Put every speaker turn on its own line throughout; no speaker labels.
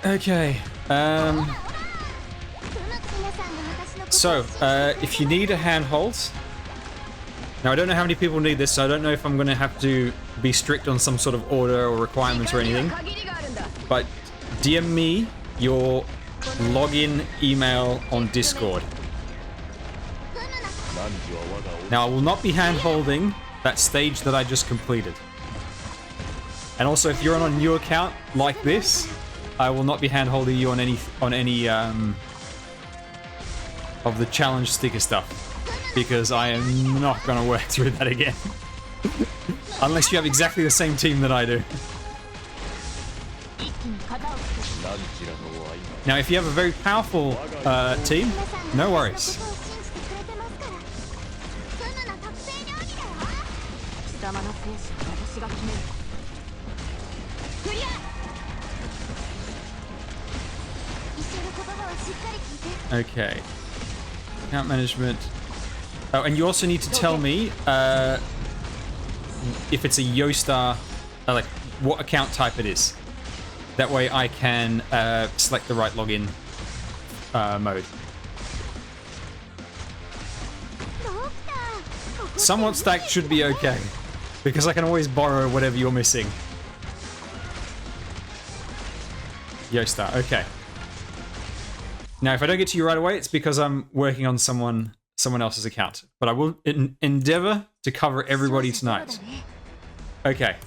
Okay. So, if you need a handhold, now I don't know how many people need this, so I don't know if I'm going to have to be strict on some sort of order or requirements or anything. But DM me your login email on Discord. Now, I will not be hand-holding that stage that I just completed. And also, if you're on a new account like this, I will not be hand-holding you on any of the challenge sticker stuff, because I am not going to work through that again. Unless you have exactly the same team that I do. Now, if you have a very powerful team, no worries. Okay. Account management. Oh, and you also need to tell me if it's a Yostar, like what account type it is. That way I can select the right login mode. Somewhat stacked should be okay, because I can always borrow whatever you're missing. Yostar, okay. Now, if I don't get to you right away, it's because I'm working on someone else's account. But I will endeavor to cover everybody tonight. Okay.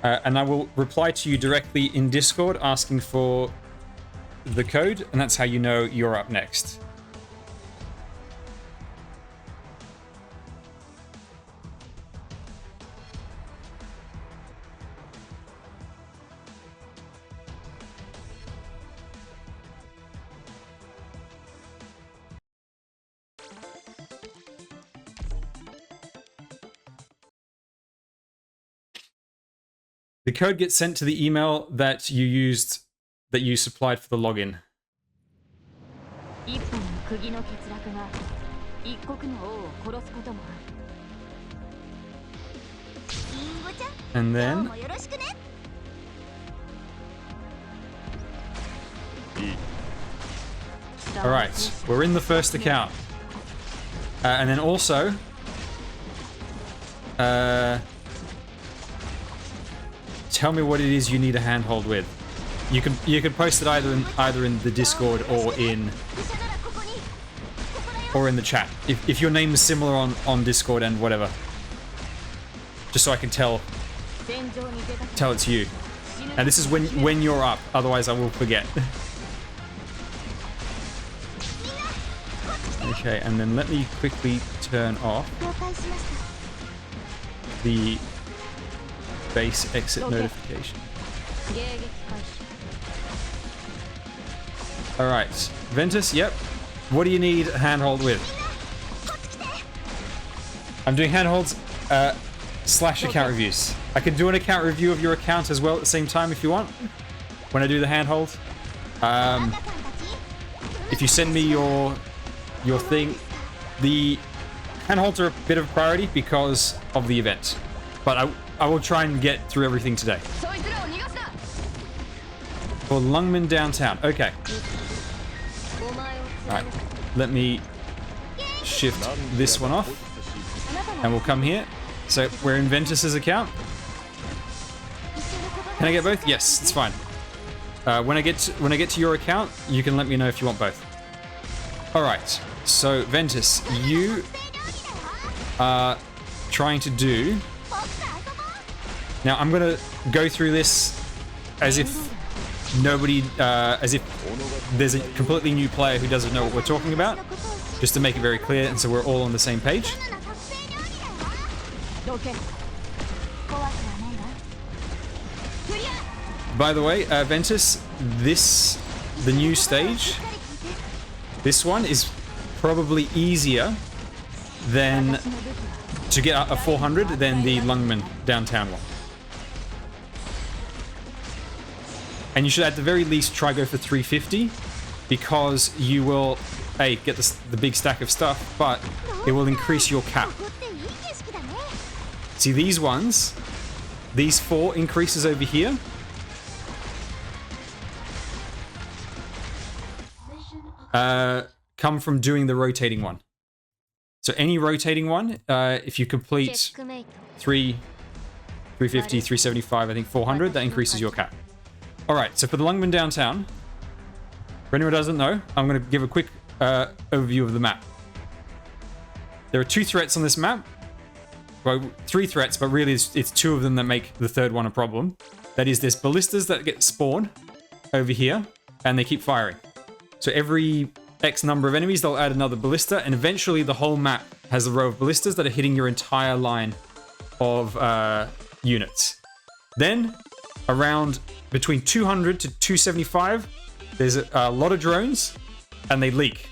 And I will reply to you directly in Discord asking for the code, and that's how you know you're up next. The code gets sent to the email that you used, that you supplied for the login. And then... Alright, we're in the first account. And then also... tell me what it is you need a handhold with. You can post it either in the Discord or in the chat. If your name is similar on Discord and whatever, just so I can tell it's you. And this is when you're up. Otherwise, I will forget. Okay, and then let me quickly turn off the base exit notification. Alright, Ventus, yep. What do you need a handhold with? I'm doing handholds / account reviews. I can do an account review of your account as well at the same time if you want, when I do the handhold. If you send me your thing, the handholds are a bit of a priority because of the event. But I will try and get through everything today. For Lungmen downtown. Okay. Alright. Let me shift this one off. And we'll come here. So we're in Ventus's account. Can I get both? Yes, it's fine. When I get to your account, you can let me know if you want both. Alright. So Ventus, you are trying to do... Now, I'm going to go through this as if as if there's a completely new player who doesn't know what we're talking about, just to make it very clear, and so we're all on the same page. By the way, Ventus, the new stage, this one is probably easier than to get a 400 than the Lungmen downtown one. And you should at the very least try go for 350, because you will A, get the big stack of stuff, but it will increase your cap. See these ones? These 4 increases over here. Come from doing the rotating one. So any rotating one, if you complete 350, 375, I think 400, that increases your cap. Alright, so for the Lungmen downtown, for anyone who doesn't know, I'm going to give a quick overview of the map. There are 2 threats on this map. Well, 3 threats, but really it's 2 of them that make the third one a problem. That is, there's ballistas that get spawned over here, and they keep firing. So every X number of enemies, they'll add another ballista, and eventually the whole map has a row of ballistas that are hitting your entire line of units. Then, around between 200 to 275, there's a lot of drones, and they leak.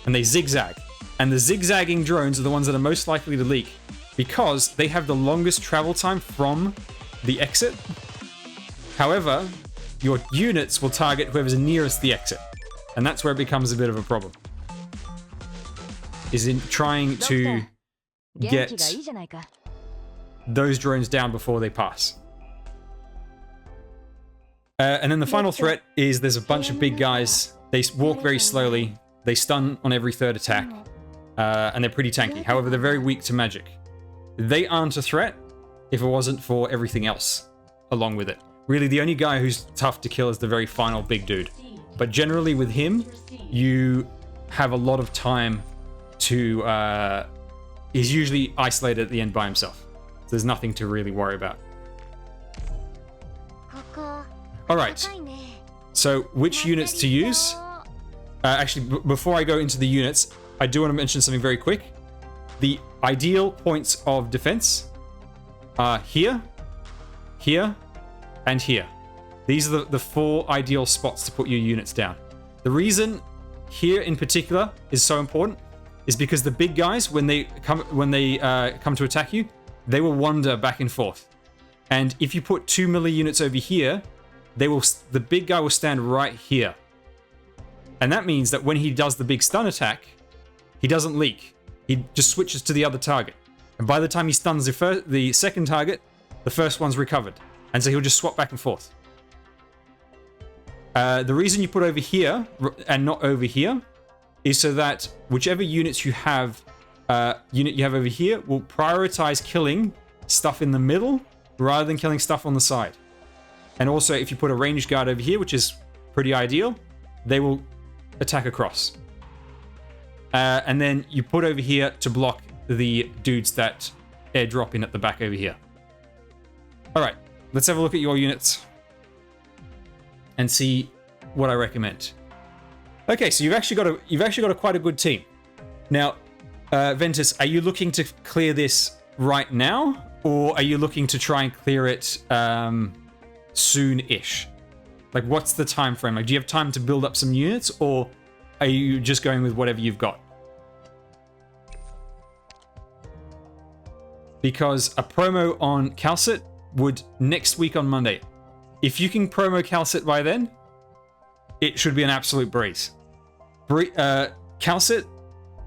And they zigzag. And the zigzagging drones are the ones that are most likely to leak, because they have the longest travel time from the exit. However, your units will target whoever's nearest the exit. And that's where it becomes a bit of a problem. Is in trying to get those drones down before they pass. And then the final threat is there's a bunch of big guys. They walk very slowly. They stun on every 3rd attack. And they're pretty tanky. However, they're very weak to magic. They aren't a threat if it wasn't for everything else along with it. Really, the only guy who's tough to kill is the very final big dude. But generally with him, you have a lot of time to... he's usually isolated at the end by himself. So there's nothing to really worry about. Alright. So, which units to use? Actually, before I go into the units, I do want to mention something very quick. The ideal points of defense are here, here, and here. These are the 4 ideal spots to put your units down. The reason here in particular is so important is because the big guys, when they come to attack you, they will wander back and forth. And if you put 2 melee units over here, the big guy will stand right here. And that means that when he does the big stun attack, he doesn't leak. He just switches to the other target. And by the time he stuns the second target, the first one's recovered. And so he'll just swap back and forth. The reason you put over here and not over here is so that whichever units you have, over here will prioritize killing stuff in the middle rather than killing stuff on the side. And also, if you put a ranged guard over here, which is pretty ideal, they will attack across. And then you put over here to block the dudes that airdrop in at the back over here. All right, let's have a look at your units and see what I recommend. Okay, so you've actually got quite a good team. Now, Ventus, are you looking to clear this right now, or are you looking to try and clear it soon-ish? Like, what's the time frame? Like, do you have time to build up some units, or are you just going with whatever you've got? Because a promo on Calcit would next week on Monday. If you can promo Calcit by then, it should be an absolute breeze. Calcit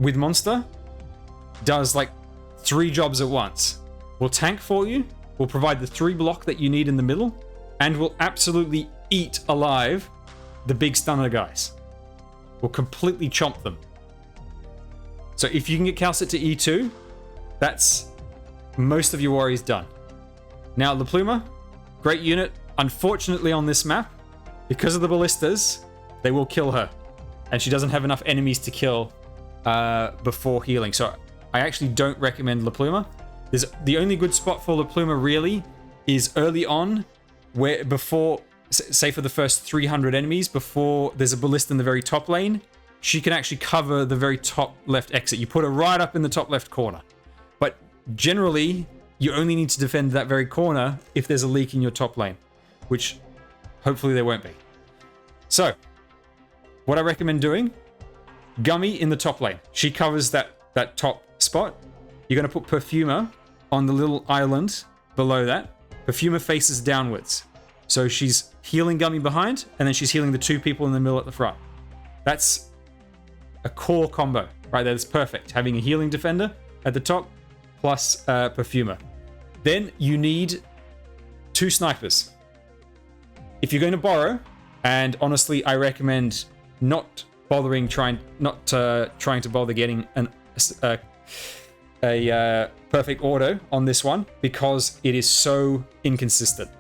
with Monster does like 3 jobs at once. We'll tank for you, we'll provide the 3 block that you need in the middle, and we'll absolutely eat alive the big stunner guys. We'll completely chomp them. So if you can get Calcit to E2, that's most of your worries done. Now, La Pluma, great unit. Unfortunately on this map, because of the ballistas, they will kill her. And she doesn't have enough enemies to kill before healing. So I actually don't recommend La Pluma. The only good spot for La Pluma really is early on, where before, say for the first 300 enemies, before there's a ballista in the very top lane, she can actually cover the very top left exit. You put her right up in the top left corner. But generally, you only need to defend that very corner if there's a leak in your top lane, which hopefully there won't be. So, what I recommend doing, Gummy in the top lane. She covers that top spot. You're going to put Perfumer on the little island below that. Perfumer faces downwards. So she's healing Gummy behind, and then she's healing the 2 people in the middle at the front. That's a core combo right there. That's perfect. Having a healing defender at the top plus perfumer. Then you need 2 snipers. If you're going to borrow, and honestly, I recommend not trying to bother getting a perfect auto on this one because it is so inconsistent.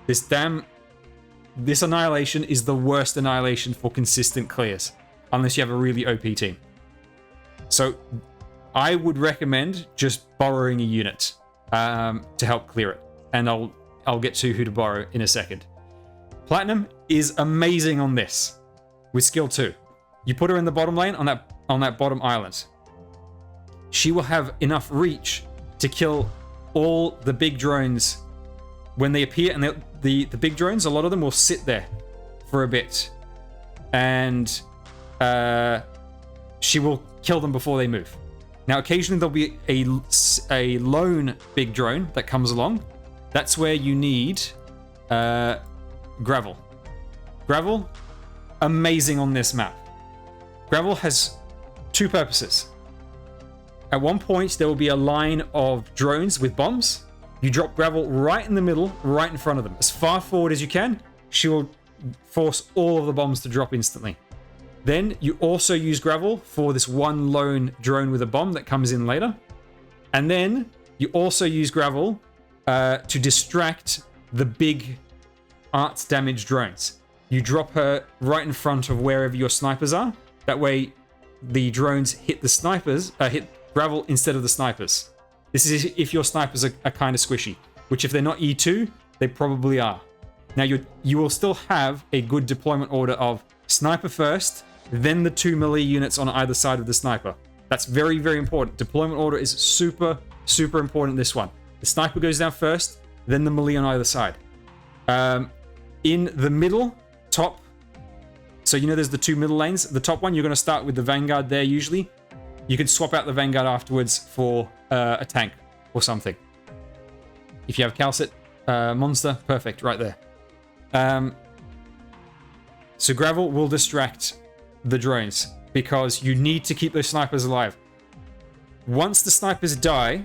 This Annihilation is the worst Annihilation for consistent clears, unless you have a really OP team. So I would recommend just borrowing a unit to help clear it, and I'll get to who to borrow in a second. Platinum is amazing on this with skill 2. You put her in the bottom lane on that bottom island. She will have enough reach to kill all the big drones when they appear, and the big drones, a lot of them will sit there for a bit, and she will kill them before they move. Now, occasionally there'll be a lone big drone that comes along. That's where you need Gravel. Gravel, amazing on this map. Gravel has 2 purposes. At one point, there will be a line of drones with bombs. You drop Gravel right in the middle, right in front of them. As far forward as you can, she will force all of the bombs to drop instantly. Then you also use Gravel for this one lone drone with a bomb that comes in later. And then you also use Gravel to distract the big arts damage drones. You drop her right in front of wherever your snipers are. That way the drones hit the snipers, hit Gravel instead of the snipers. This is if your snipers are kind of squishy, which if they're not E2, they probably are. Now you will still have a good deployment order of sniper first, then the 2 melee units on either side of the sniper. That's very, very important. Deployment order is super, super important in this one. The sniper goes down first, then the melee on either side. In the middle, top, so you know there's the 2 middle lanes. The top one, you're going to start with the Vanguard there usually. You can swap out the Vanguard afterwards for a tank or something. If you have Calcit monster, perfect, right there. So Gravel will distract the drones because you need to keep those snipers alive. Once the snipers die,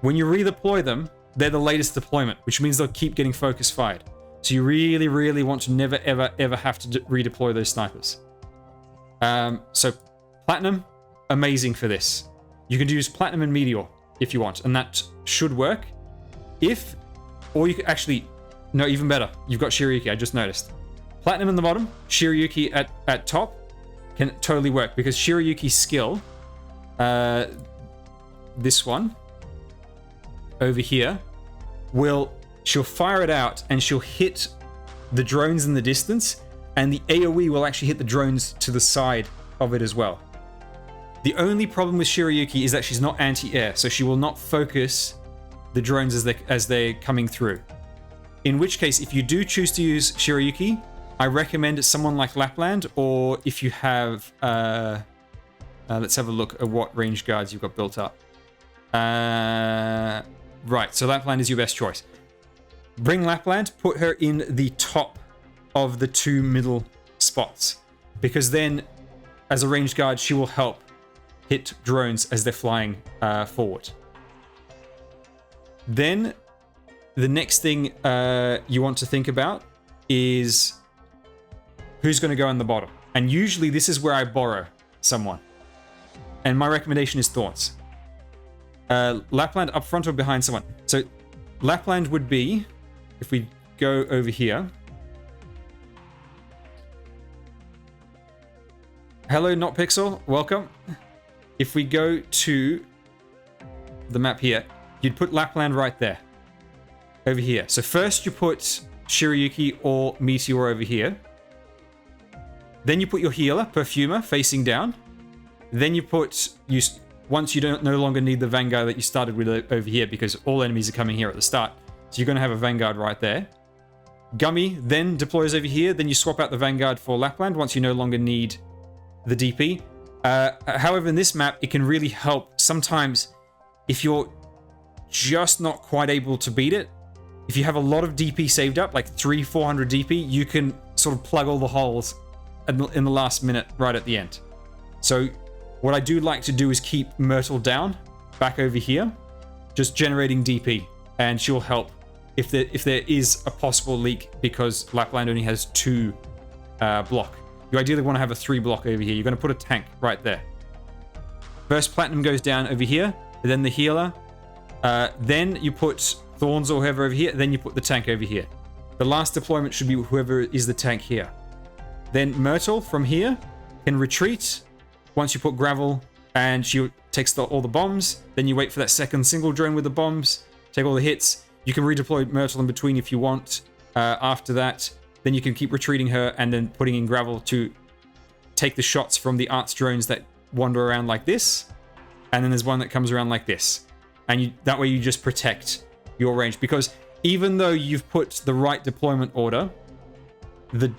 when you redeploy them, they're the latest deployment, which means they'll keep getting focus fired. So you really, really want to never, ever, ever have to redeploy those snipers. So Platinum, amazing for this. You can use Platinum and Meteor if you want, and that should work. Or you could actually, no, even better. You've got Shiryuki, I just noticed. Platinum in the bottom, Shiryuki at top can totally work because Shiryuki's skill, this one over here, she'll fire it out and she'll hit the drones in the distance, and the AoE will actually hit the drones to the side of it as well. The only problem with Shiryuki is that she's not anti-air, so she will not focus the drones as they're coming through. In which case, if you do choose to use Shiryuki, I recommend someone like Lapland, or if you have... let's have a look at what range guards you've got built up. Right, so Lapland is your best choice. Bring Lapland, put her in the top of the 2 middle spots, because then, as a ranged guard, she will help hit drones as they're flying forward. Then, the next thing you want to think about is who's going to go in the bottom. And usually this is where I borrow someone. And my recommendation is Thorns. Lapland up front or behind someone. So Lapland would be, if we go over here. Hello, Not Pixel, welcome. If we go to the map here, you'd put Lapland right there. Over here. So first you put Shiryuki or Meteor over here. Then you put your healer, Perfumer, facing down. Then you put... once you no longer need the Vanguard that you started with over here, because all enemies are coming here at the start. So you're going to have a Vanguard right there. Gummy then deploys over here. Then you swap out the Vanguard for Lapland once you no longer need the DP. However, in this map, it can really help. Sometimes, if you're just not quite able to beat it, if you have a lot of DP saved up, like 300-400 DP, you can sort of plug all the holes in the last minute right at the end. So what I do like to do is keep Myrtle down, back over here, just generating DP, and she'll help if there is a possible leak, because Lapland only has 2 block. You ideally want to have a 3 block over here. You're going to put a tank right there. First Platinum goes down over here, then the healer, then you put Thorns or whoever over here, then you put the tank over here. The last deployment should be whoever is the tank here. Then Myrtle from here can retreat once you put Gravel, and she takes all the bombs. Then you wait for that second single drone with the bombs, take all the hits. You can redeploy Myrtle in between if you want. After that, then you can keep retreating her and then putting in Gravel to take the shots from the arts drones that wander around like this. And then there's one that comes around like this. And that way you just protect your range. Because even though you've put the right deployment order, the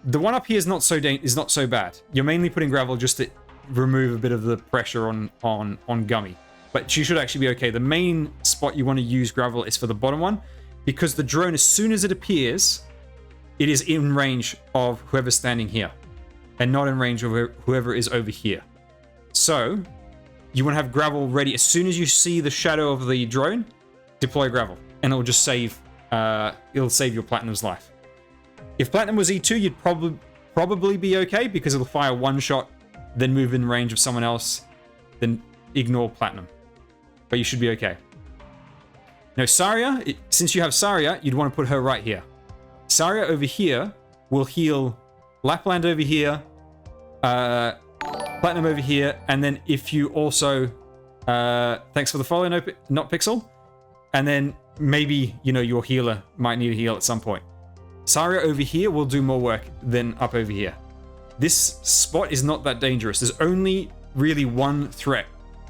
one up here is not so bad. You're mainly putting Gravel just to remove a bit of the pressure on Gummy. But she should actually be okay. The main spot you want to use Gravel is for the bottom one, because the drone, as soon as it appears, it is in range of whoever's standing here, and not in range of whoever is over here. So you want to have Gravel ready as soon as you see the shadow of the drone. Deploy Gravel, and it'll just save. It'll save your Platinum's life. If Platinum was E2, you'd probably be okay, because it'll fire one shot, then move in range of someone else, then ignore Platinum. But you should be okay. Now Saria, since you have Saria, you'd want to put her right here. Saria over here will heal Lapland over here, Platinum over here, and then if you also, thanks for the follow, not Pixel, and then maybe, you know, your healer might need a heal at some point. Saria over here will do more work than up over here. This spot is not that dangerous. There's only really one threat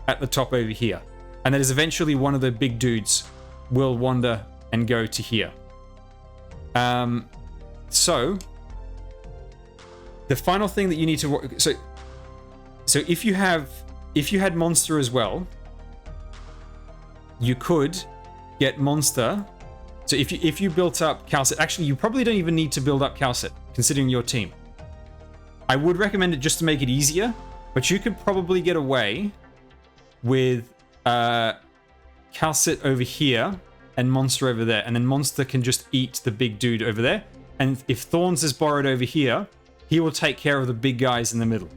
at the top over here, and that is eventually one of the big dudes will wander and go to here. So the final thing that you need to so if you had Monster as well, you could get Monster. So if you built up Calcit, actually you probably don't even need to build up Calcit considering your team. I would recommend it just to make it easier, but you could probably get away with Calcit over here and Monster over there, and then Monster can just eat the big dude over there. And if Thorns is borrowed over here, he will take care of the big guys in the middle.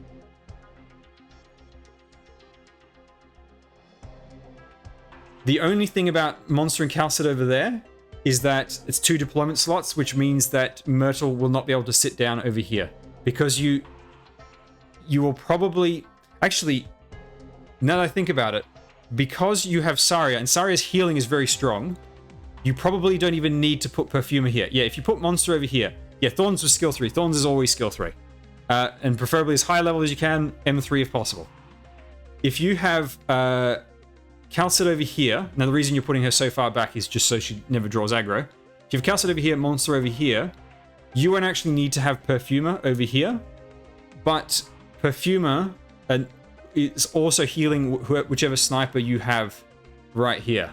The only thing about Monster and Calcit over there is that it's 2 deployment slots, which means that Myrtle will not be able to sit down over here. Because you will probably... Actually, now that I think about it, because you have Saria, and Saria's healing is very strong, you probably don't even need to put Perfumer here. Yeah, if you put Monster over here, yeah, Thorns was skill 3. Thorns is always skill 3. And preferably as high level as you can, M3 if possible. If you have Calcit over here, now the reason you're putting her so far back is just so she never draws aggro. If you have Calcit over here, Monster over here, you won't actually need to have Perfumer over here, but Perfumer is also healing whichever sniper you have right here.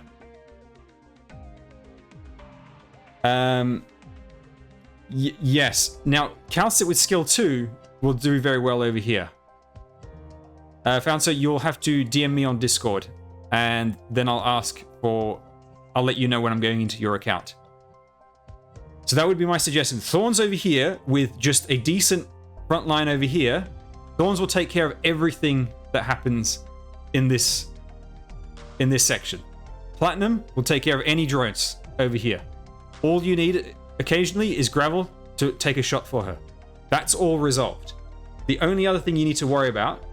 Yes. Now, Calcit with skill 2 will do very well over here. Founso, you'll have to DM me on Discord, and then I'll let you know when I'm going into your account. So that would be my suggestion. Thorns over here with just a decent front line over here. Thorns will take care of everything that happens in this section. Platinum will take care of any drones over here. All you need occasionally is Gravel to take a shot for her. That's all resolved. The only other thing you need to worry about...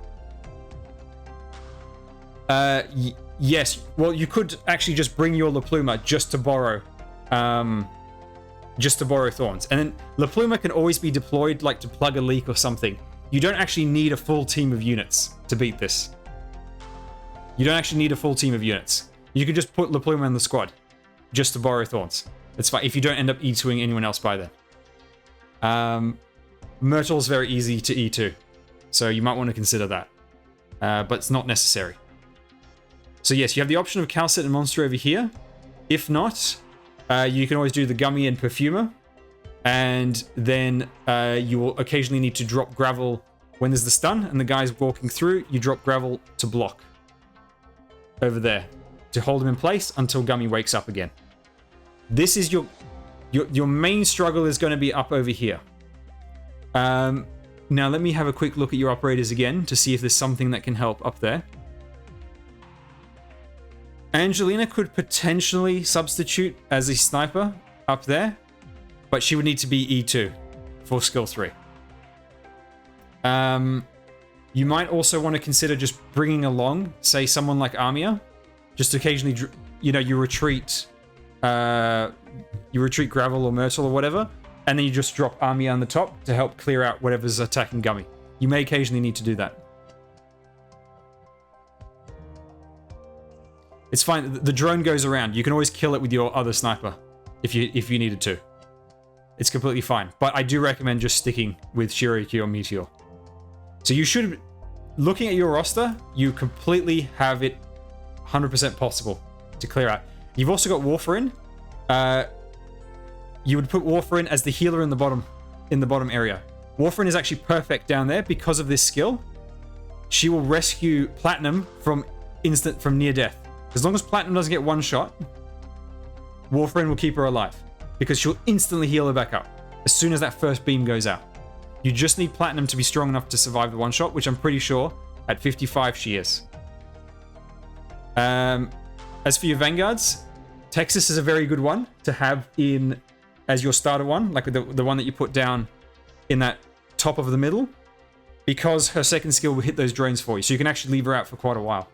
yes, well, you could actually just bring your La Pluma just to borrow Thorns. And then La Pluma can always be deployed like to plug a leak or something. You don't actually need a full team of units to beat this. You don't actually need a full team of units. You can just put La Pluma in the squad just to borrow Thorns. It's fine if you don't end up E2ing anyone else by then. Myrtle's very easy to E2, so you might want to consider that. But it's not necessary. So yes, you have the option of Calcit and Monster over here. If not, you can always do the Gummy and Perfumer. And then you will occasionally need to drop Gravel when there's the stun and the guy's walking through, you drop gravel to block over there to hold him in place until Gummy wakes up again. This is your main struggle is going to be up over here. Now let me have a quick look at your operators again to see if there's something that can help up there. Angelina could potentially substitute as a sniper up there, but she would need to be E2 for skill 3. You might also want to consider just bringing along, say, someone like Armia, just occasionally, you know, you retreat Gravel or Myrtle or whatever, and then you just drop Armia on the top to help clear out whatever's attacking Gummy. You may occasionally need to do that. It's fine. The drone goes around. You can always kill it with your other sniper if you needed to. It's completely fine. But I do recommend just sticking with Shiriki or Meteor. So you should, looking at your roster, you completely have it 100% possible to clear out. You've also got Warfarin. You would put Warfarin as the healer in the bottom area. Warfarin is actually perfect down there because of this skill. She will rescue Platinum from near death. As long as Platinum doesn't get one shot, Warfarin will keep her alive because she'll instantly heal her back up as soon as that first beam goes out. You just need Platinum to be strong enough to survive the one shot, which I'm pretty sure at 55 she is. As for your Vanguards, Texas is a very good one to have in as your starter one, like the one that you put down in that top of the middle, because her second skill will hit those drones for you, so you can actually leave her out for quite a while.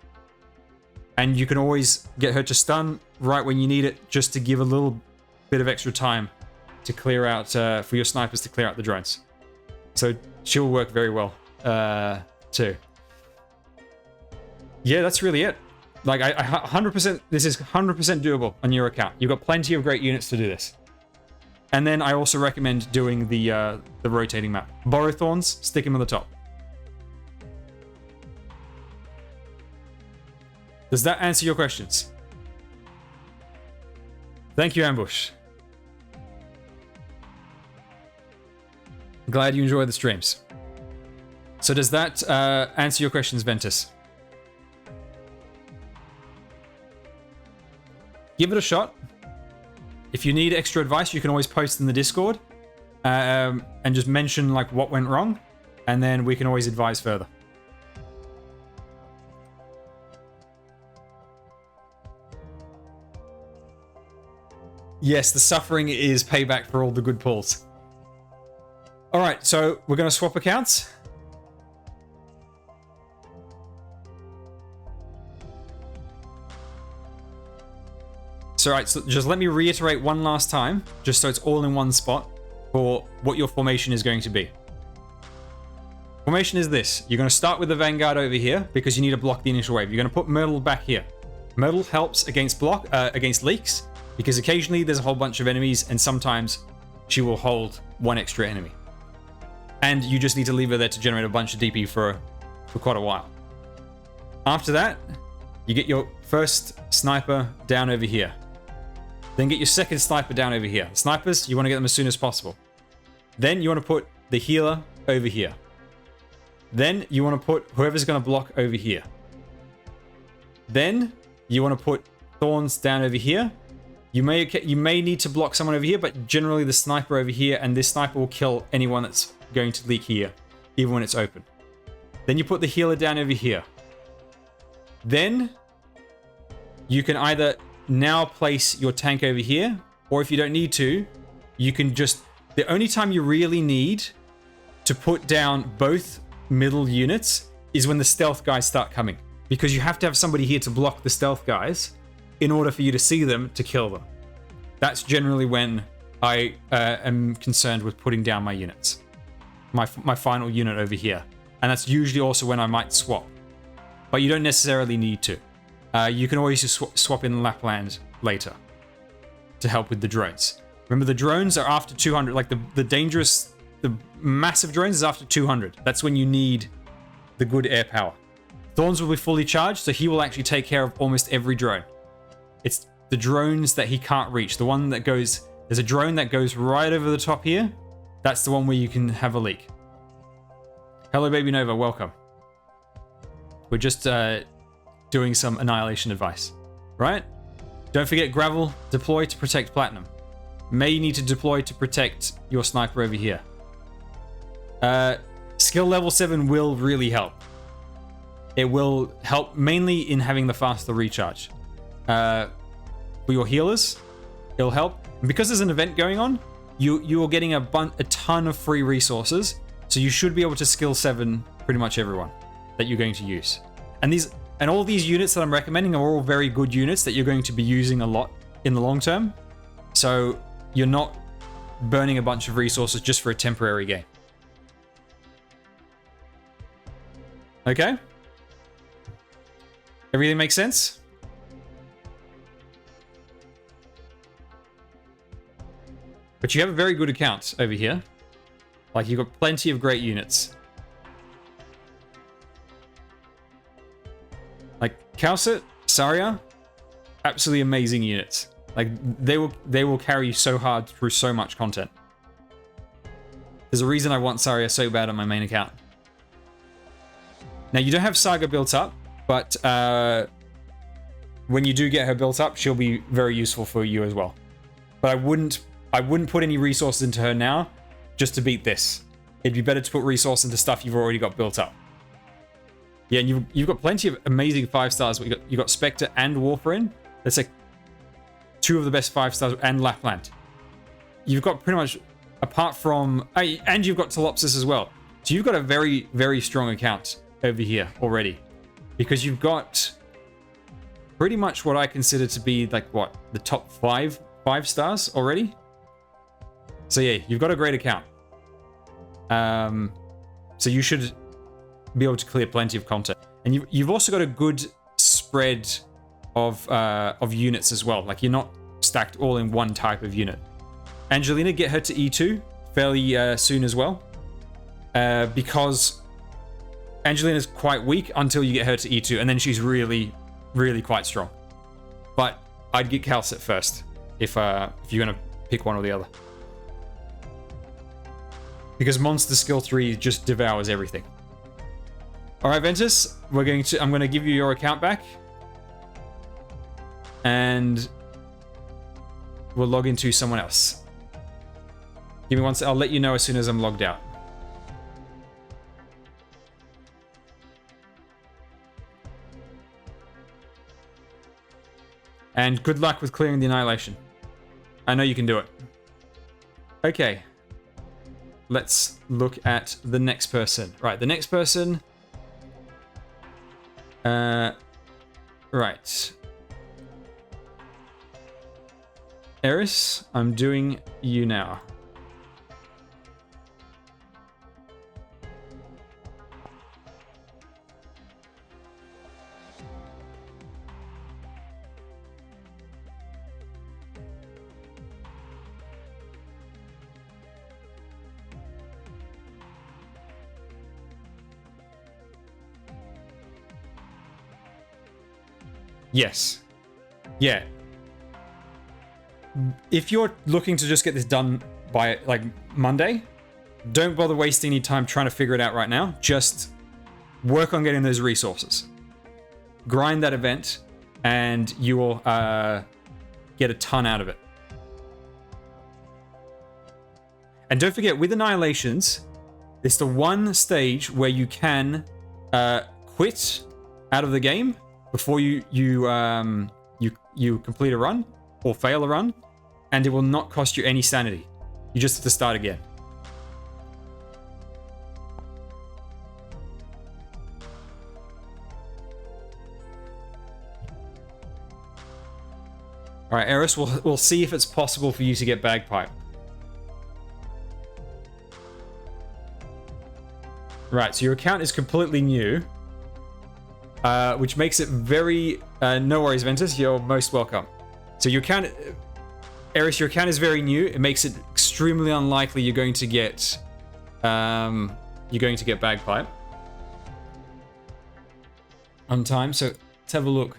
And you can always get her to stun right when you need it, just to give a little bit of extra time to clear out, for your snipers to clear out the drones. So she'll work very well, too. Yeah, that's really it. Like, I 100%, this is 100% doable on your account. You've got plenty of great units to do this. And then I also recommend doing the rotating map. Borrow Thorns, stick him on the top. Does that answer your questions? Thank you, Ambush. Glad you enjoy the streams. So does that answer your questions, Ventus? Give it a shot. If you need extra advice, you can always post in the Discord and just mention like what went wrong, and then we can always advise further. Yes, the suffering is payback for all the good pulls. All right, so we're going to swap accounts. So, all right, so just let me reiterate one last time, just so it's all in one spot for what your formation is going to be. Formation is this. You're going to start with the Vanguard over here because you need to block the initial wave. You're going to put Myrtle back here. Myrtle helps against against leaks, because occasionally there's a whole bunch of enemies and sometimes she will hold one extra enemy. And you just need to leave her there to generate a bunch of DP for quite a while. After that, you get your first sniper down over here. Then get your second sniper down over here. Snipers, you want to get them as soon as possible. Then you want to put the healer over here. Then you want to put whoever's going to block over here. Then you want to put Thorns down over here. You may need to block someone over here, but generally the sniper over here, and this sniper will kill anyone that's going to leak here, even when it's open. Then you put the healer down over here. Then you can either now place your tank over here, or if you don't need to, you can just... The only time you really need to put down both middle units is when the stealth guys start coming, because you have to have somebody here to block the stealth guys in order for you to see them to kill them. That's generally when I am concerned with putting down my units. My final unit over here. And that's usually also when I might swap. But you don't necessarily need to. You can always just swap in Lapland later to help with the drones. Remember, the drones are after 200. Like the massive drones is after 200. That's when you need the good air power. Thorns will be fully charged, so he will actually take care of almost every drone. It's the drones that he can't reach. The one that goes... There's a drone that goes right over the top here. That's the one where you can have a leak. Hello, Baby Nova. Welcome. We're just doing some Annihilation advice, right? Don't forget Gravel. Deploy to protect Platinum. May need to deploy to protect your sniper over here. Skill level 7 will really help. It will help mainly in having the faster recharge. For your healers, it'll help. And because there's an event going on, you are getting a ton of free resources, so you should be able to skill 7 pretty much everyone that you're going to use. And all these units that I'm recommending are all very good units that you're going to be using a lot in the long term. So you're not burning a bunch of resources just for a temporary game. Okay? Everything makes sense? But you have a very good account over here. Like, you've got plenty of great units. Like, Kalset, Saria, absolutely amazing units. Like, they will carry you so hard through so much content. There's a reason I want Saria so bad on my main account. Now, you don't have Saga built up, but when you do get her built up, she'll be very useful for you as well. But I wouldn't put any resources into her now just to beat this. It'd be better to put resources into stuff you've already got built up. Yeah, and you've got plenty of amazing 5 stars. You got Spectre and Warfarin. That's like 2 of the best 5 stars, and Lapland. You've got pretty much, apart from, and you've got Telopsis as well. So you've got a very, very strong account over here already, because you've got pretty much what I consider to be like what, the top 5 stars already. So yeah, you've got a great account. So you should be able to clear plenty of content, and you've also got a good spread of units as well. Like, you're not stacked all in one type of unit. Angelina, get her to E2 fairly soon as well, because Angelina's quite weak until you get her to E2, and then she's really, really quite strong. But I'd get Kalset first if you're gonna pick one or the other, because Monster Skill 3 just devours everything. All right, Ventus, I'm going to give you your account back, and we'll log into someone else. Give me one sec. I'll let you know as soon as I'm logged out. And good luck with clearing the Annihilation. I know you can do it. Okay. Let's look at the next person. Right, the next person. Right. Eris, I'm doing you now. Yes. Yeah. If you're looking to just get this done by, like, Monday, don't bother wasting any time trying to figure it out right now. Just work on getting those resources. Grind that event, and you will get a ton out of it. And don't forget, with Annihilations, it's the one stage where you can quit out of the game before you complete a run or fail a run, and it will not cost you any sanity. You just have to start again. All right, Eris, we'll see if it's possible for you to get Bagpipe. Right, so your account is completely new. Which makes it very... no worries, Ventus. You're most welcome. So your account... Eris, your account is very new. It makes it extremely unlikely you're going to get... Bagpipe on time. So let's have a look.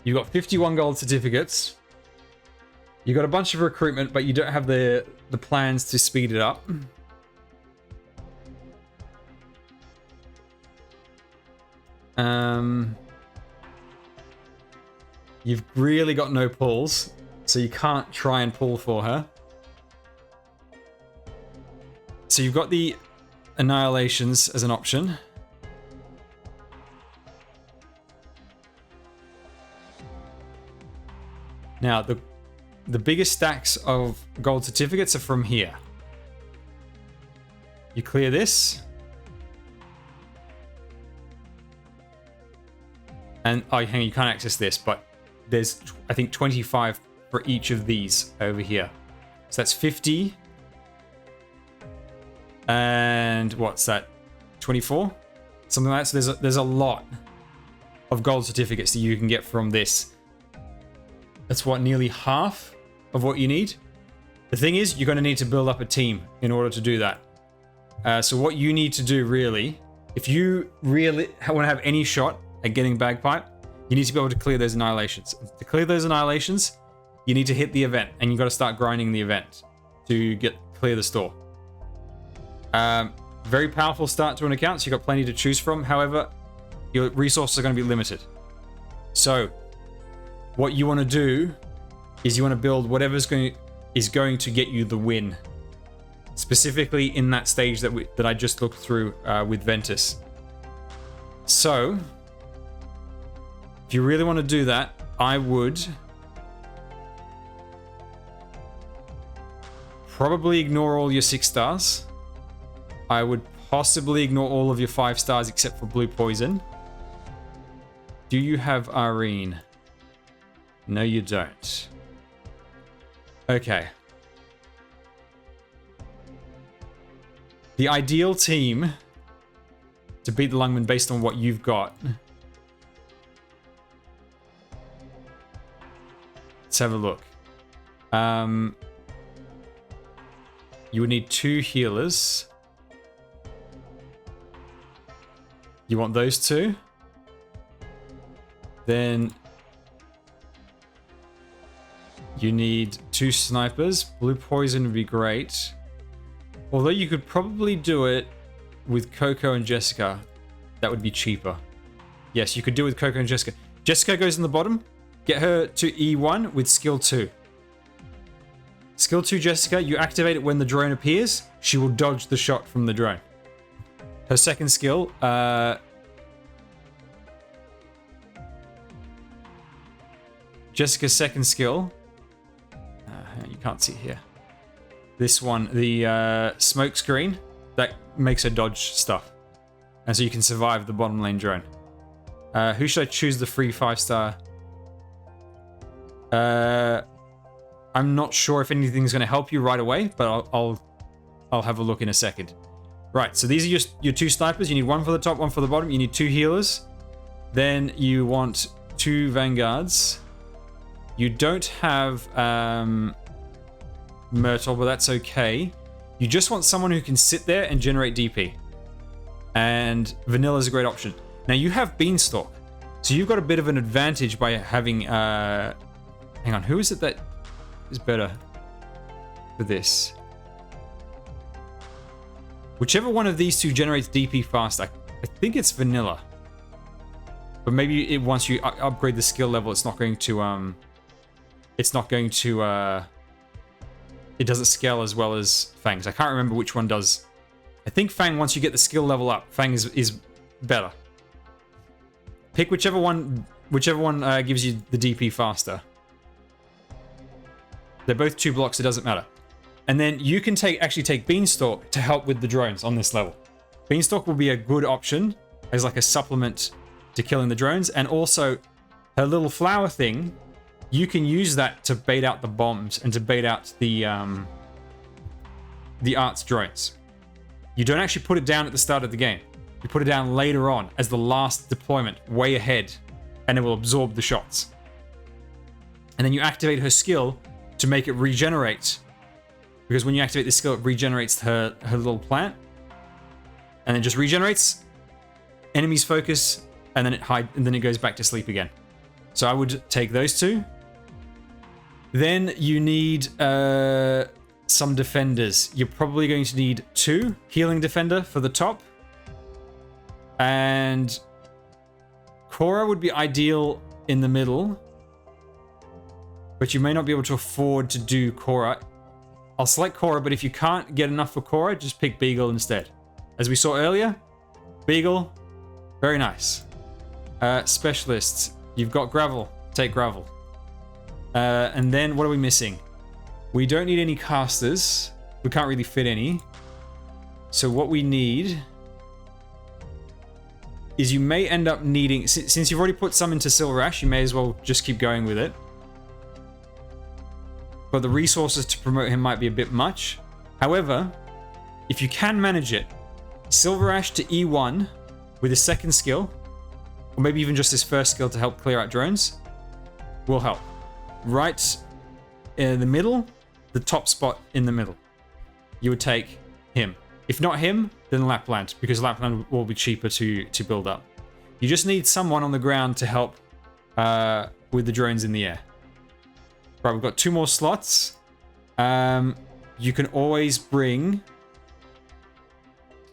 You've got 51 gold certificates. You've got a bunch of recruitment, but you don't have the plans to speed it up. You've really got no pulls, so you can't try and pull for her. So you've got the Annihilations as an option. Now, the biggest stacks of gold certificates are from here. You clear this. And, oh, hang on, you can't access this, but there's, I think, 25 for each of these over here. So that's 50. And what's that? 24? Something like that. So there's a lot of gold certificates that you can get from this. That's what, nearly half of what you need? The thing is, you're going to need to build up a team in order to do that. So what you need to do, really, if you really want to have any shot at getting Bagpipe, you need to be able to clear those Annihilations. To clear those Annihilations, you need to hit the event, and you've got to start grinding the event to clear the store. Very powerful start to an account, so you've got plenty to choose from. However, your resources are going to be limited. So, what you want to do is you want to build whatever's going to get you the win. Specifically in that stage that I just looked through with Ventus. So, if you really want to do that, I would probably ignore all your 6 stars. I would possibly ignore all of your 5 stars except for Blue Poison. Do you have Arene? No, you don't. Okay. The ideal team to beat the Lungmen based on what you've got. Let's have a look. You would need 2 healers. You want those 2? Then you need 2 snipers. Blue Poison would be great. Although you could probably do it with Coco and Jessica. That would be cheaper. Yes, you could do it with Coco and Jessica. Jessica goes in the bottom. Get her to E1 with skill 2. Skill 2 Jessica, you activate it when the drone appears. She will dodge the shot from the drone. Her second skill, Jessica's second skill, you can't see here. This one, the smoke screen, that makes her dodge stuff. And so you can survive the bottom lane drone. Who should I choose the free 5-star? I'm not sure if anything's going to help you right away, but I'll have a look in a second. Right, so these are your 2 snipers. You need 1 for the top, 1 for the bottom. You need 2 healers. Then you want 2 vanguards. You don't have Myrtle, but that's okay. You just want someone who can sit there and generate DP. And Vanilla is a great option. Now you have Beanstalk, so you've got a bit of an advantage by having... hang on, who is it that is better for this? Whichever one of these 2 generates DP fast, I think it's Vanilla. But maybe once you upgrade the skill level, it's not going to... it doesn't scale as well as Fang's. I can't remember which one does. I think Fang, once you get the skill level up, Fang is better. Pick whichever one gives you the DP faster. They're both 2 blocks, it doesn't matter. And then you can actually take Beanstalk to help with the drones on this level. Beanstalk will be a good option as like a supplement to killing the drones. And also, her little flower thing, you can use that to bait out the bombs and to bait out the arts drones. You don't actually put it down at the start of the game. You put it down later on as the last deployment, way ahead, and it will absorb the shots. And then you activate her skill to make it regenerate. Because when you activate this skill, it regenerates her little plant. And it just regenerates. Enemies focus, and then it goes back to sleep again. So I would take those 2. Then you need some defenders. You're probably going to need 2 healing defender for the top. And Cora would be ideal in the middle, but you may not be able to afford to do Cora. I'll select Cora, but if you can't get enough for Cora, just pick Beagle instead. As we saw earlier, Beagle, very nice. Specialists, you've got Gravel, take Gravel. And then what are we missing? We don't need any casters. We can't really fit any. So what we need is you may end up needing, since you've already put some into Silver Ash, you may as well just keep going with it. But the resources to promote him might be a bit much. However, if you can manage it, Silver Ash to E1 with his second skill, or maybe even just his first skill to help clear out drones, will help. Right in the middle, the top spot in the middle, you would take him. If not him, then Lapland, because Lapland will be cheaper to build up. You just need someone on the ground to help with the drones in the air. Right, we've got 2 more slots. You can always bring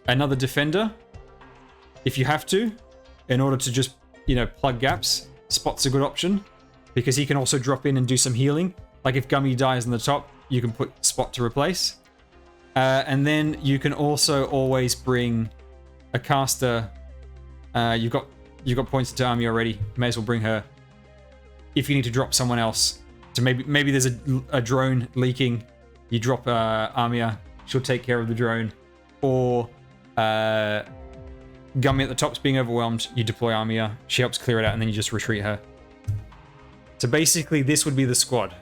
another defender if you have to, in order to just, you know, plug gaps. Spot's a good option because he can also drop in and do some healing. Like if Gummy dies on the top, you can put Spot to replace. And then you can also always bring a caster. You've got points into Army already. May as well bring her. If you need to drop someone else, so maybe there's a drone leaking, you drop Armia, she'll take care of the drone. Or Gummy at the top's being overwhelmed, you deploy Armia, she helps clear it out, and then you just retreat her. So basically, this would be the squad.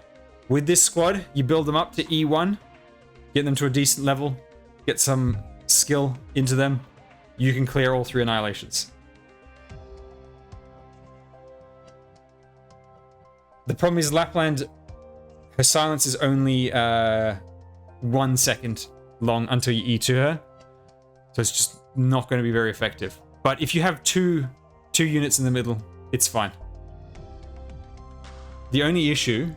With this squad, you build them up to E1, get them to a decent level, get some skill into them. You can clear all 3 annihilations. The problem is Lapland, her silence is only 1 second long until you E2 her. So it's just not going to be very effective. But if you have two units in the middle, it's fine. The only issue...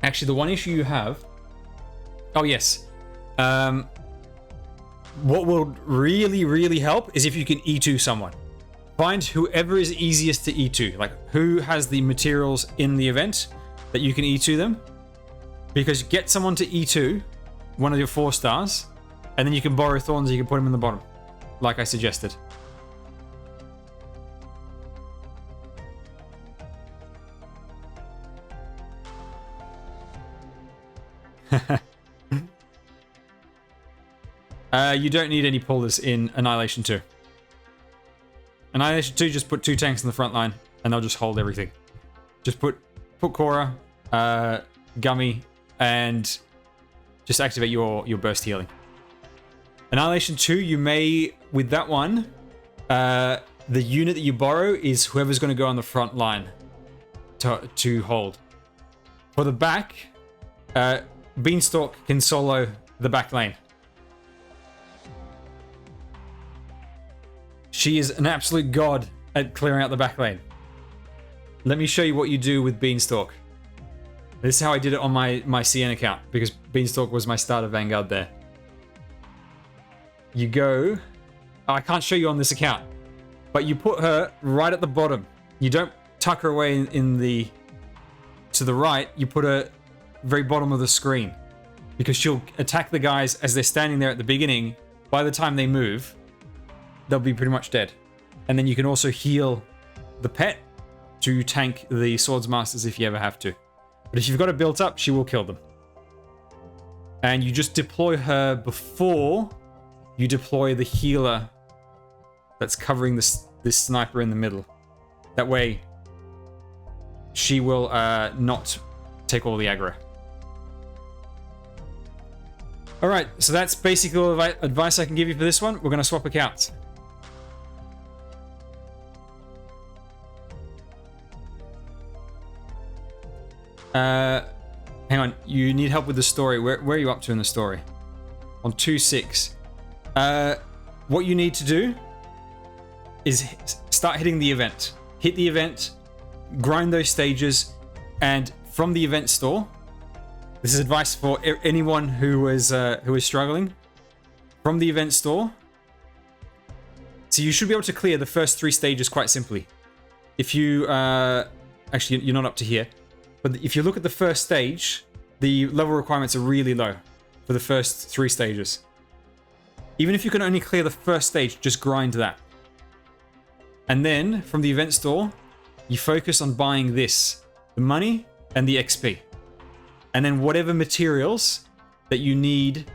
Actually, the one issue you have... Oh, yes. What will really, really help is if you can E2 someone. Find whoever is easiest to E2. Like, who has the materials in the event that you can E2 them. Because get someone to E2, one of your 4 stars, and then you can borrow Thorns and you can put them in the bottom. Like I suggested. You don't need any pullers in Annihilation 2. Annihilation 2, just put 2 tanks in the front line, and they'll just hold everything. Just put Cora, Gummy, and just activate your burst healing. Annihilation 2, you may, with that one, the unit that you borrow is whoever's going to go on the front line to hold. For the back, Beanstalk can solo the back lane. She is an absolute god at clearing out the back lane. Let me show you what you do with Beanstalk. This is how I did it on my CN account, because Beanstalk was my starter Vanguard there. You go... Oh, I can't show you on this account, but you put her right at the bottom. You don't tuck her away to the right, you put her very bottom of the screen, because she'll attack the guys as they're standing there at the beginning. By the time they move, they'll be pretty much dead. And then you can also heal the pet to tank the Swords Masters if you ever have to. But if you've got it built up, she will kill them. And you just deploy her before you deploy the healer that's covering this sniper in the middle. That way, she will not take all the aggro. Alright, so that's basically all the advice I can give you for this one. We're going to swap accounts. Hang on, you need help with the story. Where are you up to in the story? On 2.6. What you need to do is start hitting the event. Hit the event, grind those stages, and from the event store, this is advice for anyone who is struggling. From the event store, So you should be able to clear the first 3 stages quite simply. If you, actually you're not up to here, but if you look at the first stage, the level requirements are really low for the first 3 stages. Even if you can only clear the first stage, just grind that. And then from the event store, you focus on buying this, the money and the XP. And then whatever materials that you need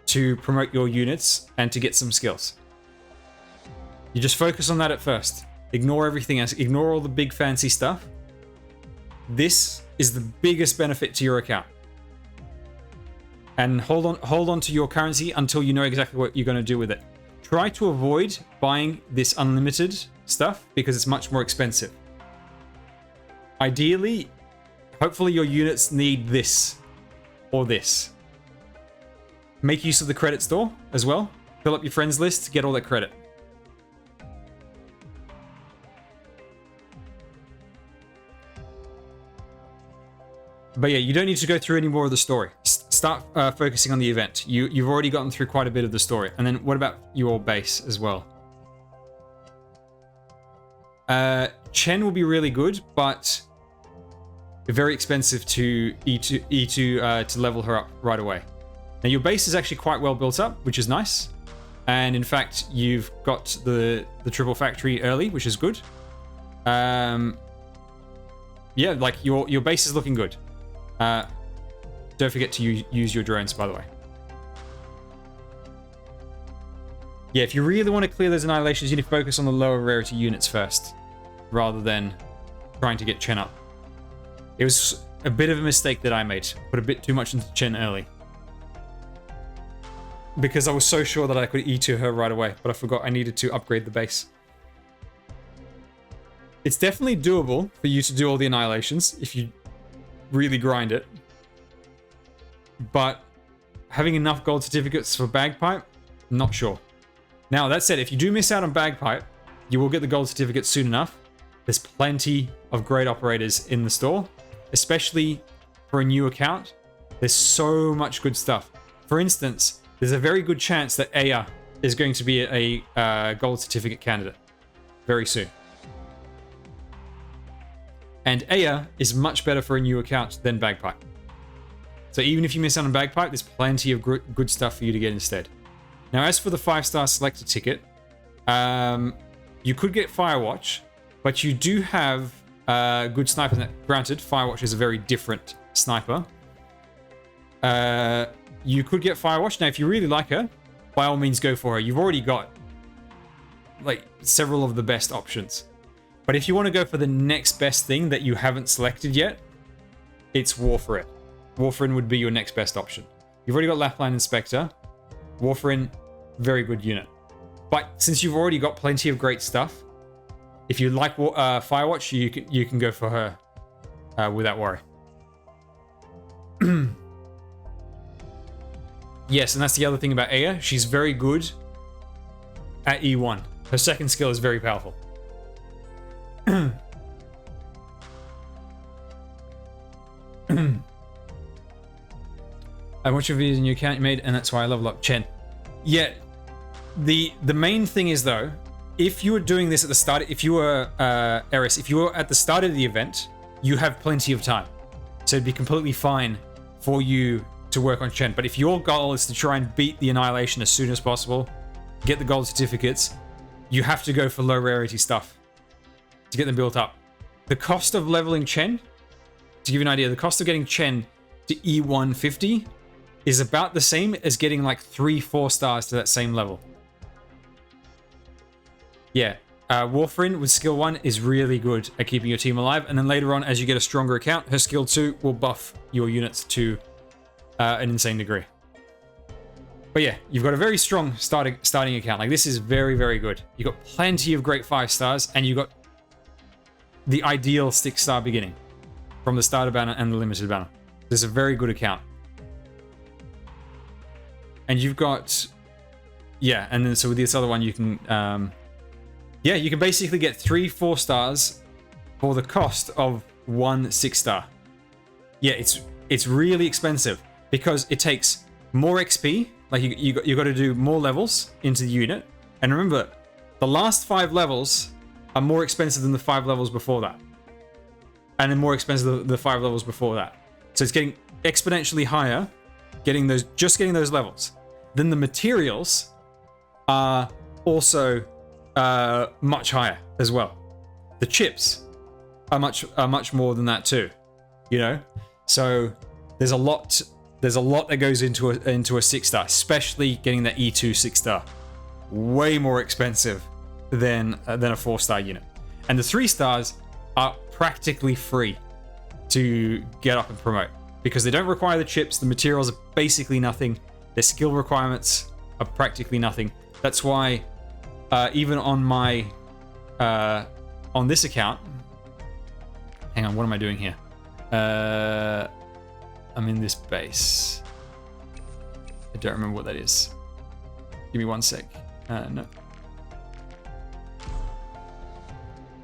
to promote your units and to get some skills. You just focus on that at first. Ignore everything else. Ignore all the big fancy stuff. This is the biggest benefit to your account. And hold on to your currency until you know exactly what you're going to do with it. Try to avoid buying this unlimited stuff because it's much more expensive. Ideally, hopefully your units need this or this. Make use of the credit store as well. Fill up your friends list to get all that credit. But yeah, you don't need to go through any more of the story. Start focusing on the event. You've already gotten through quite a bit of the story. And then what about your base as well? Chen will be really good, but very expensive to E2 to level her up right away. Now your base is actually quite well built up, which is nice. And in fact, you've got the triple factory early, which is good. Yeah, like your base is looking good. Don't forget to use your drones, by the way. Yeah, if you really want to clear those annihilations, you need to focus on the lower rarity units first, rather than trying to get Chen up. It was a bit of a mistake that I made. Put a bit too much into Chen early. Because I was so sure that I could E2 her right away, but I forgot I needed to upgrade the base. It's definitely doable for you to do all the annihilations if you really grind it. But having enough gold certificates for Bagpipe, not sure. Now, that said, if you do miss out on Bagpipe, you will get the gold certificates soon enough. There's plenty of great operators in the store, especially for a new account. There's so much good stuff. For instance, there's a very good chance that Aya is going to be a gold certificate candidate very soon. And Aya is much better for a new account than Bagpipe. So even if you miss out on Bagpipe, there's plenty of good stuff for you to get instead. Now, as for the 5-star selector ticket, you could get Firewatch, but you do have good snipers. Granted, Firewatch is a very different sniper. You could get Firewatch. Now, if you really like her, by all means go for her. You've already got like several of the best options. But if you want to go for the next best thing that you haven't selected yet, it's Warfarin. Warfarin would be your next best option. You've already got Lapline Inspector. Warfarin, very good unit. But since you've already got plenty of great stuff, if you like Firewatch, you can go for her without worry. Yes, and that's the other thing about Aya. She's very good at E1. Her second skill is very powerful. I watched your videos in your account you made, and that's why I level up Chen. Yeah, the main thing is though, if you were doing this at the start, if you were Eris, if you were at the start of the event, you have plenty of time, so it'd be completely fine for you to work on Chen. But if your goal is to try and beat the Annihilation as soon as possible, get the gold certificates, you have to go for low rarity stuff to get them built up. The cost of leveling Chen, to give you an idea, the cost of getting Chen to E150 is about the same as getting like 3-4 stars to that same level. Yeah, Warfarin with skill 1 is really good at keeping your team alive, and then later on, as you get a stronger account, her skill 2 will buff your units to an insane degree. But yeah, you've got a very strong starting account. Like, this is very, very good. You've got plenty of great 5 stars, and you've got the ideal 6-star beginning from the starter banner and the limited banner. This is a very good account. And you've got, yeah, and then so with this other one, you can, yeah, you can basically get 3-4 stars for the cost of 1 6-star. Yeah, it's really expensive because it takes more XP. Like you got to do more levels into the unit. And remember, The last 5 levels are more expensive than the 5 levels before that. And then more expensive than the 5 levels before that. So it's getting exponentially higher, getting those levels. Then the materials are also much higher as well. The chips are much more than that too, you know. So there's a lot that goes into a 6-star, especially getting that E2 6-star. Way more expensive than a 4-star unit, and the 3 stars are practically free to get up and promote because they don't require the chips. The materials are basically nothing. Their skill requirements are practically nothing. That's why even on my on this account, hang on, what am I doing here? I'm in this base. I don't remember what that is. Give me 1 sec. No.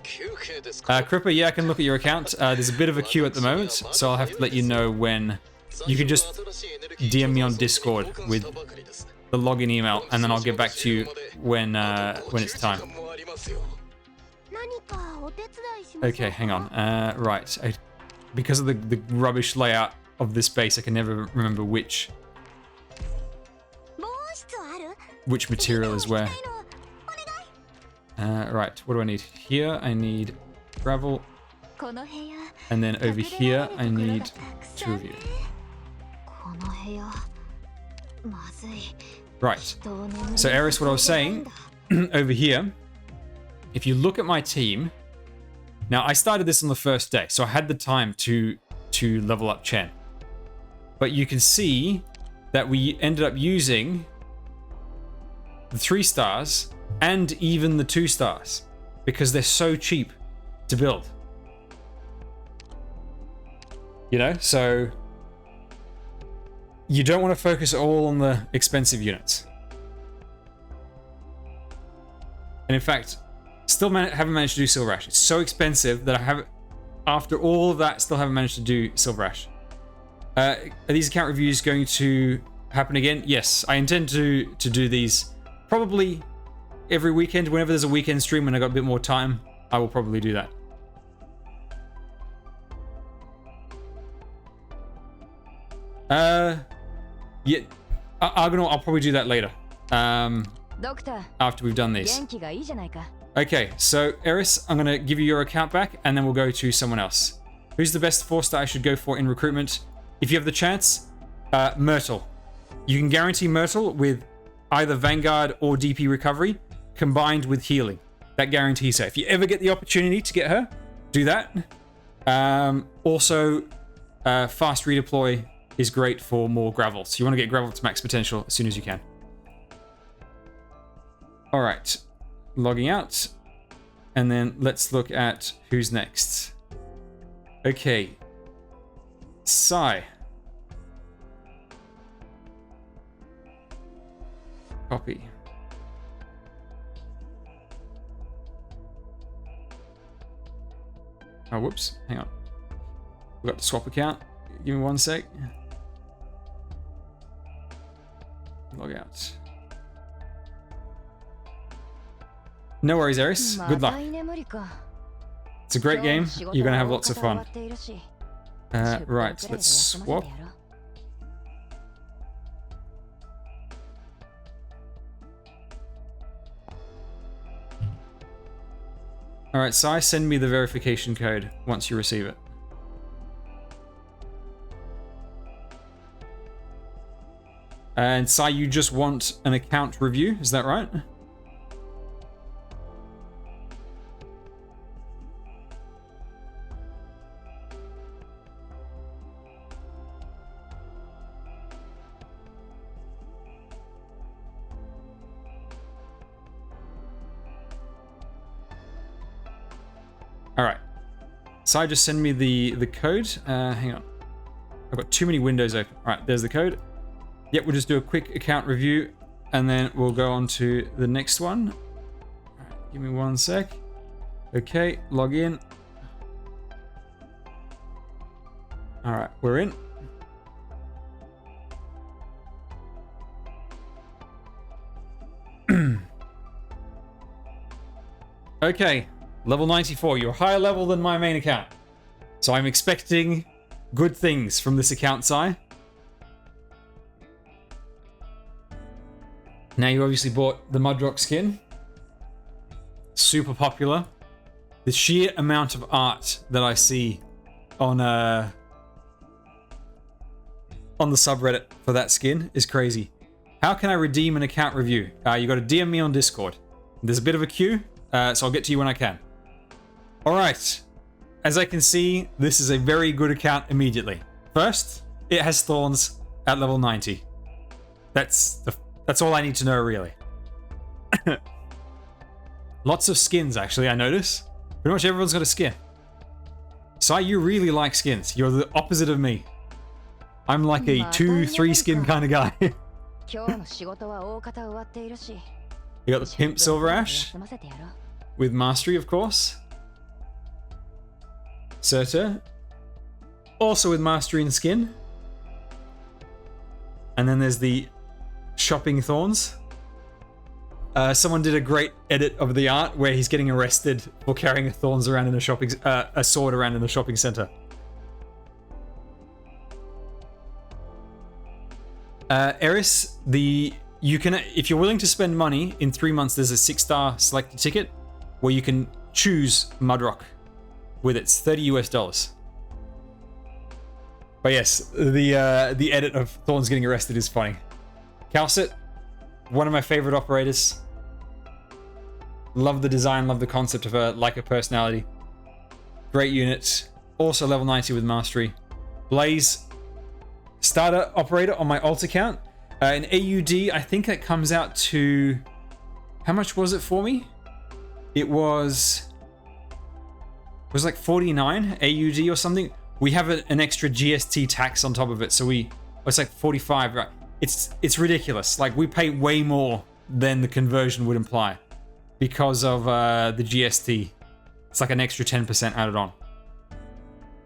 Cripper, yeah, I can look at your account. There's a bit of a queue at the moment, so I'll have to let you know when. You can just DM me on Discord with the login email, and then I'll get back to you when it's time. Okay, hang on. Right. Because of the rubbish layout of this base, I can never remember which material is where. Right, what do I need? Here I need gravel, and then over here I need to review. Right, so Eris, what I was saying, over here, if you look at my team, now I started this on the first day, so I had the time to level up Chen. But you can see that we ended up using the 3 stars and even the 2 stars because they're so cheap to build. You know, so you don't want to focus all on the expensive units. And in fact, still haven't managed to do Silver Ash. It's so expensive that I haven't, after all of that, still haven't managed to do Silver Ash. Are these account reviews going to happen again? Yes, I intend to do these probably every weekend. Whenever there's a weekend stream and I got a bit more time, I will probably do that. Yeah, Argonaut, I'll probably do that later. After we've done these. Okay, so Eris, I'm gonna give you your account back, and then we'll go to someone else. Who's the best 4-star I should go for in recruitment? If you have the chance, Myrtle. You can guarantee Myrtle with either Vanguard or DP recovery combined with healing. That guarantees her. If you ever get the opportunity to get her, do that. Also, fast redeploy is great for more gravel. So you want to get gravel to max potential as soon as you can. All right, logging out. And then let's look at who's next. Okay, Psy. Copy. Oh, whoops. Hang on. We've got to swap account. Give me 1 sec. Log out. No worries, Eris. Good luck. It's a great game. You're going to have lots of fun. Right, let's swap. Alright, Psy, send me the verification code once you receive it. And Psy, you just want an account review, is that right? Alright. Psy, just send me the code. Hang on. I've got too many windows open. Alright, there's the code. Yep, we'll just do a quick account review and then we'll go on to the next one. Alright, give me 1 sec. Okay, log in. Alright, we're in. Okay, level 94. You're higher level than my main account. So I'm expecting good things from this account, Psy. Now you obviously bought the Mudrock skin. Super popular. The sheer amount of art that I see on the subreddit for that skin is crazy. How can I redeem an account review? You got to DM me on Discord. There's a bit of a queue, so I'll get to you when I can. All right. As I can see, this is a very good account immediately. First, it has thorns at level 90. That's all I need to know, really. Lots of skins, actually, I notice. Pretty much everyone's got a skin. Psy, you really like skins. You're the opposite of me. I'm like a 2-3 skin kind of guy. You got the Pimp Silver Ash with Mastery, of course. Surtur, also with Mastery and Skin. And then there's the Shopping Thorns. Someone did a great edit of the art where he's getting arrested for carrying thorns around in a sword around in the shopping center. Eris, you can, if you're willing to spend money, in 3 months there's a 6-star selected ticket where you can choose Mudrock with its $30 US. But yes, the edit of Thorns getting arrested is funny. Calcit, one of my favorite operators. Love the design, love the concept of her, like her personality. Great unit. Also level 90 with Mastery. Blaze, starter operator on my alt account. An AUD, I think that comes out to... How much was it for me? It was like 49 AUD or something. We have an extra GST tax on top of it, so it's like 45, right? It's ridiculous. Like, we pay way more than the conversion would imply because of the GST. It's like an extra 10% added on.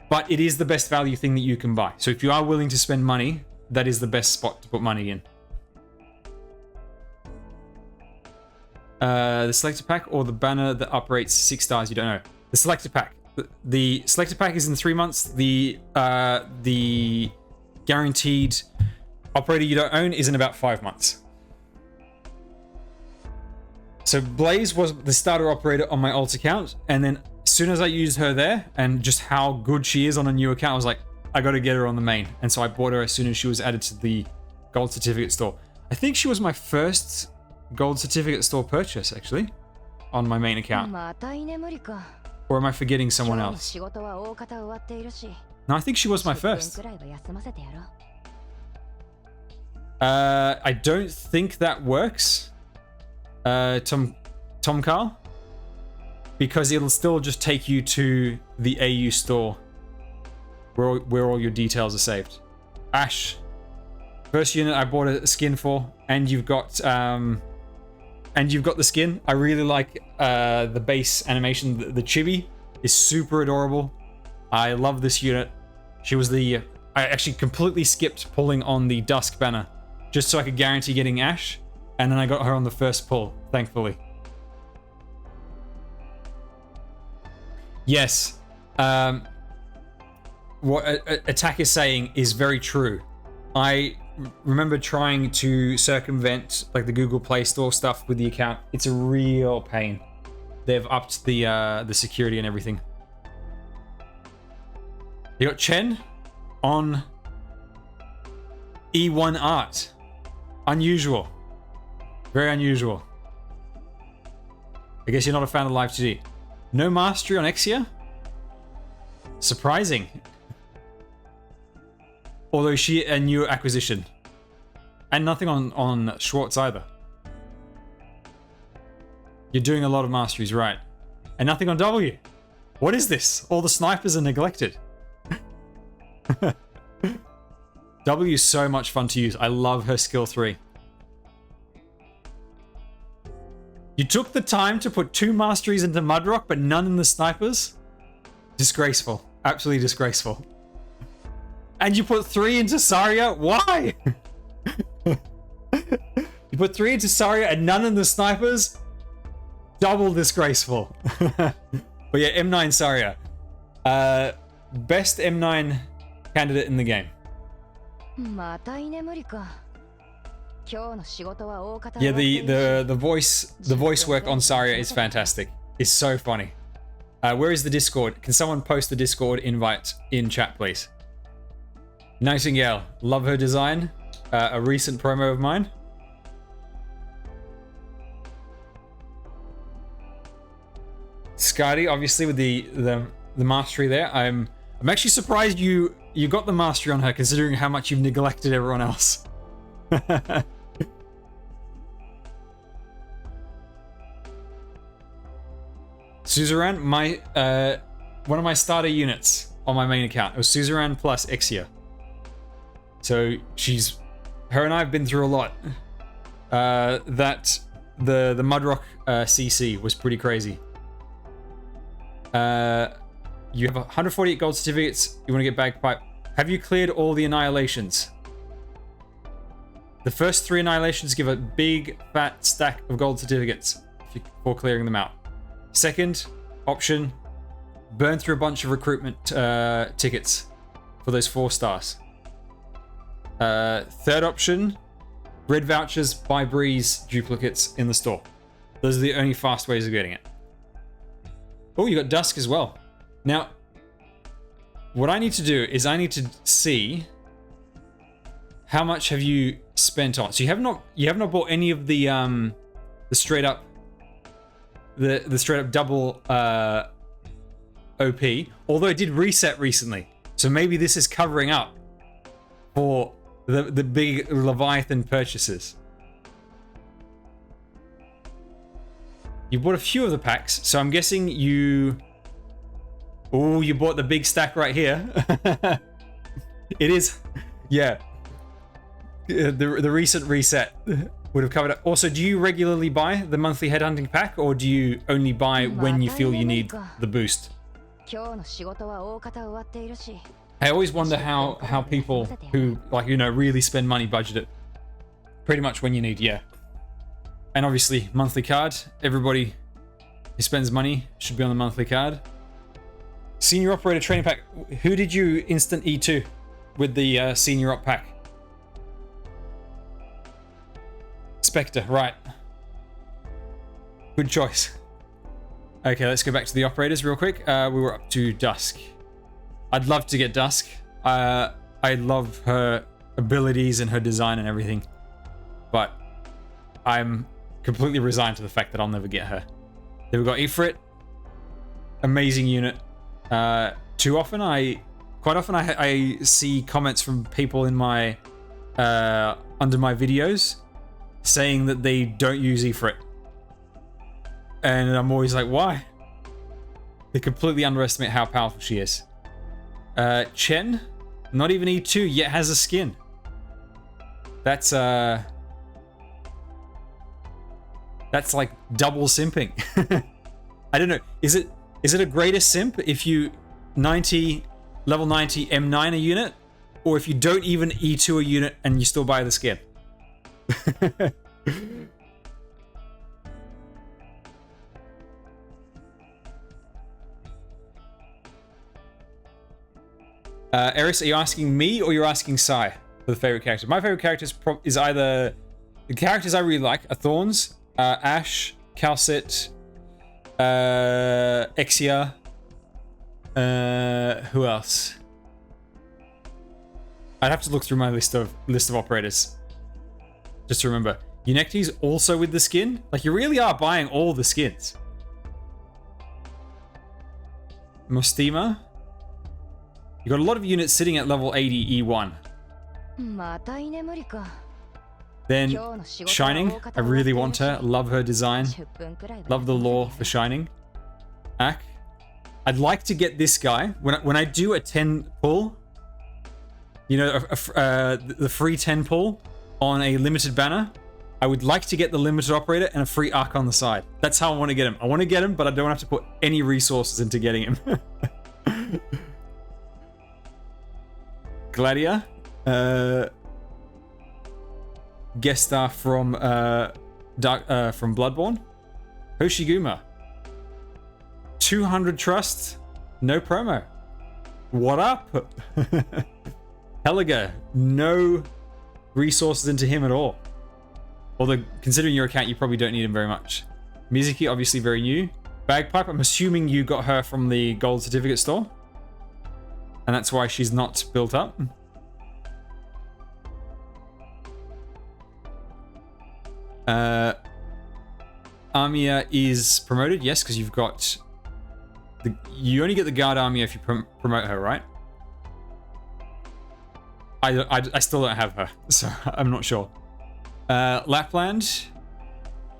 But it is the best value thing that you can buy. So if you are willing to spend money, that is the best spot to put money in. The selector pack or the banner that operates 6 stars, you don't know. The selector pack. The selector pack is in 3 months. The guaranteed operator you don't own is in about 5 months. So Blaze was the starter operator on my alt account, and then as soon as I used her there and just how good she is on a new account, I was like, I gotta get her on the main. And so I bought her as soon as she was added to the gold certificate store. I think she was my first gold certificate store purchase, actually, on my main account. Or am I forgetting someone else? No, I think she was my first. I don't think that works, Tom Carl, because it'll still just take you to the AU store where all your details are saved. Ash, first unit I bought a skin for, and you've got the skin. I really like the base animation. The chibi is super adorable. I love this unit. She was I actually completely skipped pulling on the Dusk banner just so I could guarantee getting Ash, and then I got her on the first pull, thankfully. Yes, what Attack is saying is very true. I remember trying to circumvent like the Google Play Store stuff with the account. It's a real pain. They've upped the security and everything. You got Chen on E1 art. Unusual. Very unusual. I guess you're not a fan of Live 2D. No mastery on Exia? Surprising. Although she a new acquisition. And nothing on Schwartz either. You're doing a lot of masteries, right? And nothing on W. What is this? All the snipers are neglected. W is so much fun to use. I love her skill 3. You took the time to put 2 masteries into Mudrock, but none in the snipers? Disgraceful. Absolutely disgraceful. And you put 3 into Saria? Why? You put 3 into Saria and none in the snipers? double disgraceful. But yeah, M9 Saria. Best M9 candidate in the game. Yeah, the voice work on Saria is fantastic. It's so funny. Where is the Discord? Can someone post the Discord invite in chat, please? Nightingale, love her design. A recent promo of mine. Skadi, obviously with the mastery there. I'm actually surprised you got the mastery on her, considering how much you've neglected everyone else. Suzerain, one of my starter units on my main account. It was Suzerain plus Exia. So her and I have been through a lot. The Mudrock CC was pretty crazy. You have 148 gold certificates. You want to get Bagpipe. Have you cleared all the Annihilations? The first 3 Annihilations give a big fat stack of gold certificates for clearing them out. Second option, burn through a bunch of recruitment tickets for those 4 stars. Third option, red vouchers, buy Breeze duplicates in the store. Those are the only fast ways of getting it. Oh, you got Dusk as well. Now, what I need to do is I need to see how much have you spent on. So you have not bought any of the straight up double OP, although it did reset recently. So maybe this is covering up for the big Leviathan purchases. You bought a few of the packs, so I'm guessing you bought the big stack right here. It is, yeah. The recent reset would have covered it. Also, do you regularly buy the monthly headhunting pack, or do you only buy when you feel you need the boost? I always wonder how people who really spend money budget it. Pretty much when you need, yeah. And obviously monthly card. Everybody who spends money should be on the monthly card. Senior operator training pack. Who did you instant E2 with the senior op pack? Spectre, right. Good choice. Okay, let's go back to the operators real quick. We were up to Dusk. I'd love to get Dusk. I love her abilities and her design and everything. But I'm completely resigned to the fact that I'll never get her. Then we've got Ifrit. Amazing unit. Quite often I see comments from people in my under my videos saying that they don't use Ifrit. And I'm always like, why? They completely underestimate how powerful she is. Chen, not even E2, yet has a skin. That's like double simping. I don't know. Is it a greater simp if you level 90 M9 a unit, or if you don't even E2 a unit and you still buy the skin? Eris, are you asking me or you're asking Psy for the favorite character? My favorite character is either the characters I really like are Thorns, Ash, Calcit, Exia. Who else? I'd have to look through my list of operators just to remember. Unecti's also with the skin. Like, you really are buying all the skins. Mostima. You got a lot of units sitting at level 80 E1. Then Shining. I really want her. Love her design. Love the lore for Shining. Ak. I'd like to get this guy when I do a 10 pull. You know, the free 10 pull on a limited banner. I would like to get the limited operator and a free arc on the side. That's how I want to get him. I want to get him, but I don't have to put any resources into getting him. Gladia, guest star from Bloodborne. Hoshiguma. 200 trust, no promo. What up? Helliger, no resources into him at all. Although, considering your account, you probably don't need him very much. Mizuki, obviously very new. Bagpipe, I'm assuming you got her from the gold certificate store. And that's why she's not built up. Armia is promoted, yes, because you've got... you only get the guard Armia if you promote her, right? I still don't have her, so I'm not sure. Lapland.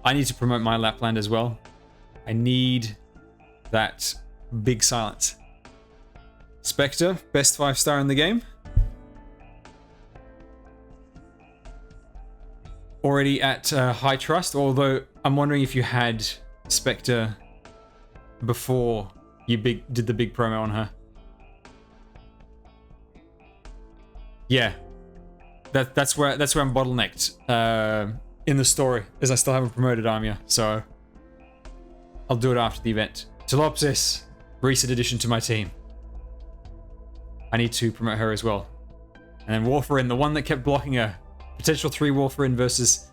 I need to promote my Lapland as well. I need that big silence. Spectre, best 5-star in the game. Already at high trust, although I'm wondering if you had Spectre before you did the big promo on her. Yeah, that's where I'm bottlenecked in the story, as I still haven't promoted Armia, so I'll do it after the event. Telopsis, recent addition to my team. I need to promote her as well. And then Warfarin, the one that kept blocking her. Potential 3 Warfarin versus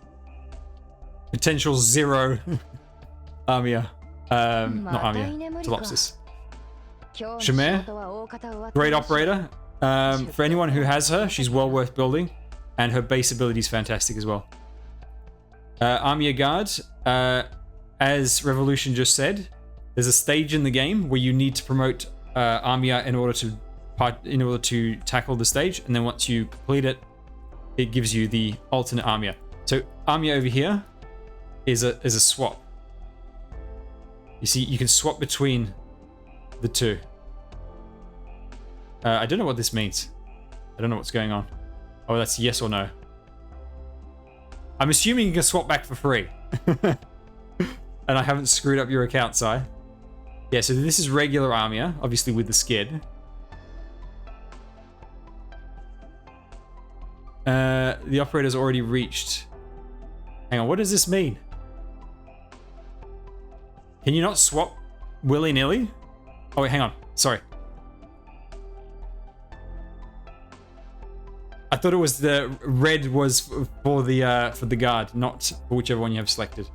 potential 0 Armia. Not Armia, Telopsis. Shamir, great operator. For anyone who has her, she's well worth building, and her base ability is fantastic as well. Armia Guard, as Revolution just said, there's a stage in the game where you need to promote Armia in order to tackle the stage, and then once you complete it, it gives you the alternate Armia. So Armia over here is a swap. You see, you can swap between the two. I don't know what this means. I don't know what's going on. Oh, that's yes or no. I'm assuming you can swap back for free. And I haven't screwed up your account, Psy. Yeah, so this is regular Armia, obviously with the skid. The operator's already reached. Hang on, what does this mean? Can you not swap willy-nilly? Oh wait, hang on. Sorry. I thought it was the red was for the guard, not for whichever one you have selected.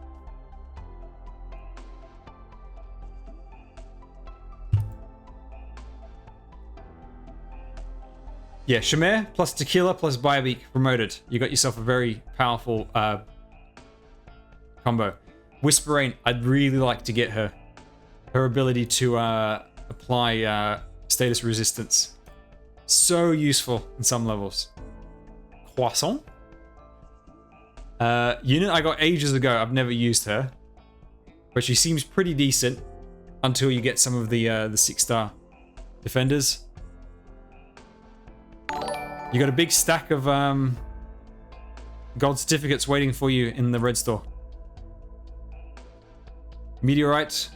Yeah, Shamir plus Tequila plus Biobeak promoted. You got yourself a very powerful combo. Whisperain, I'd really like to get her. Her ability to apply status resistance. So useful in some levels. Croissant. Unit I got ages ago. I've never used her. But she seems pretty decent until you get some of the 6-star defenders. You got a big stack of gold certificates waiting for you in the red store. Meteorite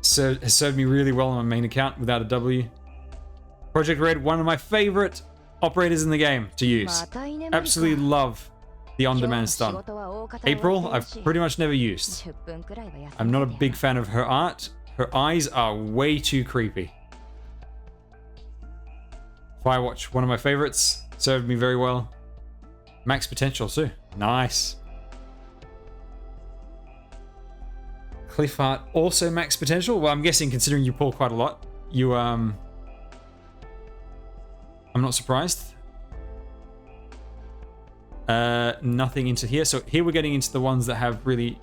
has served me really well on my main account without a W. Project Red, one of my favorite operators in the game to use. Absolutely love the on-demand stun. April, I've pretty much never used. I'm not a big fan of her art. Her eyes are way too creepy. Firewatch, one of my favorites. Served me very well. Max potential too. Nice. Cliff Art, also max potential. Well, I'm guessing considering you pull quite a lot, you I'm not surprised. Nothing into here. So here we're getting into the ones that have really...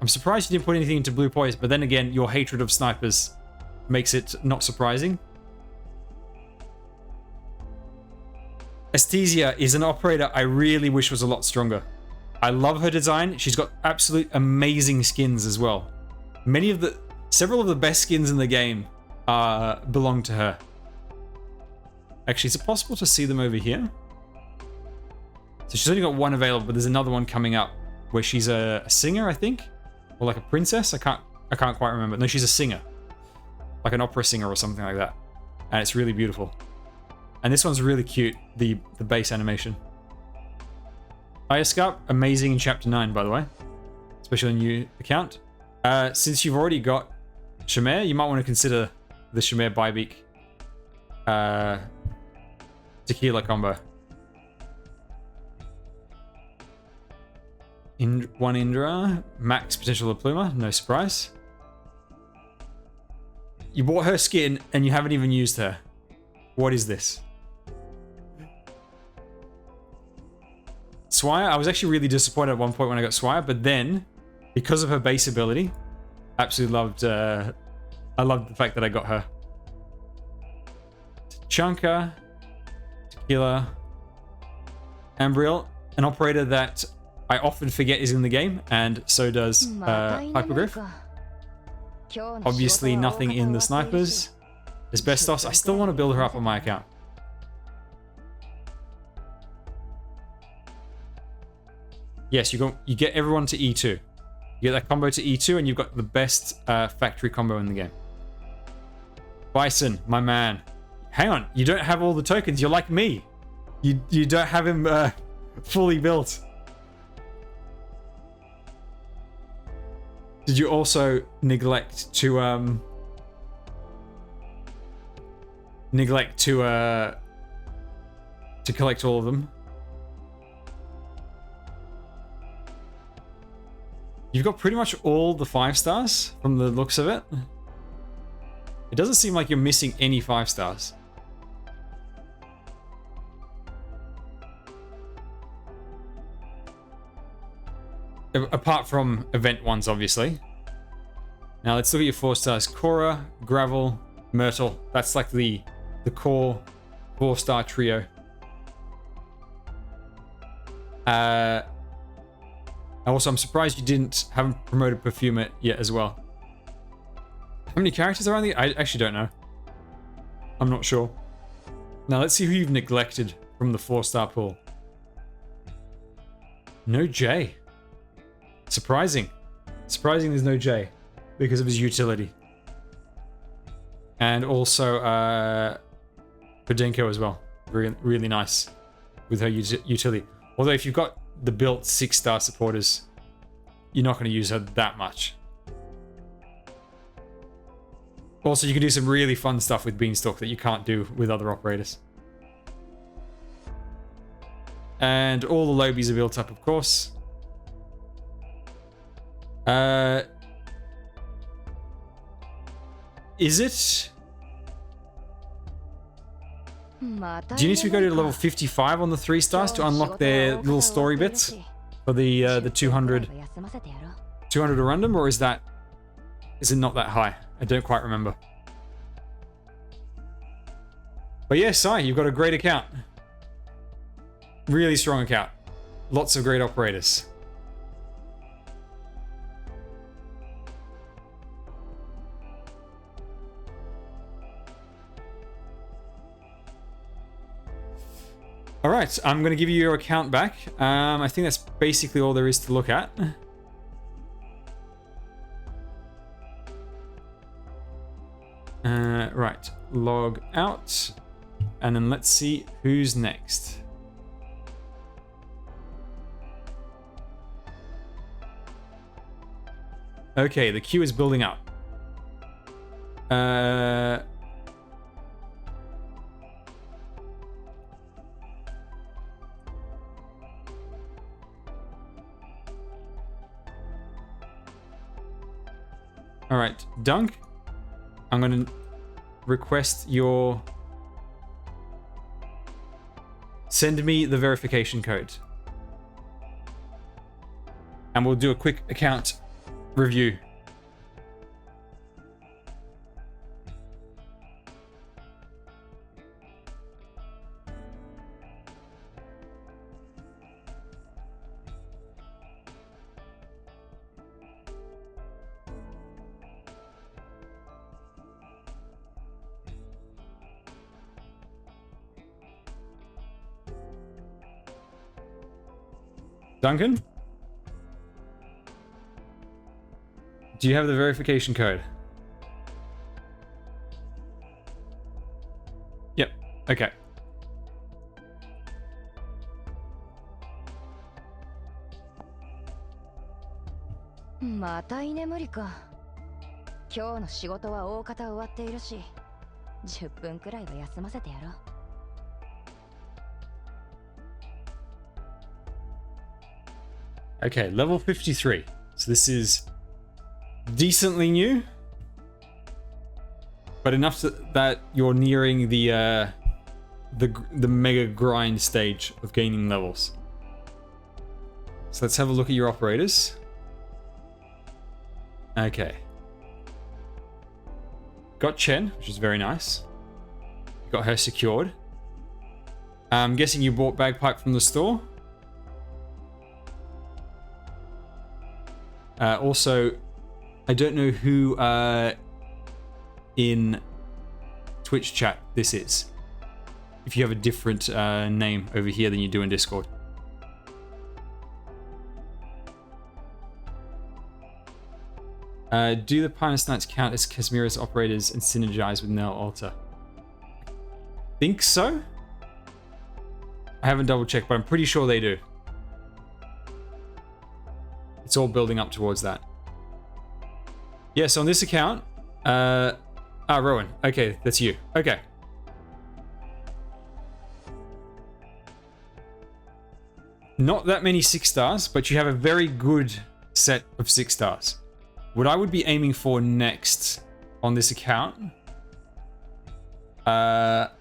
I'm surprised you didn't put anything into blue poise, but then again, your hatred of snipers makes it not surprising. Esthesia is an operator I really wish was a lot stronger. I love her design. She's got absolute amazing skins as well. Several of the best skins in the game belong to her. Actually, is it possible to see them over here? So she's only got one available, but there's another one coming up where she's a singer, I think, or like a princess. I can't quite remember. No, she's a singer, like an opera singer or something like that, and it's really beautiful. And this one's really cute. The base animation. Ioscarp, amazing in Chapter 9, by the way. Especially on your account. Since you've already got Shamir, you might want to consider the Shamir Bybeak tequila combo. One Indra, max potential of Pluma, no surprise. You bought her skin and you haven't even used her. What is this? Swire, I was actually really disappointed at one point when I got Swire, but then, because of her base ability, absolutely loved, I loved the fact that I got her. Chunka, Tequila, Ambriel, an operator that I often forget is in the game, and so does Hypergriff. Obviously nothing in the snipers. Asbestos, I still want to build her up on my account. Yes, you get everyone to E2. You get that combo to E2 and you've got the best factory combo in the game. Bison, my man. Hang on, you don't have all the tokens, you're like me. You don't have him fully built. Did you also neglect to collect all of them? You've got pretty much all the 5 stars from the looks of it. It doesn't seem like you're missing any 5 stars. Apart from event ones, obviously. Now let's look at your 4 stars. Cora, Gravel, Myrtle. That's like the core 4-star trio. Also, I'm surprised you haven't promoted Perfumer yet as well. How many characters are on the? I actually don't know. I'm not sure. Now let's see who you've neglected from the 4-star pool. No J. Surprising. Surprising there's no J because of his utility. And also Podenko as well. Really nice with her utility. Although if you've got the built 6-star supporters, you're not going to use her that much. Also, you can do some really fun stuff with Beanstalk that you can't do with other operators. And all the lobies are built up, of course. Is it? Do you need to go to level 55 on the 3 stars to unlock their little story bits for the 200 Arundum, or is it not that high? I don't quite remember. But yeah, Psy, you've got a great account. Really strong account. Lots of great operators. Alright, I'm going to give you your account back. I think that's basically all there is to look at. Right, log out. And then let's see who's next. Okay, the queue is building up. All right, Dunk, I'm going to request your... Send me the verification code. And we'll do a quick account review. Duncan? Do you have the verification code? Yep. Okay.
また居眠りか。今日の仕事は大方終わっているし、10分くらいは休ませてやろう。
Okay, level 53. So this is decently new, but enough that you're nearing the mega grind stage of gaining levels. So let's have a look at your operators. Okay. Got Chen, which is very nice. Got her secured. I'm guessing you bought Bagpipe from the store. Also, I don't know who in Twitch chat this is. If you have a different name over here than you do in Discord. Do the Arknights count as Casmira's operators and synergize with Nell Alta? Think so? I haven't double checked, but I'm pretty sure they do. It's all building up towards that. Yes, on this account, Rowan. Okay, that's you. Okay. Not that many 6 stars, but you have a very good set of 6 stars. What I would be aiming for next on this account, how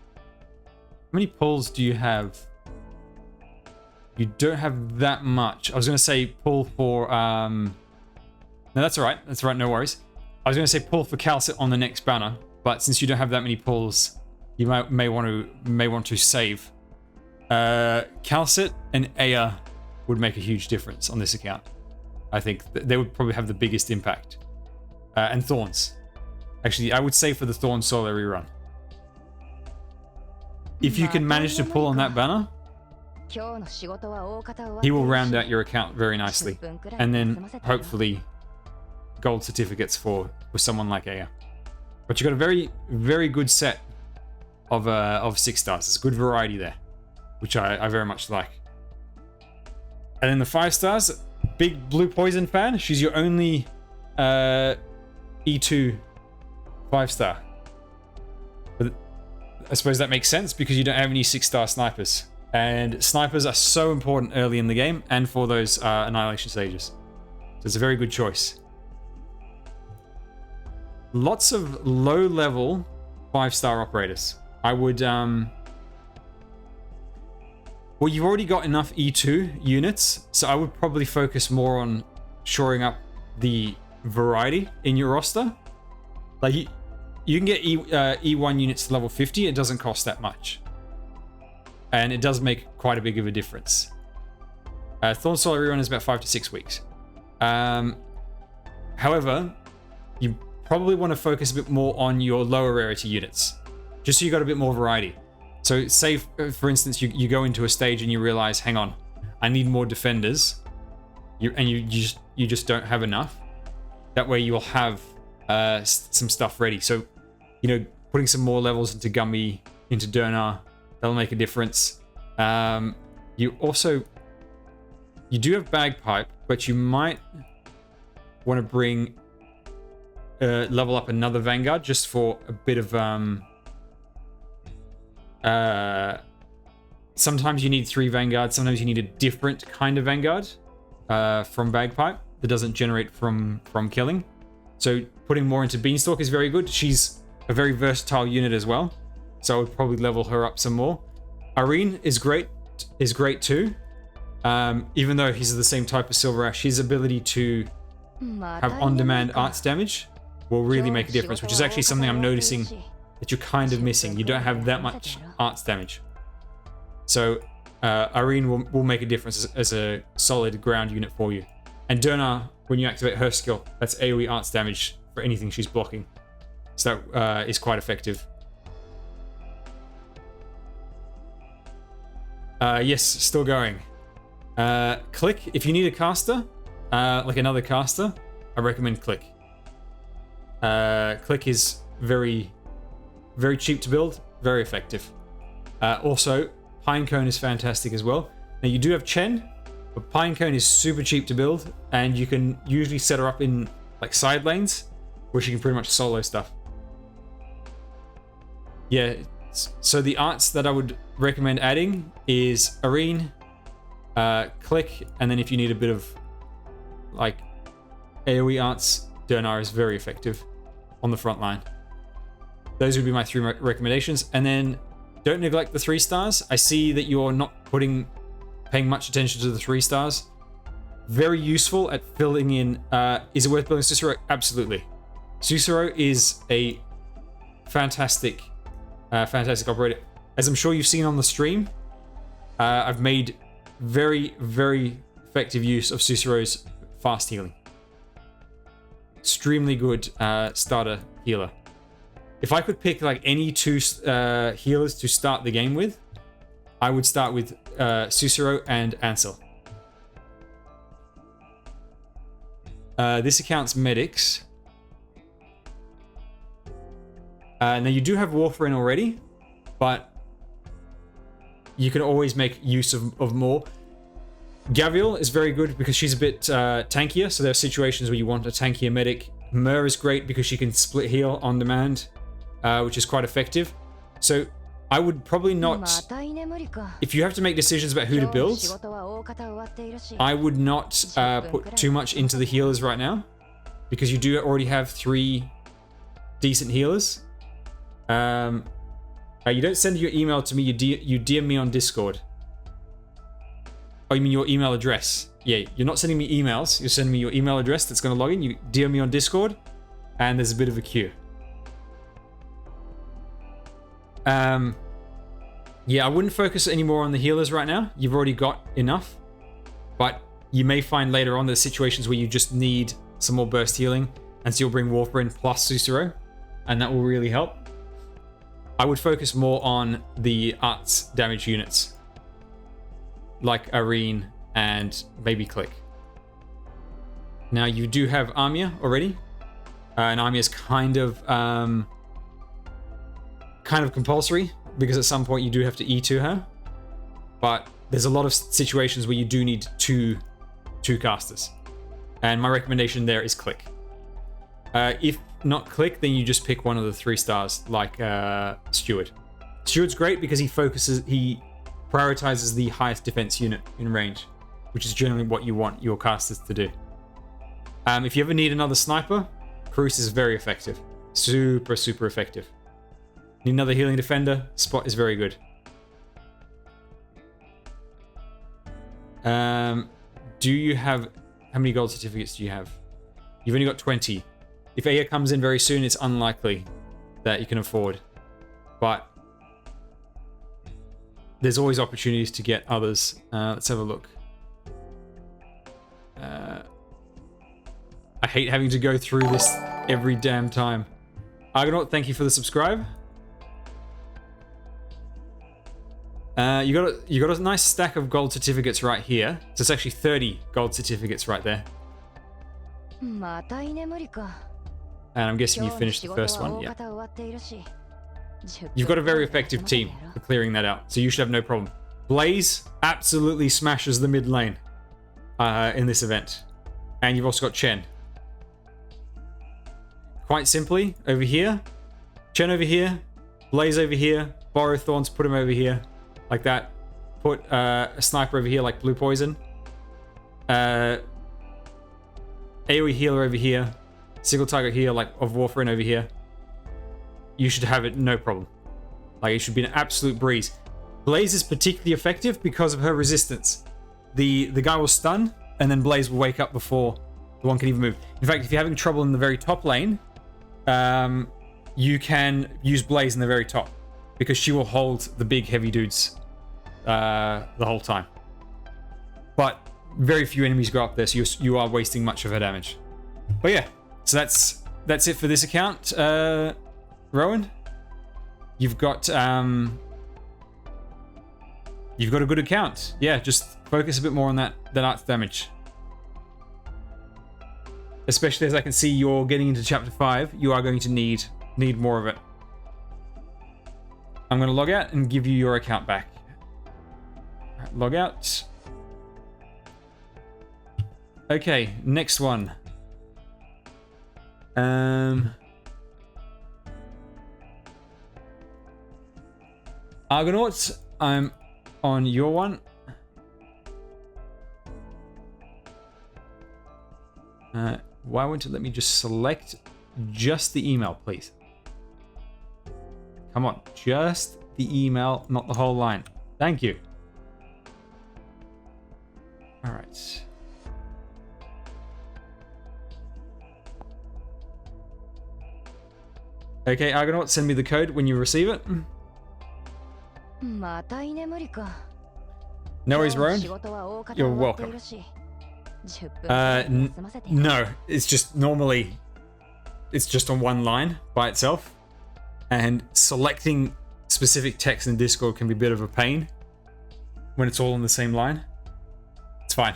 many pulls do you have? You don't have that much. I was going to say pull for, no, that's all right. That's all right. No worries. I was going to say pull for Calcit on the next banner, but since you don't have that many pulls, you may want to save. Calcit and Aya would make a huge difference on this account. I think they would probably have the biggest impact. And Thorns. Actually, I would say for the Thorn solo rerun. If you can manage to pull on that banner, he will round out your account very nicely. And then hopefully gold certificates for someone like Aya. But you got a very, very good set of 6 stars. There's a good variety there, which I very much like. And then the 5 stars, big Blue Poison fan. She's your only E2 5-star. But I suppose that makes sense because you don't have any 6-star snipers. And snipers are so important early in the game and for those Annihilation stages. So it's a very good choice. Lots of low-level 5-star operators. I would... Well, you've already got enough E2 units, so I would probably focus more on shoring up the variety in your roster. Like, you can get E1 units to level 50, it doesn't cost that much. And it does make quite a big of a difference. Thorn Solar rerun is about 5 to 6 weeks. However, you probably want to focus a bit more on your lower rarity units, just so you got a bit more variety. So say, for instance, you go into a stage and you realize, hang on, I need more defenders, you just don't have enough. That way you'll have some stuff ready. So, you know, putting some more levels into Gumby, into Dernar, that'll make a difference. You do have Bagpipe, but you might want to bring level up another Vanguard just for a bit of sometimes you need 3 Vanguards, sometimes you need a different kind of Vanguard from Bagpipe that doesn't generate from killing. So putting more into Beanstalk is very good. She's a very versatile unit as well, so I would probably level her up some more. Irene is great too. Even though he's the same type of Silver Ash, his ability to have on-demand arts damage will really make a difference, which is actually something I'm noticing that you're kind of missing. You don't have that much arts damage. So Irene will make a difference as a solid ground unit for you. And Dernar, when you activate her skill, that's AoE arts damage for anything she's blocking. So that is quite effective. Yes, still going. Click, if you need a caster, like another caster, I recommend Click. Click is very, very cheap to build, very effective. Also, Pinecone is fantastic as well. Now you do have Chen, But Pinecone is super cheap to build, and you can usually set her up in like side lanes where she can pretty much solo stuff. Yeah, so the arts that I would recommend adding is Arene, Click, and then if you need a bit of like AoE arts, Dernar is very effective on the front line. Those would be my 3 recommendations. And then don't neglect the 3 stars. I see that you're not paying much attention to the 3 stars. Very useful at filling in. Is it worth building Cicero? Absolutely. Cicero is a fantastic operator. As I'm sure you've seen on the stream, I've made very, very effective use of Cicero's fast healing. Extremely good starter healer. If I could pick like any 2 healers to start the game with, I would start with Cicero and Ansel. This account's medics. Now you do have Warfarin already, but you can always make use of more. Gavial is very good because she's a bit tankier, so there are situations where you want a tankier medic. Myr is great because she can split heal on demand, which is quite effective. So I would probably not, if you have to make decisions about who to build, I would not put too much into the healers right now, because you do already have 3 decent healers. You don't send your email to me, you DM me on Discord. Oh, you mean your email address? Yeah, you're not sending me emails, you're sending me your email address that's going to log in. You DM me on Discord, and there's a bit of a queue. Yeah, I wouldn't focus anymore on the healers right now. You've already got enough. But you may find later on there's situations where you just need some more burst healing, and so you'll bring Warfarin plus Cicero, and that will really help. I would focus more on the arts damage units, like Arene and maybe Click. Now you do have Amia already, and Amia's kind of compulsory, because at some point you do have to E2 her, but there's a lot of situations where you do need two casters, and my recommendation there is Click. If not Click, then you just pick one of the 3 stars, like Steward. Steward's great because he prioritizes the highest defense unit in range, which is generally what you want your casters to do. If you ever need another sniper, Cruz is very effective. Super effective. Need another healing defender, Spot is very good. Do you have... How many gold certificates do you have? You've only got 20. If Aya comes in very soon, it's unlikely that you can afford. But there's always opportunities to get others. Let's have a look. I hate having to go through this every damn time. Argonaut, thank you for the subscribe. You got a nice stack of gold certificates right here. So it's actually 30 gold certificates right there. And I'm guessing you finished the first one. Yeah. You've got a very effective team for clearing that out, so you should have no problem. Blaze absolutely smashes the mid lane in this event. And you've also got Chen. Quite simply, over here, Chen over here, Blaze over here, Borrow Thorns, put him over here, like that. Put a sniper over here, like Blue Poison. AoE healer over here. Single target heal, like of Warfarin over here. You should have it no problem. Like, it should be an absolute breeze. Blaze is particularly effective because of her resistance. The guy will stun, and then Blaze will wake up before the one can even move. In fact, if you're having trouble in the very top lane, you can use Blaze in the very top, because she will hold the big heavy dudes the whole time. But very few enemies go up there, so you are wasting much of her damage. But yeah, so that's it for this account. Rowan, you've got a good account. Yeah, just focus a bit more on that arts damage. Especially as I can see you're getting into chapter 5, you are going to need more of it. I'm going to log out and give you your account back. Log out. Okay, next one. Argonaut, I'm on your one. Why won't it let me just select just the email, please? Come on, just the email, not the whole line. Thank you. All right. Okay, Argonaut, send me the code when you receive it. No worries, Rowan. You're welcome. No, it's just normally, it's just on one line by itself. And selecting specific text in Discord can be a bit of a pain when it's all on the same line. It's fine.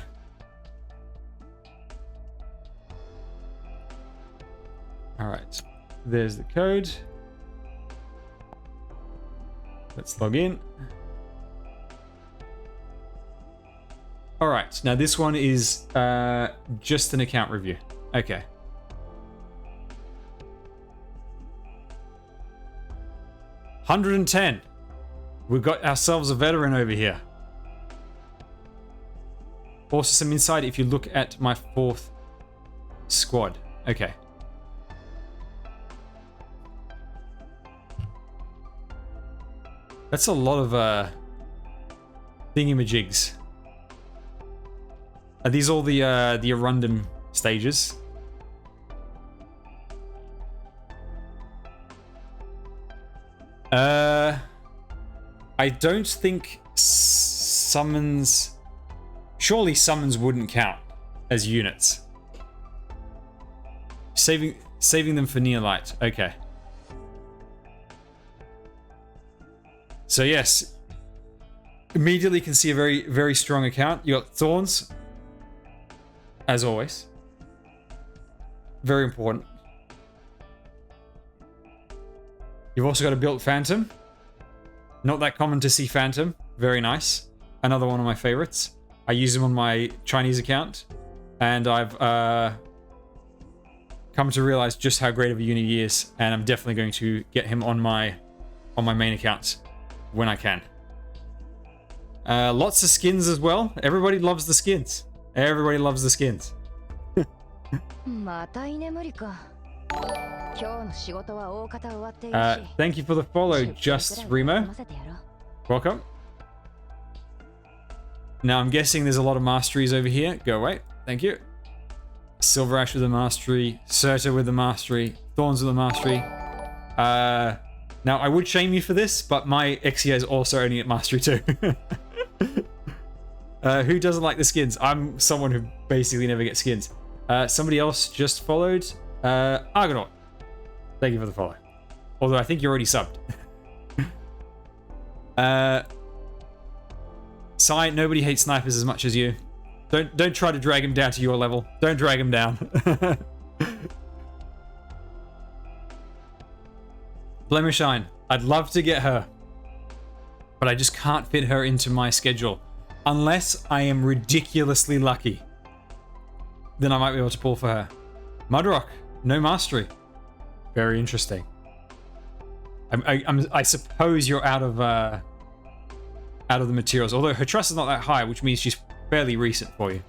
All right, there's the code. Let's log in. All right, now this one is just an account review. Okay. $110. We've got ourselves a veteran over here. Also some insight if you look at my 4th squad. Okay. That's a lot of thingamajigs. Are these all the Arundum stages? I don't think summons... Surely summons wouldn't count as units. Saving them for Neolite. Okay. So yes, immediately can see a very, very strong account. You got Thorns, as always. Very important. You've also got a built Phantom. Not that common to see Phantom. Very nice. Another one of my favorites. I use him on my Chinese account, and I've come to realize just how great of a unit he is, and I'm definitely going to get him on my main account when I can. Lots of skins as well. Everybody loves the skins. Everybody loves the skins. Thank you for the follow, Just Remo. Welcome. Now I'm guessing there's a lot of masteries over here. Go away. Thank you. Silver Ash with a mastery. Surta with a mastery. Thorns with a mastery. Now I would shame you for this, but my XEA is also only at mastery 2. Who doesn't like the skins? I'm someone who basically never gets skins. Somebody else just followed. Argonaut. Thank you for the follow. Although I think you're already subbed. Psy, nobody hates snipers as much as you. Don't try to drag him down to your level. Don't drag him down. Blemishine. I'd love to get her, but I just can't fit her into my schedule. Unless I am ridiculously lucky. Then I might be able to pull for her. Mudrock. No mastery. Very interesting. I suppose you're out of the materials. Although her trust is not that high, which means she's fairly recent for you.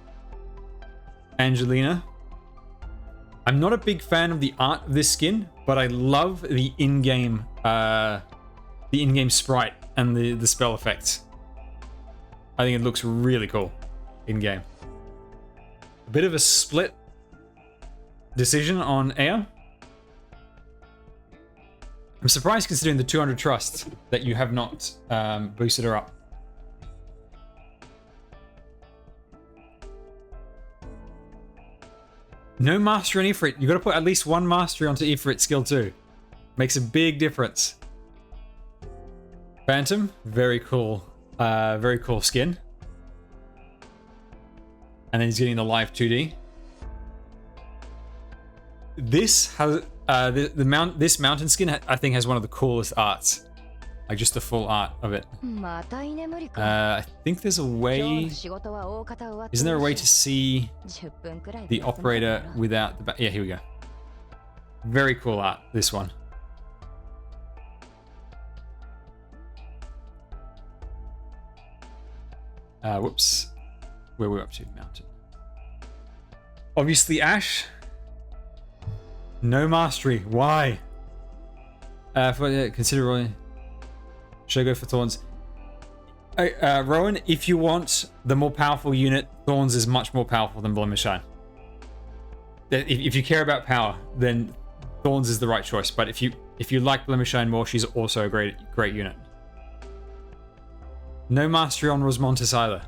Angelina. I'm not a big fan of the art of this skin, but I love the in-game sprite and the spell effects. I think it looks really cool in-game. A bit of a split decision on Aya. I'm surprised considering the 200 trust that you have not boosted her up. No mastery on Ifrit. You got to put at least one mastery onto Ifrit skill 2. Makes a big difference. Phantom, very cool skin. And then he's getting the live 2D. This has this mountain skin I think has one of the coolest arts. Like just the full art of it. I think there's a way... Isn't there a way to see the operator without the back? Yeah, here we go. Very cool art, this one. Whoops. Where we're up to? Mountain. Obviously, Ash. No mastery. Why? Consider Rowan. Should I go for Thorns? Rowan, if you want the more powerful unit, Thorns is much more powerful than Bloom and Shine. If you care about power, then Thorns is the right choice. But if you like Bloom and Shine more, she's also a great unit. No mastery on Rosmontis either.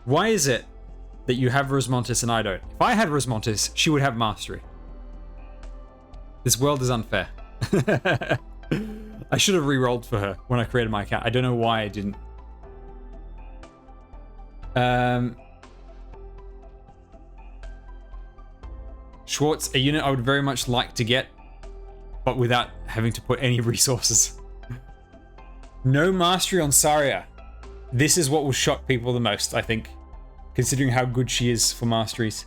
Why is it that you have Rosmontis and I don't? If I had Rosmontis, she would have mastery. This world is unfair. I should have re-rolled for her when I created my account. I don't know why I didn't. Schwartz, a unit I would very much like to get, but without having to put any resources. No mastery on Saria. This is what will shock people the most, I think, considering how good she is for masteries.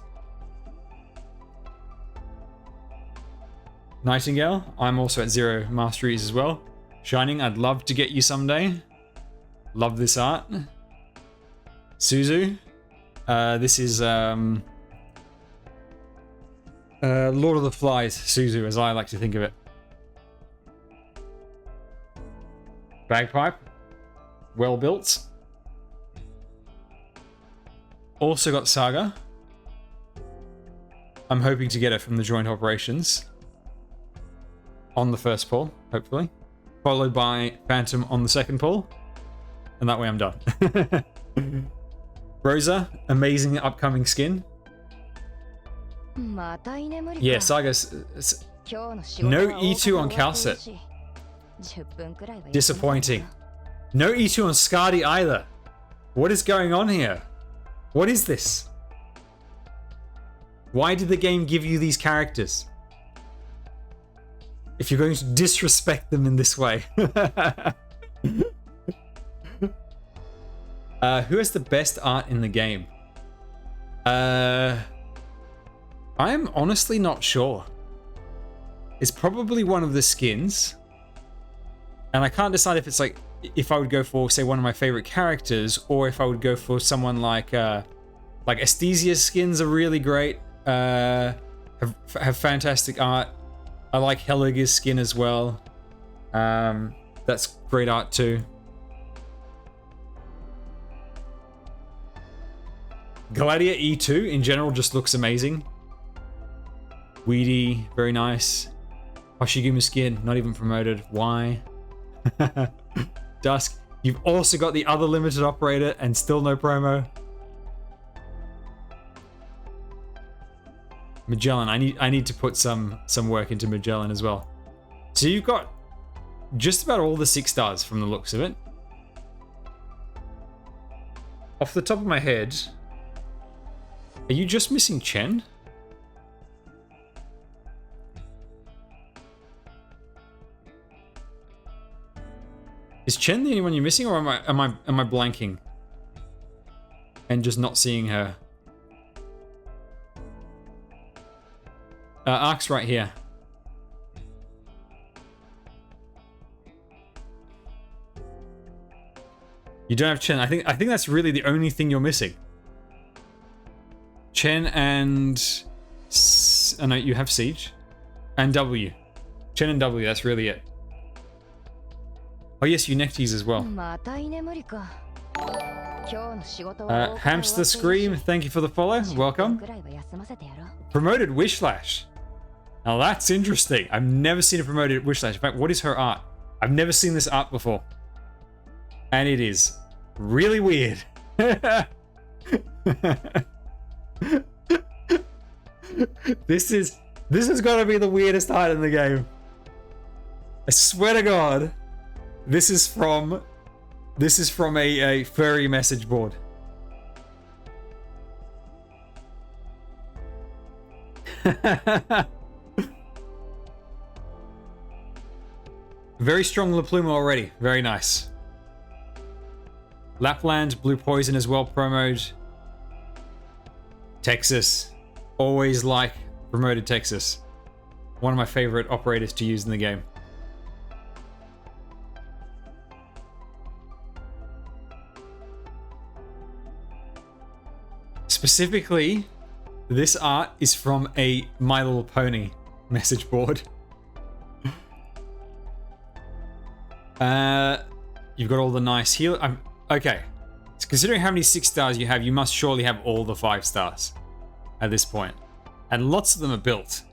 Nightingale, I'm also at 0 masteries as well. Shining, I'd love to get you someday. Love this art. Suzu, this is Lord of the Flies Suzu, as I like to think of it. Bagpipe, well built. Also got Saga. I'm hoping to get her from the joint operations on the first pull, hopefully. Followed by Phantom on the second pull. And that way I'm done. Rosa, amazing upcoming skin. Yeah, Saga's... No E2 on Calcet. Disappointing. No E2 on Skadi either. What is going on here? What is this? Why did the game give you these characters? If you're going to disrespect them in this way. Who has the best art in the game? I'm honestly not sure. It's probably one of the skins. And I can't decide if it's like, if I would go for, say, one of my favorite characters, or if I would go for someone like Esthesia's skins are really great. Have fantastic art. I like Helliger's skin as well. That's great art too. Gladiator E2 in general just looks amazing. Weedy, very nice. Hoshiguma skin, not even promoted. Why? Dusk, you've also got the other limited operator and still no promo. Magellan, I need to put some work into Magellan as well. So you've got just about all the 6 stars from the looks of it. Off the top of my head, are you just missing Chen? Is Chen the only one you're missing, or am I blanking and just not seeing her? Ark's right here. You don't have Chen. I think that's really the only thing you're missing. Chen and oh no, you have Siege and W. Chen and W. That's really it. Oh yes, you Necties as well. Hamster Scream, thank you for the follow. Welcome. Promoted Wishlash. Now that's interesting. I've never seen a promoted Wishlash. In fact, what is her art? I've never seen this art before. And it is really weird. This has got to be the weirdest art in the game. I swear to God, this is from a furry message board. Very strong La Pluma already. Very nice. Lapland, Blue Poison as well promoted. Texas. Always like promoted Texas. One of my favorite operators to use in the game. Specifically, this art is from a My Little Pony message board. You've got all the nice heal. Okay. So considering how many 6 stars you have, you must surely have all the 5 stars at this point. And lots of them are built.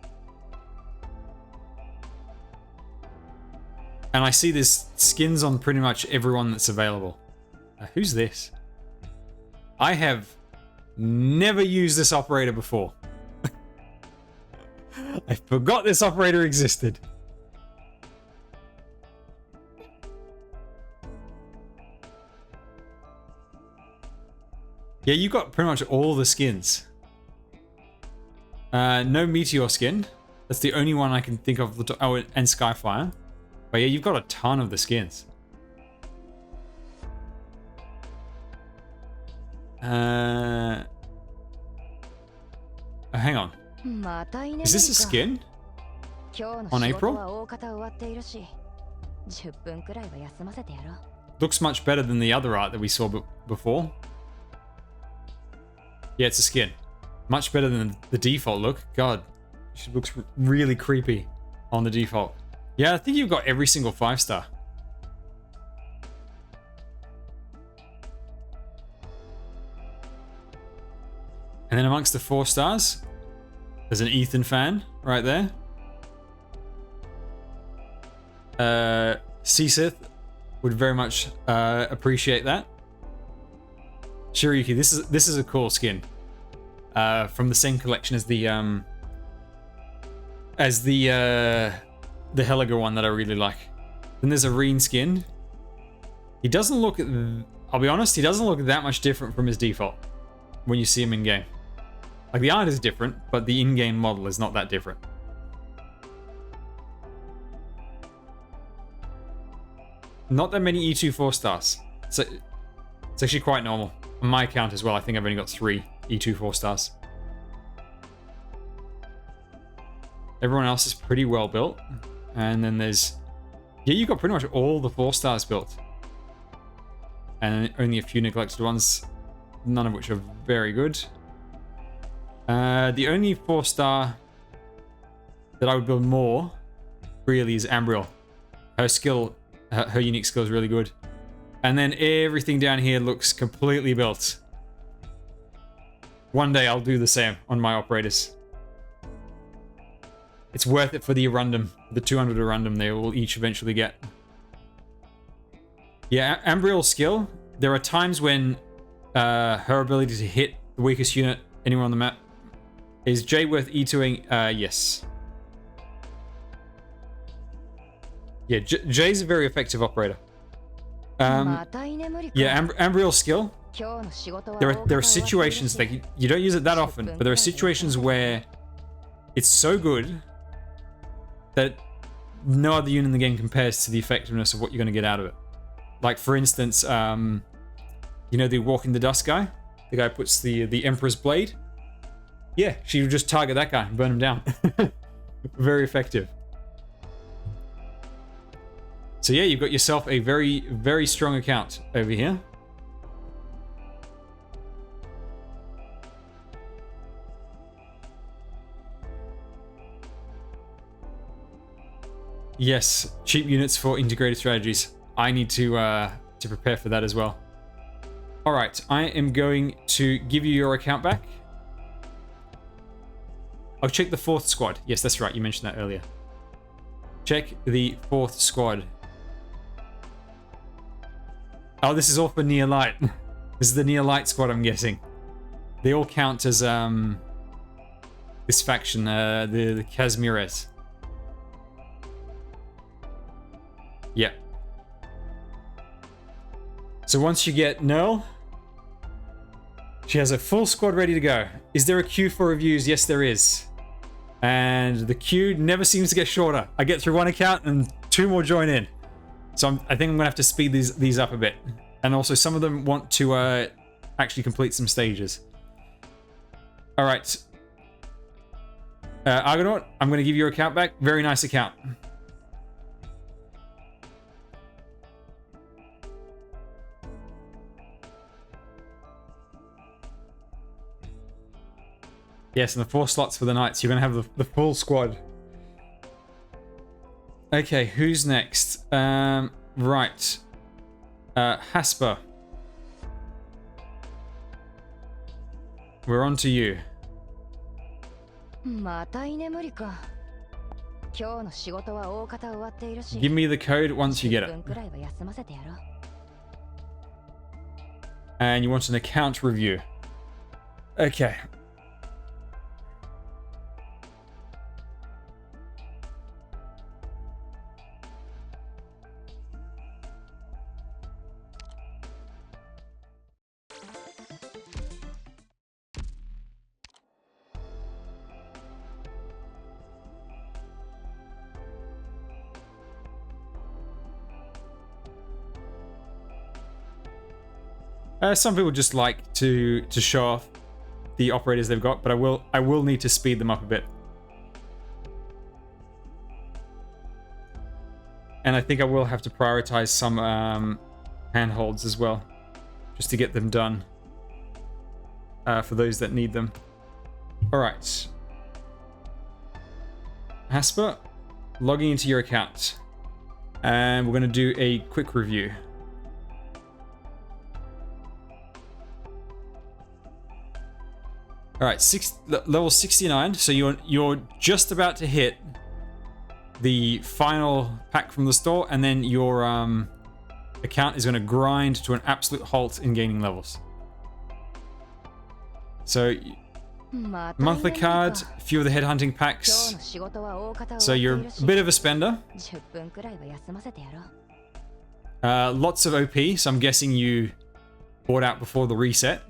And I see there's skins on pretty much everyone that's available. Who's this? I have never used this operator before. I forgot this operator existed. Yeah, you got pretty much all the skins. No Meteor skin. That's the only one I can think of. Oh, and Skyfire. But yeah, you've got a ton of the skins. Oh, hang on. Is this a skin? On April? Looks much better than the other art that we saw before. Yeah, it's a skin. Much better than the default look. God, she looks really creepy on the default. Yeah, I think you've got every single 5-star. And then amongst the 4 stars, there's an Ethan fan right there. Seasith would very much appreciate that. Shiriki, this is a cool skin. From the same collection as the Helliger one that I really like. Then there's a Reen skin. He doesn't look, I'll be honest, he doesn't look that much different from his default when you see him in game. Like, the art is different, but the in-game model is not that different. Not that many E2 4 stars. So it's actually quite normal. On my account as well, I think I've only got 3 E2 4 stars. Everyone else is pretty well built. And then there's... Yeah, you got pretty much all the 4 stars built. And only a few neglected ones, none of which are very good. The only 4-star that I would build more, really, is Ambriel. Her skill, her unique skill is really good. And then everything down here looks completely built. One day I'll do the same on my operators. It's worth it for the Arundum, the 200 Arundum they will each eventually get. Yeah, Ambriel's skill, there are times when her ability to hit the weakest unit anywhere on the map. Is J worth E2ing? Yes. Yeah, J's a very effective operator. Yeah, Ambriel's skill. There are situations, like, you don't use it that often, but there are situations where it's so good that no other unit in the game compares to the effectiveness of what you're going to get out of it. Like, for instance, you know the Walk in the Dust guy? The guy who puts the Emperor's Blade? Yeah, she would just target that guy and burn him down. Very effective. So yeah, you've got yourself a very, very strong account over here. Yes, cheap units for integrated strategies. I need to prepare for that as well. All right, I am going to give you your account back. I'll check the 4th squad. Yes, that's right. You mentioned that earlier. Check the 4th squad. Oh, this is all for Near Light. This is the Near Light squad, I'm guessing. They all count as this faction, the Kazmires. Yeah. So once you get Nerl, she has a full squad ready to go. Is there a queue for reviews? Yes, there is. And the queue never seems to get shorter. I get through one account and 2 more join in. So I think I'm gonna have to speed these up a bit. And also some of them want to actually complete some stages. All right. Argonaut, I'm gonna give your account back. Very nice account. Yes, and the 4 slots for the Knights. You're gonna have the full squad. Okay, who's next? Right. Hasper. We're on to you. Give me the code once you get it. And you want an account review. Okay. Some people just like to show off the operators they've got, but I will need to speed them up a bit. And I think I will have to prioritize some handholds as well, just to get them done for those that need them. All right, Hasper, logging into your account, and we're going to do a quick review. All right, level 69. So you're just about to hit the final pack from the store, and then your account is going to grind to an absolute halt in gaining levels. So monthly card, a few of the headhunting packs. So you're a bit of a spender. Lots of OP. So I'm guessing you bought out before the reset.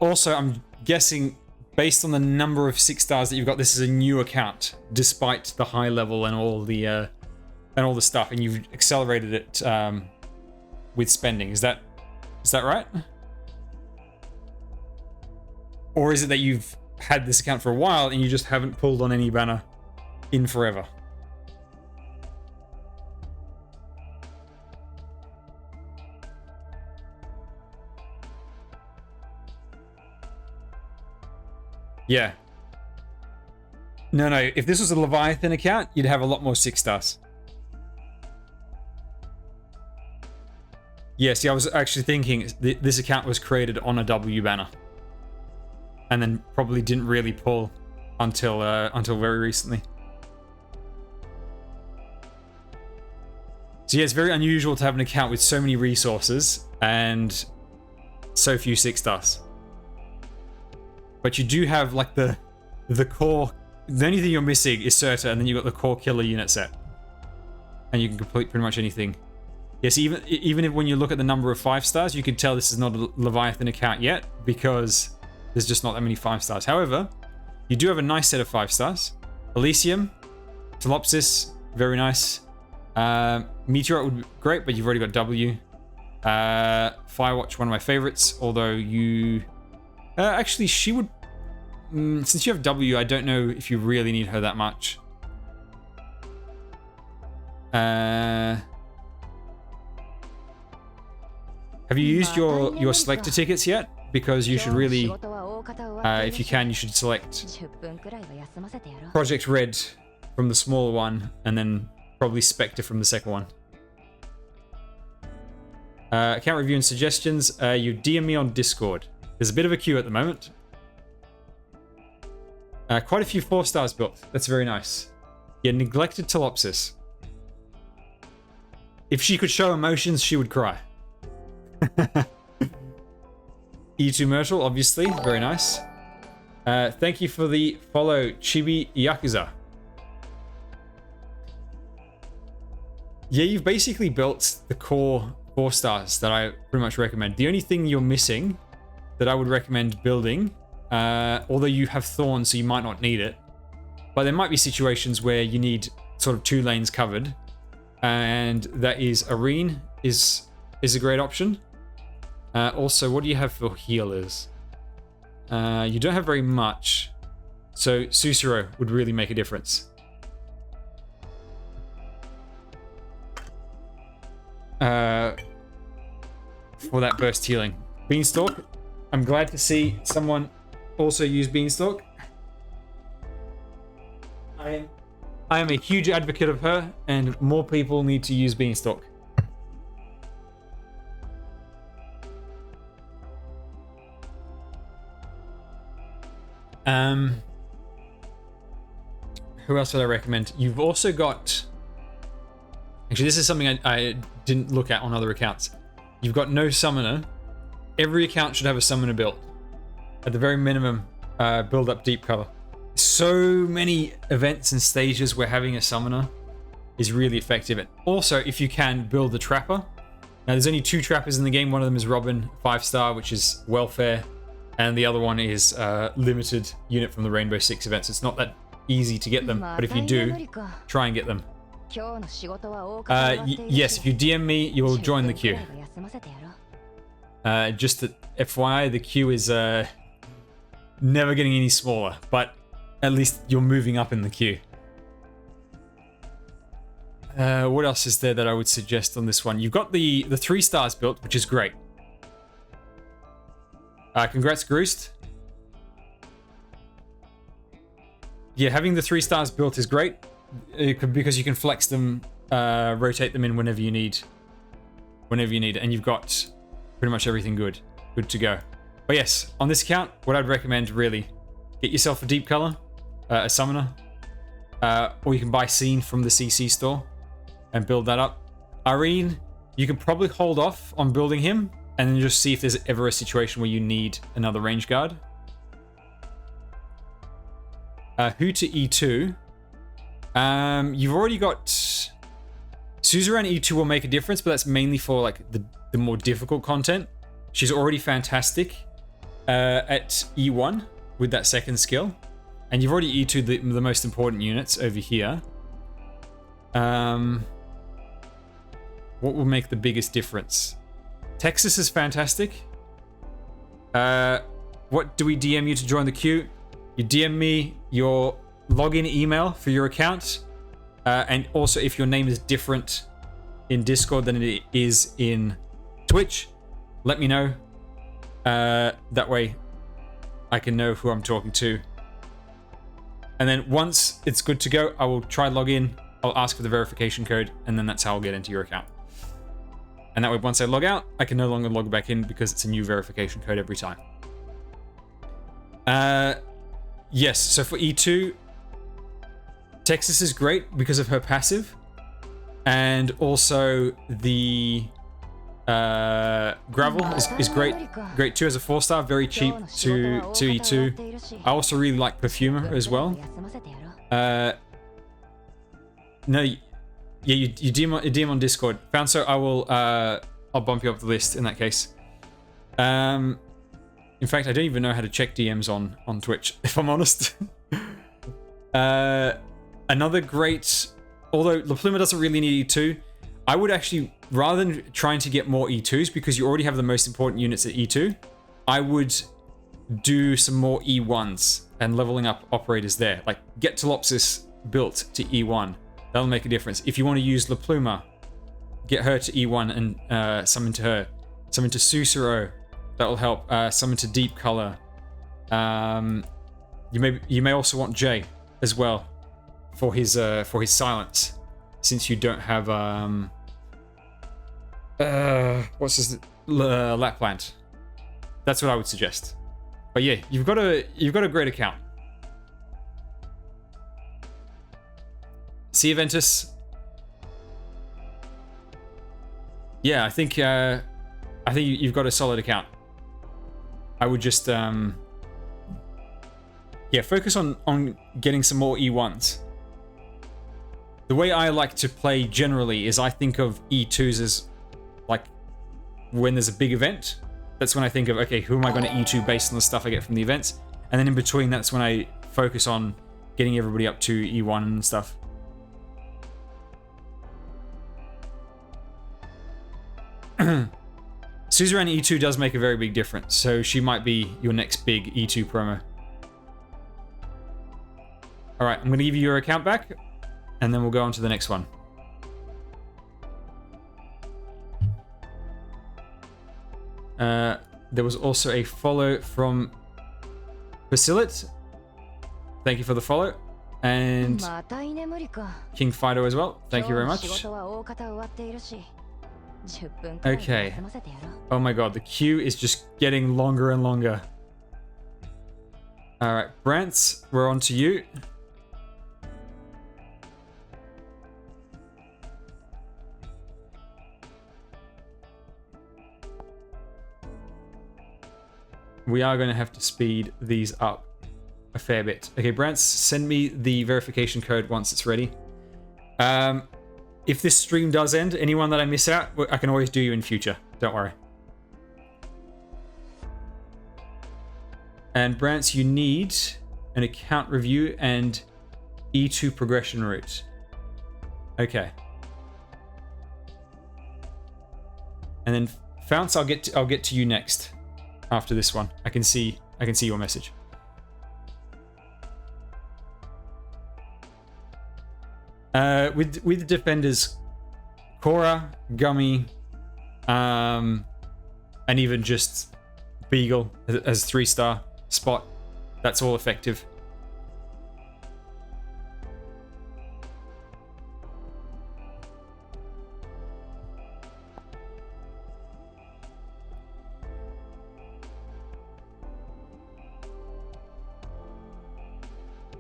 Also, I'm guessing based on the number of 6 stars that you've got, this is a new account, despite the high level and all the stuff, and you've accelerated it with spending. Is that right? Or is it that you've had this account for a while and you just haven't pulled on any banner in forever? Yeah. No, if this was a Leviathan account, you'd have a lot more 6 stars. Yeah, see, I was actually thinking this account was created on a W banner. And then probably didn't really pull until very recently. So yeah, it's very unusual to have an account with so many resources and so few 6 stars. But you do have like the core. The only thing you're missing is Certa, and then you've got the core killer unit set, and you can complete pretty much anything. Yes, even if when you look at the number of 5 stars, you can tell this is not a Leviathan account yet because there's just not that many 5 stars. However, you do have a nice set of 5 stars. Elysium, Telopsis, very nice. Meteorite would be great, but you've already got W. Firewatch, one of my favorites, although you. Actually, she would... since you have W, I don't know if you really need her that much. Have you used your selector tickets yet? Because you should really... if you can, you should select Project Red from the smaller one, and then probably Spectre from the second one. Account review and suggestions. You DM me on Discord. There's a bit of a queue at the moment. Quite a few 4 stars built. That's very nice. Yeah, neglected Telopsis. If she could show emotions, she would cry. E2 Myrtle, obviously. Very nice. Thank you for the follow, Chibi Yakuza. Yeah, you've basically built the core 4 stars that I pretty much recommend. The only thing you're missing that I would recommend building, although you have thorns, so you might not need it, but there might be situations where you need sort of 2 lanes covered, and that is Arene is a great option. Also, what do you have for healers? You don't have very much, so Susuro would really make a difference. For that burst healing. Beanstalk, I'm glad to see someone also use Beanstalk. I am a huge advocate of her, and more people need to use Beanstalk. Who else would I recommend? You've also got... Actually, this is something I didn't look at on other accounts. You've got no summoner. Every account should have a summoner built. At the very minimum, build up deep cover. So many events and stages where having a summoner is really effective. And also, if you can, build the trapper. Now, there's only 2 trappers in the game. One of them is Robin, 5-star, which is welfare. And the other one is limited unit from the Rainbow Six events. It's not that easy to get them, but if you do, try and get them. Yes, if you DM me, you will join the queue. Just that FYI, the queue is never getting any smaller, but at least you're moving up in the queue. What else is there that I would suggest on this one? You've got the 3 stars built, which is great. Congrats, Groost. Yeah, having the 3 stars built is great. Because you can flex them, rotate them in whenever you need. And you've got pretty much everything good to go. But yes, on this account, what I'd recommend really, get yourself a deep color, a summoner, or you can buy Scene from the CC store and build that up. Arene, you can probably hold off on building him and then just see if there's ever a situation where you need another range guard. Who to E2? You've already got... Suzerain E2 will make a difference, but that's mainly for like the more difficult content. She's already fantastic at E1 with that second skill. And you've already E2'd the most important units over here. What will make the biggest difference? Texas is fantastic. What do we DM you to join the queue? You DM me your login email for your account. And also if your name is different in Discord than it is in Twitch, let me know. That way I can know who I'm talking to. And then once it's good to go, I will try log in. I'll ask for the verification code, and then that's how I'll get into your account. And that way, once I log out, I can no longer log back in because it's a new verification code every time. Yes, so for E2, Texas is great because of her passive. And also the Gravel is great too as a 4-star, very cheap to E2. I also really like Perfumer as well. No, yeah, you DM on Discord. Founso, I'll bump you up the list in that case. In fact, I don't even know how to check DMs on Twitch, if I'm honest. Another great, although La Pluma doesn't really need E2, I would actually, rather than trying to get more E2s, because you already have the most important units at E2, I would do some more E1s and leveling up operators there. Like, get Telopsis built to E1. That'll make a difference. If you want to use La Pluma, get her to E1 and summon to her. Summon to Susuro. That'll help. Summon to Deep Color. You may also want Jay as well for his silence, since you don't have what's his Lapland. That's what I would suggest. But yeah, you've got a great account. See Aventus. Yeah, I think you've got a solid account. I would just yeah, focus on getting some more E1s. The way I like to play generally is I think of E2s as like when there's a big event. That's when I think of, okay, who am I going to E2 based on the stuff I get from the events? And then in between, that's when I focus on getting everybody up to E1 and stuff. Suzerain E2 does make a very big difference, so she might be your next big E2 promo. Alright, I'm going to give you your account back, and then we'll go on to the next one. There was also a follow from Basilit. Thank you for the follow. And King Fido as well. Thank you very much. Okay. Oh my god, the queue is just getting longer and longer. Alright, Brantz, we're on to you. We are going to have to speed these up a fair bit. Okay, Brantz, send me the verification code once it's ready. If this stream does end, anyone that I miss out, I can always do you in future. Don't worry. And Brantz, you need an account review and E2 progression route. Okay. And then Founce, I'll get to you next. After this one, I can see your message. With the defenders, Cora, Gummy, and even just Beagle as 3-star spot, that's all effective.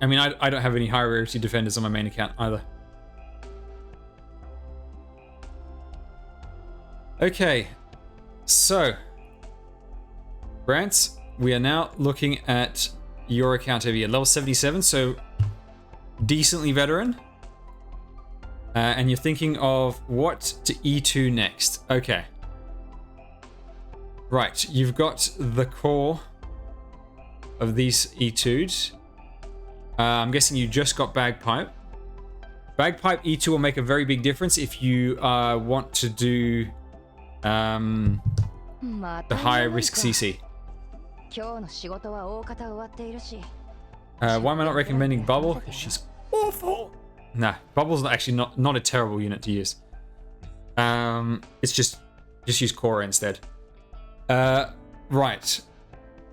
I mean, I don't have any high rarity defenders on my main account either. Okay, so Brantz, we are now looking at your account over here, level 77, so decently veteran. And you're thinking of what to E2 next. Okay. Right, you've got the core of these E2s. I'm guessing you just got Bagpipe. Bagpipe E2 will make a very big difference if you want to do the high risk CC. Why am I not recommending Bubble? Because she's awful. Nah, Bubble's actually not a terrible unit to use. It's just use Cora instead. Right.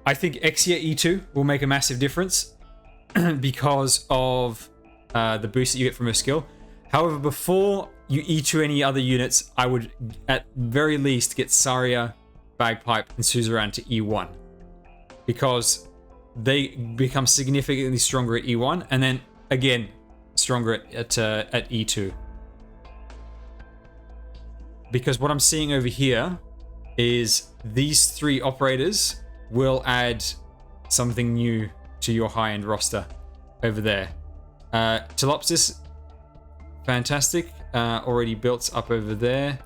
I think Exia E2 will make a massive difference. Because of the boost that you get from her skill. However, before you E2 any other units, I would at very least get Saria, Bagpipe, and Suzerain to E1. Because they become significantly stronger at E1, and then, again, stronger at E2. Because what I'm seeing over here is these 3 operators will add something new to your high-end roster over there. Telopsis, fantastic. Already built up over there.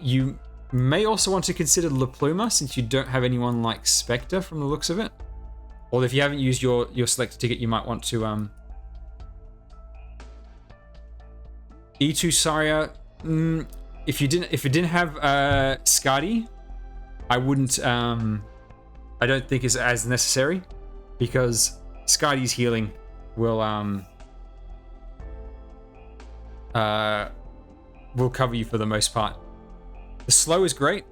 You may also want to consider La Pluma, since you don't have anyone like Spectre from the looks of it. Or if you haven't used your selector ticket, you might want to E2 Saria. If it didn't have Skadi, I wouldn't. I don't think is as necessary. Because Skadi's healing will cover you for the most part. The slow is great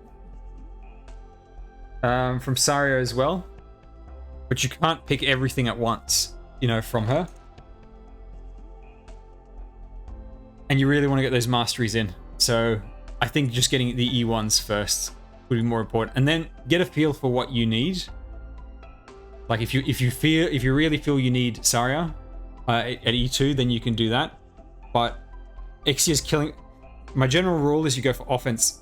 from Saria as well, but you can't pick everything at once, you know, from her. And you really want to get those masteries in. So I think just getting the E1s first would be more important, and then get a feel for what you need. Like if you really feel you need Saria at E2, then you can do that. But Ixia's killing. My general rule is you go for offense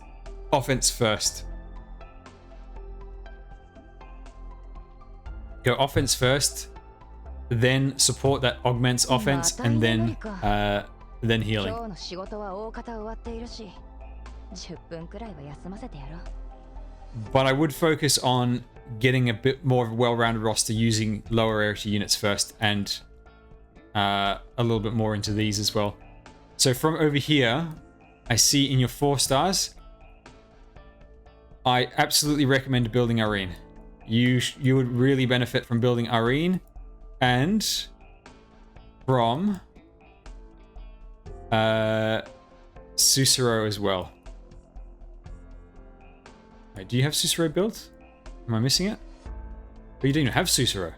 first. Go offense first, then support that augments offense, and then healing.
10分くらいは休ませてやろう。
But I would focus on getting a bit more of a well-rounded roster using lower rarity units first, and a little bit more into these as well. So from over here, I see in your 4 stars, I absolutely recommend building Arene. You would really benefit from building Arene and from Susuro as well. Wait, do you have Susuro built? Am I missing it? But you don't even have Susuro.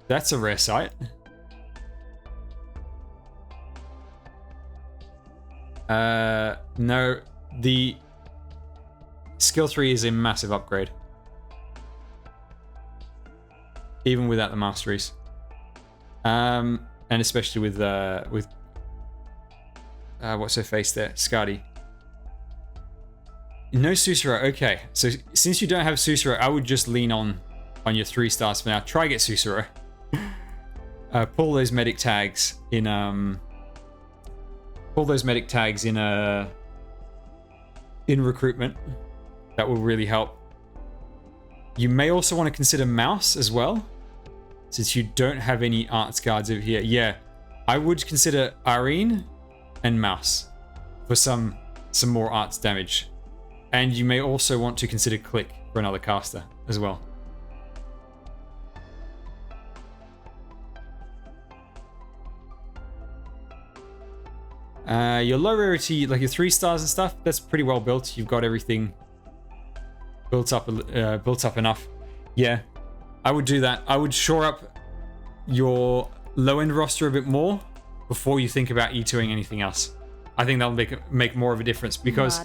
That's a rare sight. No, the skill 3 is a massive upgrade. Even without the masteries. And especially with what's her face there? Skadi. No Susuro, okay. So since you don't have Susuro, I would just lean on your 3 stars for now. Try get Susuro. Pull those medic tags in recruitment. That will really help. You may also want to consider Mouse as well, since you don't have any arts guards over here. Yeah, I would consider Arene and Mouse for some more arts damage. And you may also want to consider Click for another caster as well. Your low rarity, like your 3 stars and stuff, that's pretty well built. You've got everything built up enough. Yeah, I would do that. I would shore up your low-end roster a bit more before you think about E2ing anything else. I think that'll make more of a difference, because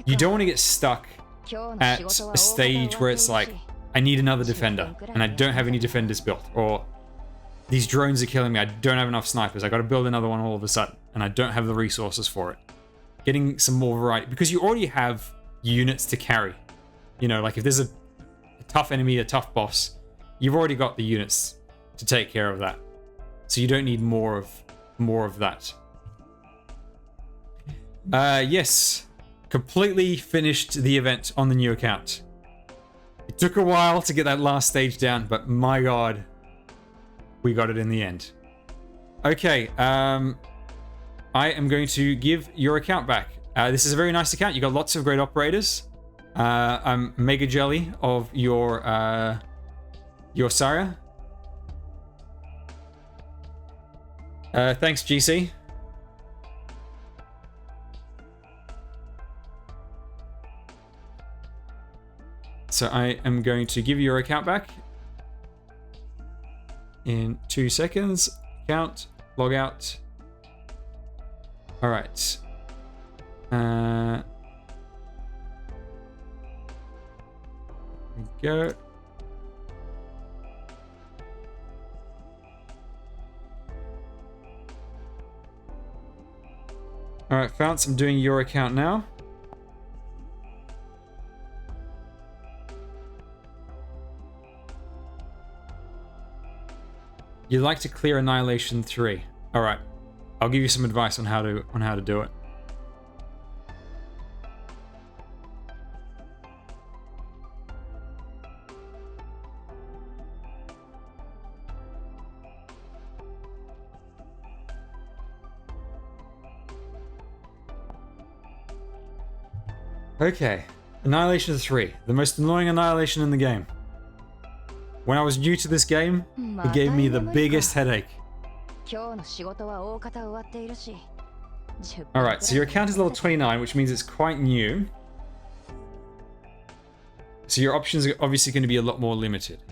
you don't want to get stuck at a stage where it's like, I need another defender and I don't have any defenders built, or these drones are killing me, I don't have enough snipers, I got to build another one all of a sudden and I don't have the resources for it. Getting some more variety, because you already have units to carry. You know, like if there's a tough enemy, a tough boss, you've already got the units to take care of that. So you don't need more of that. Yes, completely finished the event on the new account. It took a while to get that last stage down, but my god, we got it in the end. Okay, I am going to give your account back. This is a very nice account. You got lots of great operators. I'm mega jelly of your Sarah. Thanks, GC. So I am going to give you your account back in 2 seconds. Account, log out. All right. There we go. All right, Founts, I'm doing your account now. You'd like to clear Annihilation 3. All right, I'll give you some advice on how to do it. Okay, Annihilation 3, the most annoying Annihilation in the game. When I was new to this game, it gave me the biggest headache. Alright, so your account is level 29, which means it's quite new. So your options are obviously going to be a lot more limited.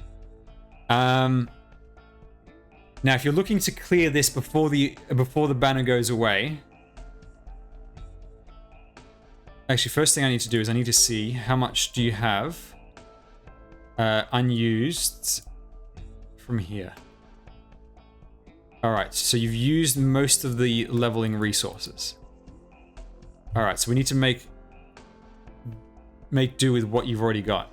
Now, if you're looking to clear this before the banner goes away... Actually, first thing I need to do is I need to see how much do you have unused from here. Alright, so you've used most of the leveling resources. Alright, so we need to make do with what you've already got.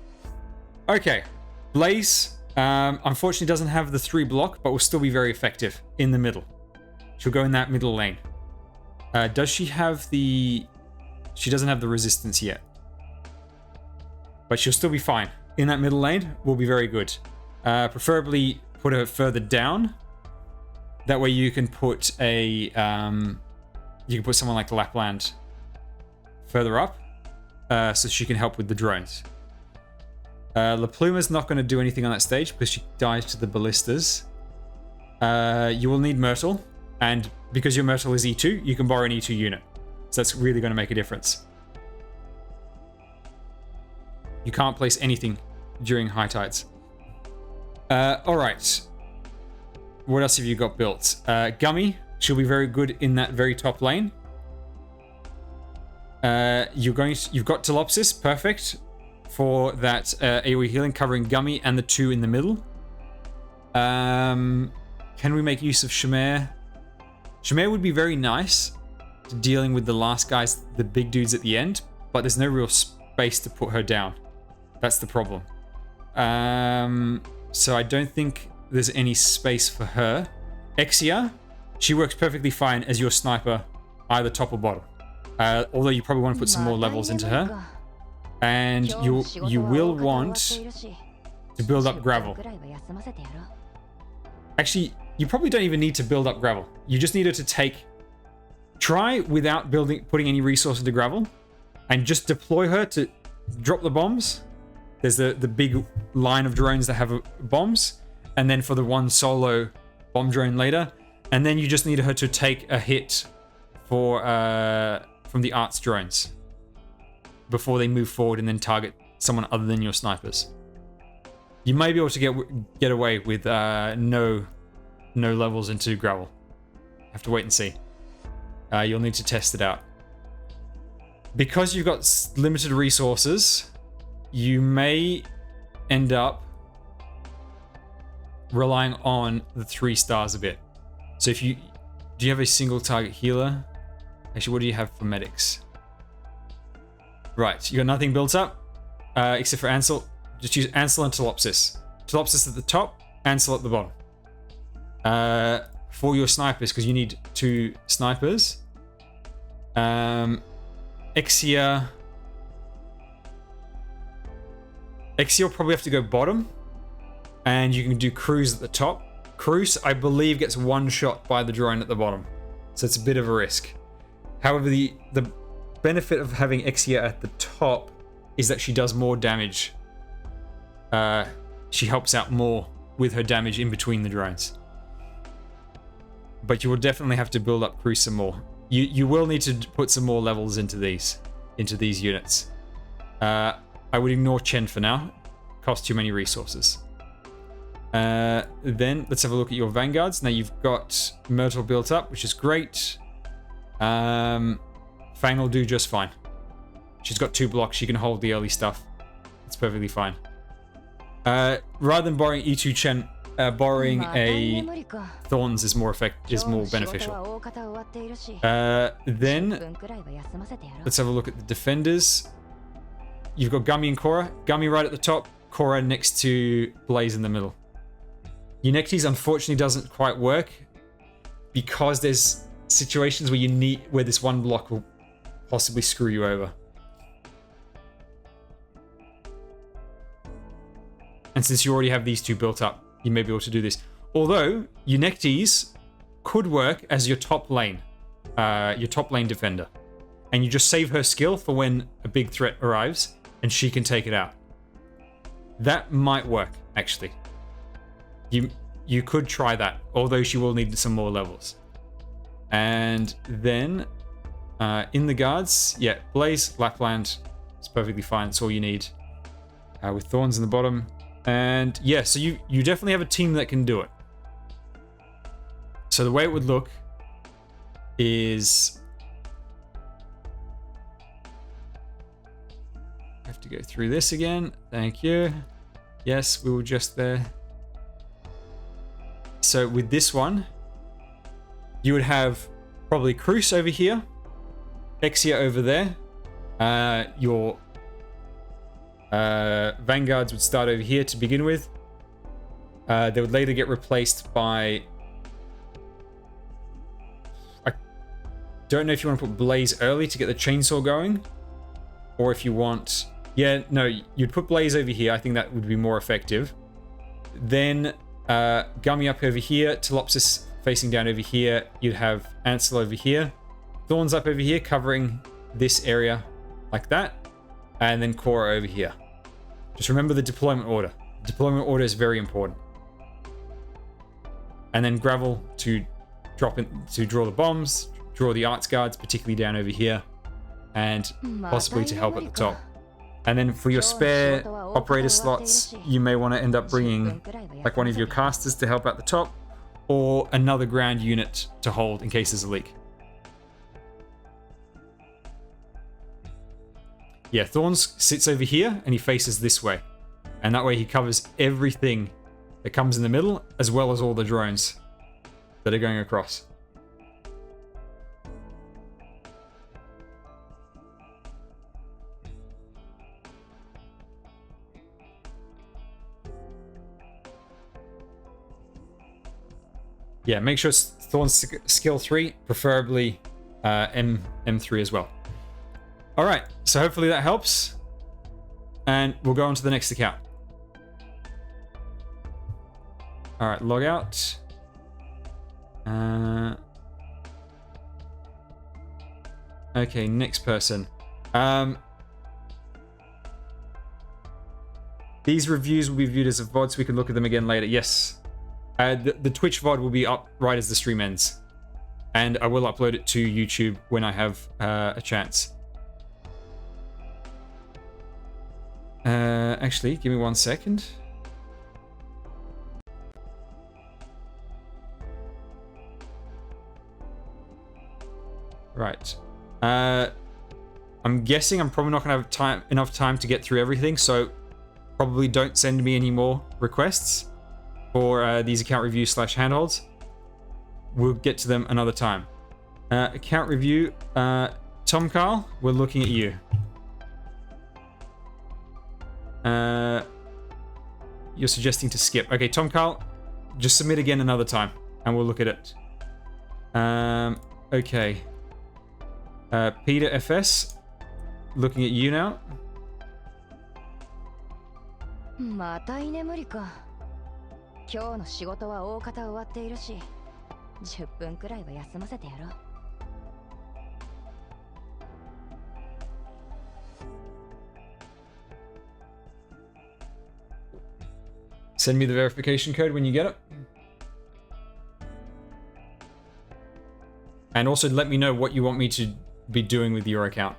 Okay, Blaze, unfortunately doesn't have the 3 block, but will still be very effective in the middle. She'll go in that middle lane. Does she have the... She doesn't have the resistance yet. But she'll still be fine. In that middle lane, will be very good. Preferably put her further down. That way you can put a... you can put someone like Lapland further up. So she can help with the drones. La Pluma's not going to do anything on that stage because she dies to the ballistas. You will need Myrtle. And because your Myrtle is E2, you can borrow an E2 unit. So that's really going to make a difference. You can't place anything during high tides. Alright. What else have you got built? Gummy. She'll be very good in that very top lane. You've got Telopsis. Perfect. For that AoE healing, covering Gummy and the two in the middle. Can we make use of Shamir? Shamir would be very nice to dealing with the last guys, the big dudes at the end, but there's no real space to put her down. That's the problem. So I don't think there's any space for her. Exia, she works perfectly fine as your sniper, either top or bottom. Although you probably want to put some more levels into her. And you will want to build up gravel. Actually, you probably don't even need to build up gravel. You just need her to try without putting any resource into gravel, and just deploy her to drop the bombs. There's the big line of drones that have bombs, and then for the one solo bomb drone later, and then you just need her to take a hit for from the arts drones before they move forward and then target someone other than your snipers. You may be able to get away with no levels into gravel. Have to wait and see. You'll need to test it out. Because you've got limited resources, you may end up relying on the 3 stars a bit. So do you have a single target healer? Actually, what do you have for medics? Right, you got nothing built up, except for Ansel. Just use Ansel and Telopsis. Telopsis at the top, Ansel at the bottom. For your snipers, because you need 2 snipers. Exia will probably have to go bottom, and you can do Cruise at the top. Cruise, I believe, gets one shot by the drone at the bottom, so it's a bit of a risk. However, the benefit of having Exia at the top is that she does more damage. She helps out more with her damage in between the drones. But you will definitely have to build up Cruise some more. You will need to put some more levels into these units. I would ignore Chen for now. Costs too many resources. Then let's have a look at your vanguards. Now you've got Myrtle built up, which is great. Fang will do just fine. She's got 2 blocks. She can hold the early stuff. It's perfectly fine. Rather than borrowing E2 Chen, borrowing a Thorns is more beneficial. Then let's have a look at the defenders. You've got Gummy and Korra. Gummy right at the top, Korra next to Blaze in the middle. Unectes unfortunately doesn't quite work because there's situations where this one block will possibly screw you over. And since you already have these 2 built up, you may be able to do this. Although, Unectes could work as your top lane defender. And you just save her skill for when a big threat arrives, and she can take it out. That might work, actually. You could try that, although she will need some more levels. And then, in the guards, yeah, Blaze, Lapland, it's perfectly fine. That's all you need. With Thorns in the bottom. And yeah, so you definitely have a team that can do it. So the way it would look is... I have to go through this again. Thank you. Yes, we were just there. So with this one, you would have probably Cruise over here, Exia over there. Your Vanguards would start over here to begin with. They would later get replaced by... Don't know if you want to put Blaze early to get the chainsaw going, or if you want... Yeah, no, you'd put Blaze over here. I think that would be more effective. Then Gummy up over here, Telopsis facing down over here. You'd have Ansel over here. Thorns up over here, covering this area like that. And then Cora over here. Just remember the deployment order. Deployment order is very important. And then Gravel to drop in, to draw the bombs, draw the arts guards, particularly down over here, and possibly to help at the top. And then for your spare operator slots, you may want to end up bringing like one of your casters to help at the top, or another ground unit to hold in case there's a leak. Yeah, Thorns sits over here and he faces this way. And that way he covers everything that comes in the middle, as well as all the drones that are going across. Yeah, make sure Thorn's skill 3, preferably M3 as well. Alright, so hopefully that helps. And we'll go on to the next account. Alright, log out. Okay, next person. These reviews will be viewed as a VOD, so we can look at them again later. Yes. The Twitch VOD will be up right as the stream ends. And I will upload it to YouTube when I have a chance. Actually, give me 1 second. Right. I'm guessing I'm probably not going to have enough time to get through everything, so probably don't send me any more requests for these account reviews / handholds. We'll get to them another time. Account review. Tom Carl, we're looking at you. You're suggesting to skip. Okay, Tom Carl, just submit again another time, and we'll look at it. Okay. PieterFS, looking at you now.
また居眠りか。今日の仕事は大方終わっているし、10分くらいは休ませてやろう。
Send me the verification code when you get it. And also let me know what you want me to be doing with your account.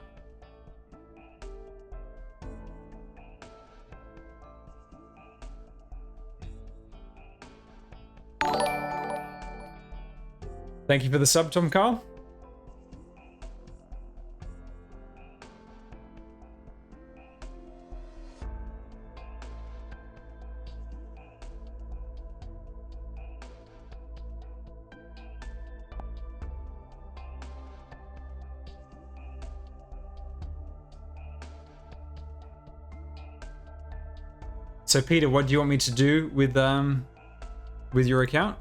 Thank you for the sub, Tom Carl. So Peter, what do you want me to do with your account?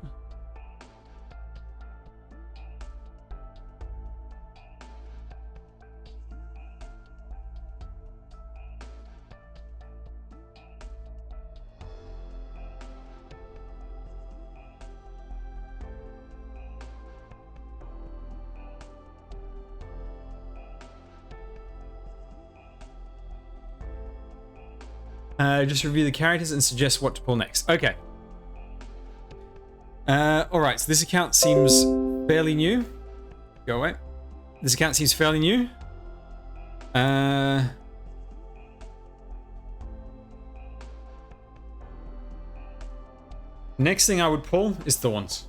Just review the characters and suggest what to pull next. Okay. Alright, so this account seems fairly new. Go away. This account seems fairly new. Next thing I would pull is Thorns.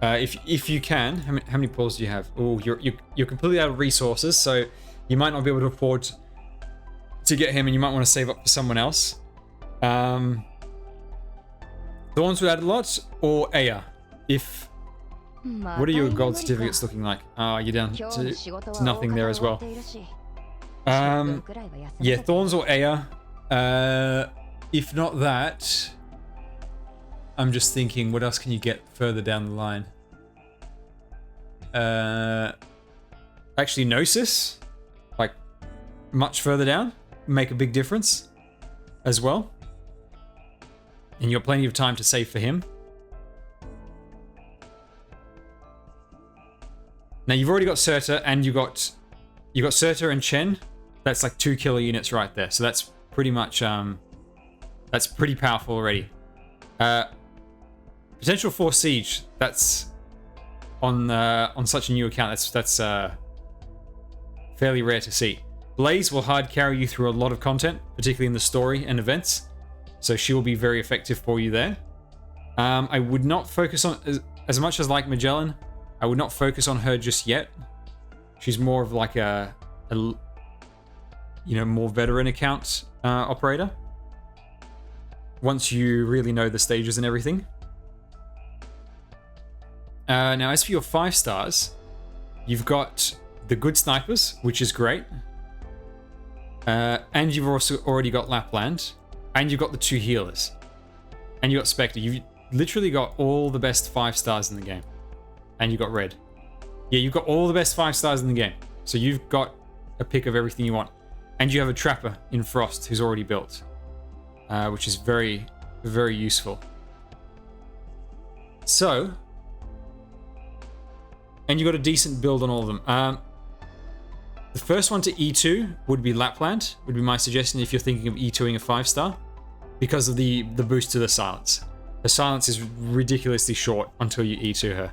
If you can, how many pulls do you have? Oh, you're completely out of resources, so you might not be able to afford to get him, and you might want to save up for someone else. Thorns would add a lot, or Aya. If what are your gold certificates looking like? Ah, you're down to nothing there as well. Yeah, Thorns or Aya. If not that, I'm just thinking, what else can you get further down the line? Actually, Gnosis, like much further down, make a big difference as well. And you've got plenty of time to save for him. Now you've already got Surtur, and you got Surtur and Chen. That's like 2 killer units right there. So that's pretty much that's pretty powerful already. Potential for siege. That's on such a new account. That's fairly rare to see. Blaze will hard carry you through a lot of content, particularly in the story and events. So she will be very effective for you there. I would not focus on as much as like Magellan. I would not focus on her just yet. She's more of like a more veteran account operator. Once you really know the stages and everything. Now, as for your 5 stars, you've got the good snipers, which is great. And you've also already got Lapland. And you've got the 2 healers. And you've got Spectre. You've literally got all the best 5 stars in the game. And you've got Red. Yeah, you've got all the best 5 stars in the game. So you've got a pick of everything you want. And you have a Trapper in Frost who's already built. Which is very, very useful. So... And you got a decent build on all of them. The first one to E2 would be Lapland, would be my suggestion if you're thinking of E2ing a 5-star, because of the boost to the silence. The silence is ridiculously short until you E2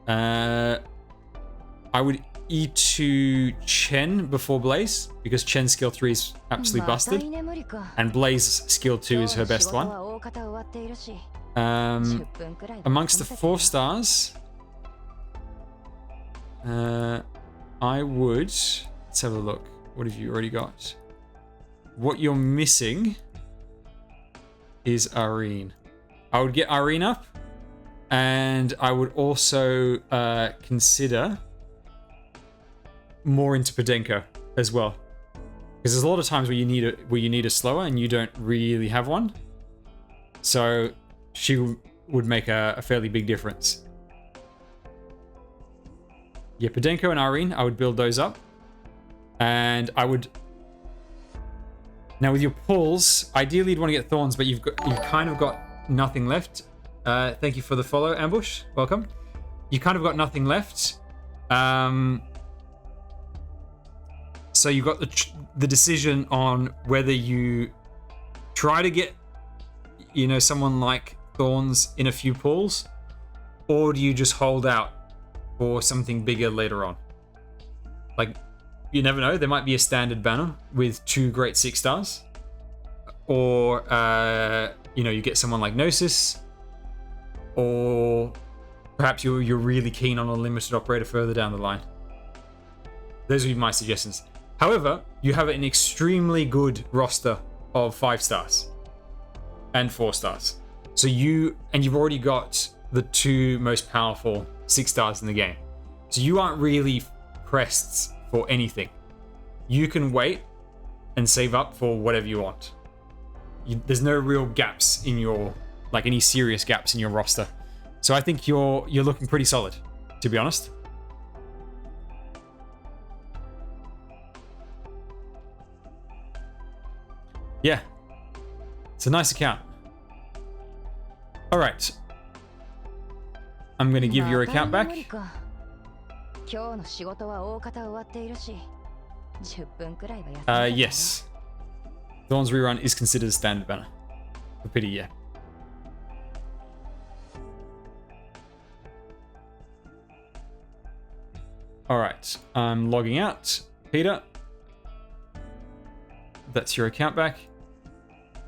her. I would E2 Chen before Blaze, because Chen's skill 3 is absolutely busted, and Blaze's skill 2 is her best one. Amongst the 4 stars... I would... Let's have a look. What have you already got? What you're missing is Irene. I would get Irene up, and I would also consider more into Podenko as well, because there's a lot of times where you need a slower and you don't really have one. So she would make a fairly big difference. Yeah, Podenko and Irene, I would build those up. And I would... Now with your pulls, ideally you'd want to get Thorns, but you've kind of got nothing left. Thank you for the follow, Ambush. Welcome. You kind of got nothing left. So you've got the decision on whether you try to get, someone like Thorns in a few pulls, or do you just hold out for something bigger later on. Like, you never know, there might be a standard banner with 2 great 6 stars. Or, you get someone like Gnosis. Or perhaps you're really keen on a limited operator further down the line. Those would be my suggestions. However, you have an extremely good roster of 5 stars. And 4 stars. So you've already got the 2 most powerful 6 stars in the game. So you aren't really pressed for anything. You can wait and save up for whatever you want. There's no real gaps in your, like any serious gaps in your roster. So I think you're looking pretty solid, to be honest. Yeah. It's a nice account. All right. I'm going to give your account back. Yes. Thorn's rerun is considered a standard banner. For pity, yeah. Alright, I'm logging out. Peter. That's your account back.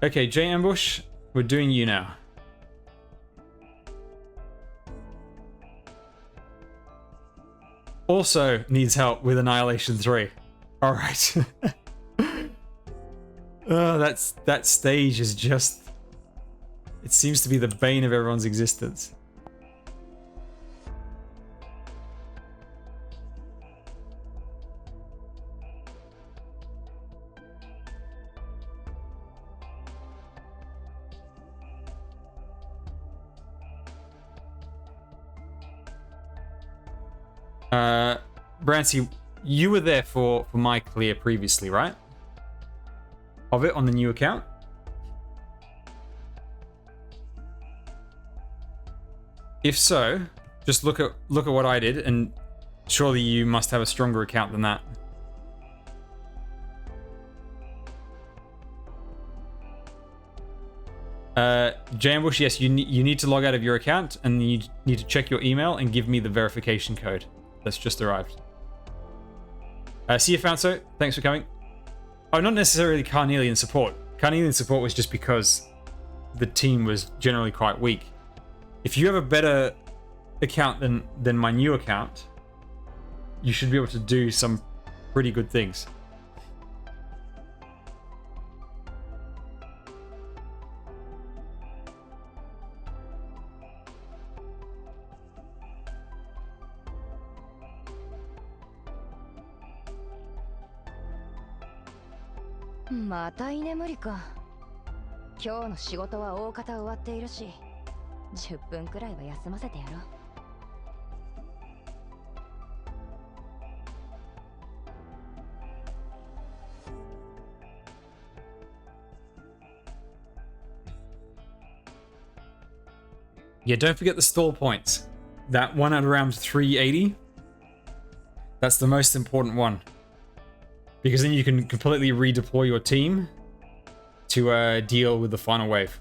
Okay, J Ambush, we're doing you now. Also needs help with Annihilation 3. Alright. Oh, that stage is just... It seems to be the bane of everyone's existence. Brantzy, you were there for my clear previously, right? Of it on the new account? If so, just look at what I did, and surely you must have a stronger account than that. Jambush, yes, you need to log out of your account, and you need to check your email and give me the verification code that's just arrived. See you, Fanso. Thanks for coming. Oh, not necessarily Carnelian support. Carnelian support was just because the team was generally quite weak. If you have a better account than my new account, you should be able to do some pretty good things. Yeah, don't forget the stall points. That one at around 380. That's the most important one. Because then you can completely redeploy your team to deal with the final wave.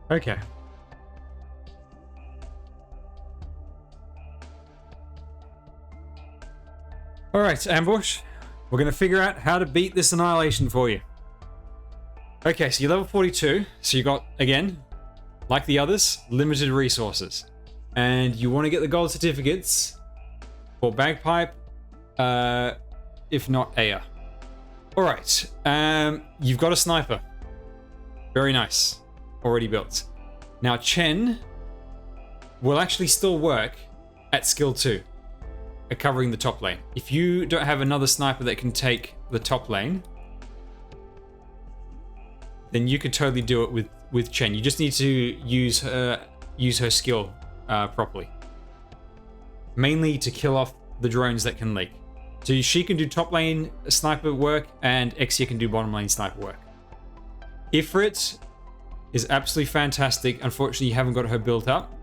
Okay. Alright, Ambush. We're going to figure out how to beat this Annihilation for you. Okay, so you're level 42. So you got, again, like the others, limited resources. And you want to get the gold certificates for Bagpipe, if not Aya. Alright, you've got a sniper. Very nice. Already built. Now, Chen will actually still work at skill 2. Covering the top lane. If you don't have another sniper that can take the top lane, then you could totally do it with Chen. You just need to use her skill properly. Mainly to kill off the drones that can leak. So she can do top lane sniper work, and Exia can do bottom lane sniper work. Ifrit is absolutely fantastic. Unfortunately, you haven't got her built up.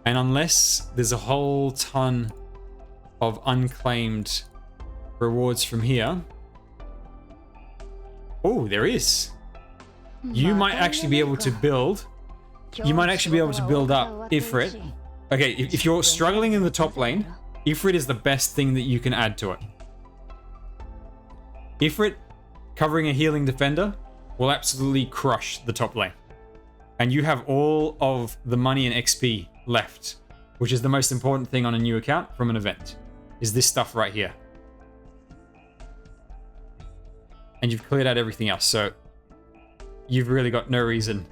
And unless there's a whole ton of unclaimed rewards from here. Oh, there is. You might actually be able to build. You might actually be able to build up Ifrit. Okay, if you're struggling in the top lane, Ifrit is the best thing that you can add to it. Ifrit covering a healing defender will absolutely crush the top lane. And you have all of the money and XP left, which is the most important thing on a new account from an event, is this stuff right here. And you've cleared out everything else, so you've really got no reason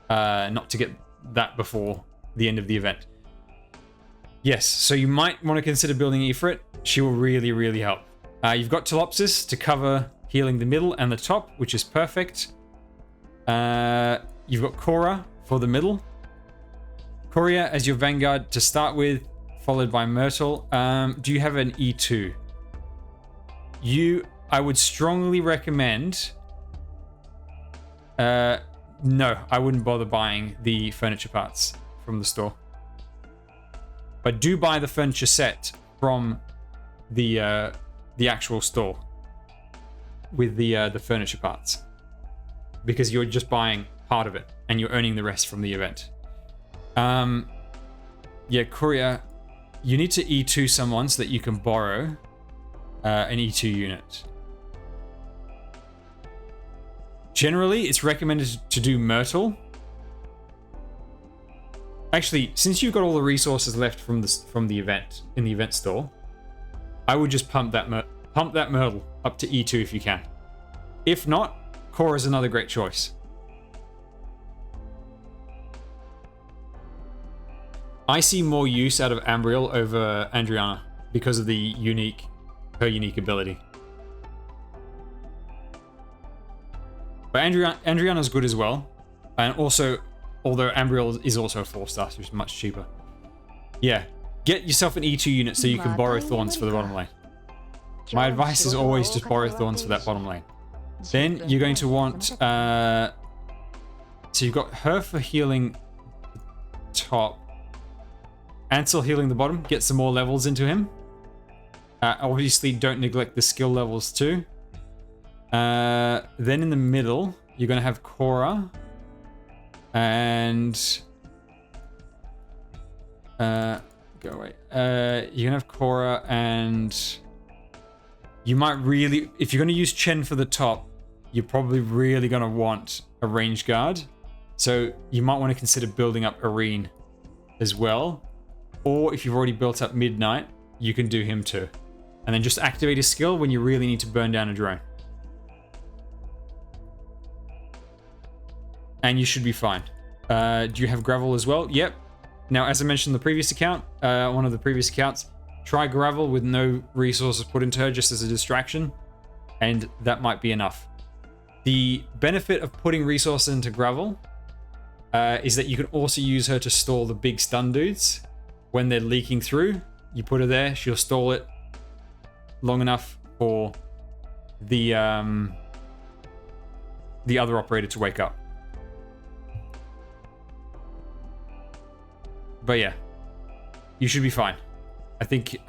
not to get that before the end of the event. Yes, so you might want to consider building Ifrit. She will really, really help. You've got Telopsis to cover healing the middle and the top, which is perfect. You've got Korra for the middle. Korea as your vanguard to start with, followed by Myrtle. Do you have an E2? I would strongly recommend... no, I wouldn't bother buying the furniture parts from the store. But do buy the furniture set from the actual store with the furniture parts, because you're just buying part of it and you're earning the rest from the event. Yeah, Korea, you need to E2 someone so that you can borrow an E2 unit. Generally, it's recommended to do Myrtle. Actually, since you've got all the resources left from the event in the event store, I would just pump that Myrtle up to E2 if you can. If not, Korra is another great choice. I see more use out of Ambriel over Andriana because of the her unique ability. But Andriana's good as well. And also, although Ambriel is also a 4-star, so it's much cheaper. Yeah, get yourself an E2 unit so you can borrow Thorns for the bottom lane. My advice is always just borrow Thorns for that bottom lane. Then you're going to want... so you've got her for healing the top. Ansel healing the bottom. Get some more levels into him. Obviously, don't neglect the skill levels too. Then in the middle, you're going to have Korra. And... go away. You're going to have Korra and... You might really... If you're going to use Chen for the top, you're probably really going to want a range guard. So you might want to consider building up Irene as well. Or if you've already built up Midnight, you can do him too. And then just activate his skill when you really need to burn down a drone. And you should be fine. Do you have Gravel as well? Yep. Now, as I mentioned in the previous account, one of the previous accounts, try Gravel with no resources put into her just as a distraction. And that might be enough. The benefit of putting resources into Gravel is that you can also use her to stall the big stun dudes. When they're leaking through, you put her there, she'll stall it long enough for the other operator to wake up. But yeah, you should be fine. I think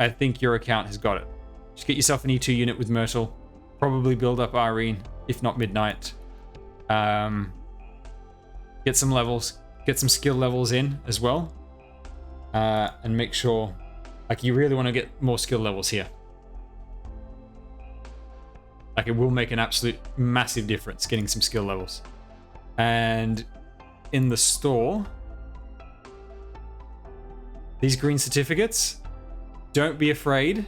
your account has got it. Just get yourself an E2 unit with Myrtle. Probably build up Irene, if not Midnight. Get some levels. Get some skill levels in as well. And make sure... Like, you really want to get more skill levels here. Like, it will make an absolute massive difference getting some skill levels. And in the store... These green certificates, don't be afraid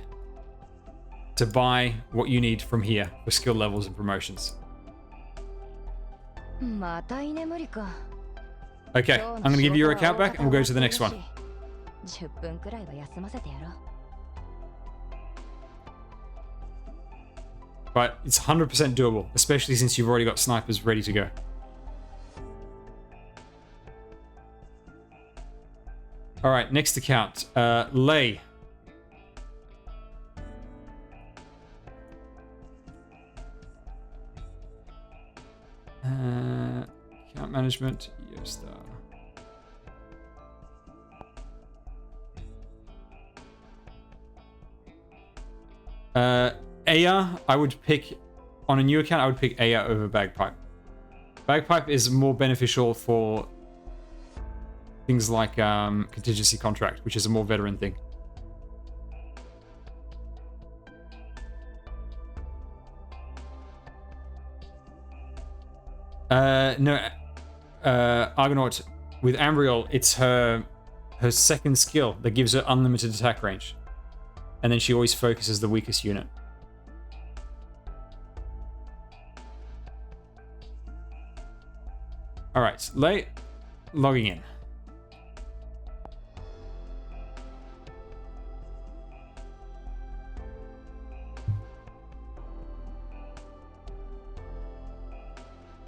to buy what you need from here for skill levels and promotions. Okay, I'm going to give you your account back and we'll go to the next one. But it's 100% doable, especially since you've already got snipers ready to go. All right, next account, Lei. Account management, yes. Aya, I would pick, on a new account, I would pick Aya over Bagpipe. Bagpipe is more beneficial for things like contingency contract, which is a more veteran thing. No, Argonaut with Ambriel, it's her second skill that gives her unlimited attack range, and then she always focuses the weakest unit. All right, Lei, logging in.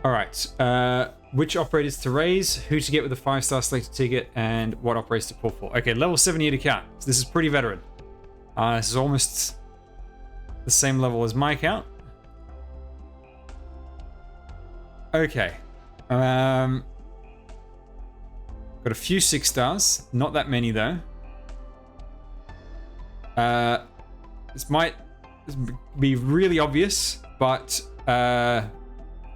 All right, which operators to raise, who to get with a 5-star selected ticket, and what operators to pull for. Okay, level 78 account. So this is pretty veteran. This is almost the same level as my account. Okay. Got a few 6-stars, not that many though. This might be really obvious, but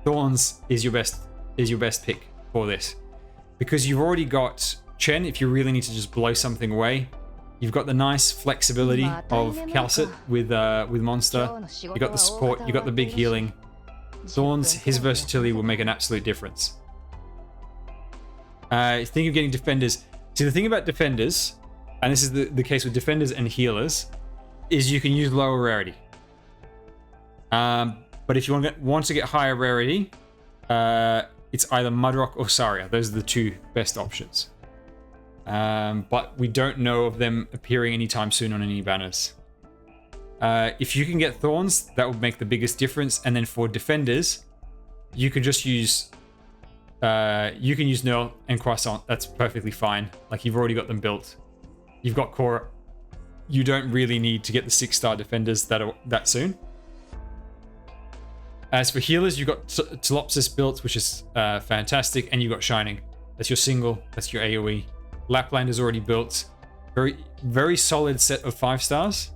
Thorns is your best pick for this, because you've already got Chen if you really need to just blow something away. You've got the nice flexibility of Calcit with Monster. You got the support. You got the big healing. Thorns, his versatility will make an absolute difference. Think of getting defenders. See, the thing about defenders, and this is the case with defenders and healers, is you can use lower rarity. But if you want to get higher rarity, it's either Mudrock or Saria. Those are the two best options. but we don't know of them appearing anytime soon on any banners. If you can get Thorns, that would make the biggest difference. And then for defenders, you can just use Nurl and Croissant. That's perfectly fine. Like, you've already got them built. You've got Korra. You don't really need to get the 6-star defenders that soon. As for healers, you've got Telopsis built, which is fantastic, and you've got Shining. That's your single. That's your AoE. Lapland is already built. Very, very solid set of 5 stars.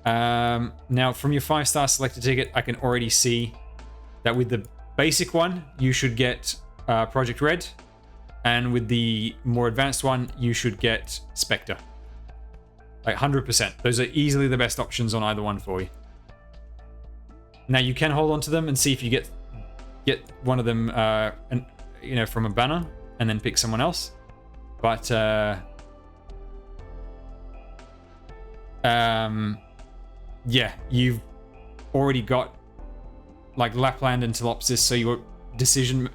Now, from your 5-star selected ticket, I can already see that with the basic one, you should get Project Red, and with the more advanced one, you should get Spectre. Like 100%. Those are easily the best options on either one for you. Now, you can hold on to them and see if you get one of them, from a banner, and then pick someone else. But yeah, you've already got like Lapland and Telopsis, so your decisions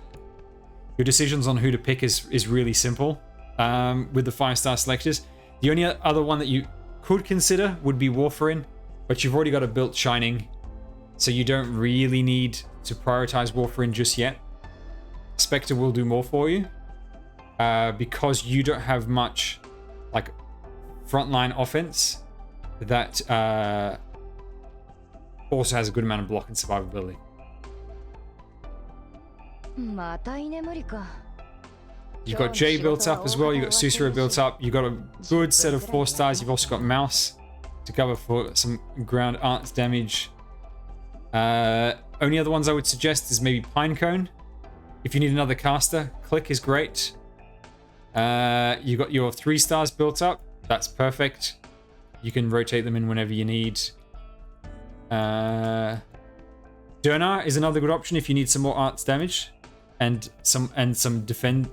on who to pick is really simple with the 5-star selectors. The only other one that you could consider would be Warfarin, but you've already got a built Shining, so you don't really need to prioritize Warfarin just yet. Spectre will do more for you because you don't have much like frontline offense that also has a good amount of block and survivability. You've got Jay built up as well. You've got Susura built up. You've got a good set of 4 stars. You've also got Mouse to cover for some ground arts damage. Only other ones I would suggest is maybe Pinecone. If you need another caster, Click is great. You've got your 3 stars built up. That's perfect. You can rotate them in whenever you need. Durnar is another good option if you need some more arts damage and some defend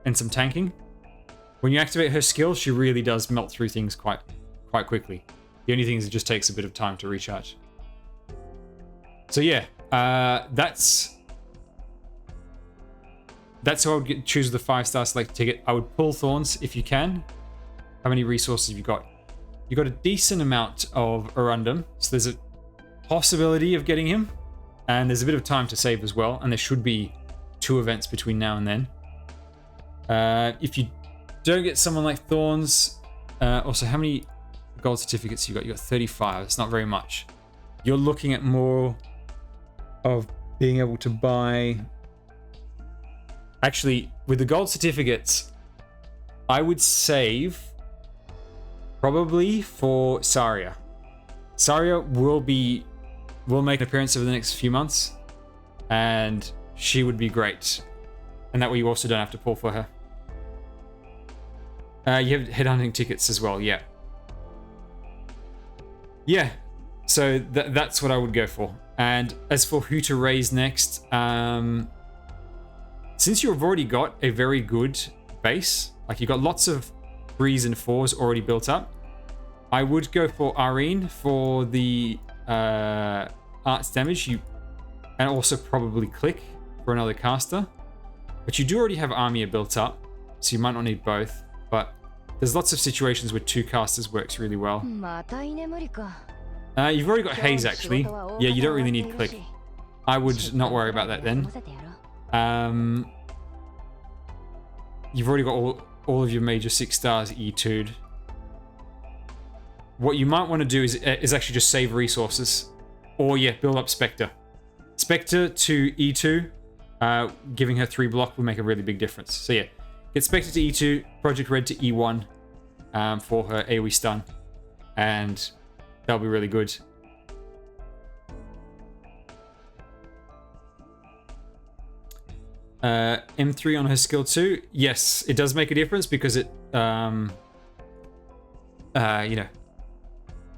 and some tanking. When you activate her skill, she really does melt through things quite quickly. The only thing is it just takes a bit of time to recharge. So yeah, that's how I would choose the 5-star select ticket. I would pull Thorns if you can. How many resources have you got? You've got a decent amount of Arundum, so there's a possibility of getting him, and there's a bit of time to save as well, and there should be 2 events between now and then. If you don't get someone like Thorns, also how many gold certificates you got? You got 35. It's not very much. You're looking at more of being able to buy. Actually, with the gold certificates, I would save probably for Saria. Saria will make an appearance over the next few months, and she would be great. And that way you also don't have to pull for her. You have headhunting tickets as well, yeah. Yeah, so that's what I would go for. And as for who to raise next, since you've already got a very good base, like you've got lots of 3s and 4s already built up, I would go for Arene for the arts damage, and also probably Click for another caster. But you do already have Armia built up, so you might not need both. But there's lots of situations where 2 casters works really well. You've already got Haze actually. Yeah, you don't really need Click. I would not worry about that then. You've already got all of your major 6 stars E2'd. What you might want to do is actually just save resources. Or yeah, build up Spectre. Spectre to E2, giving her 3 block will make a really big difference. So yeah, get Spectre to E2, Project Red to E1 for her AoE stun. And that'll be really good. M3 on her skill 2. Yes, it does make a difference because it,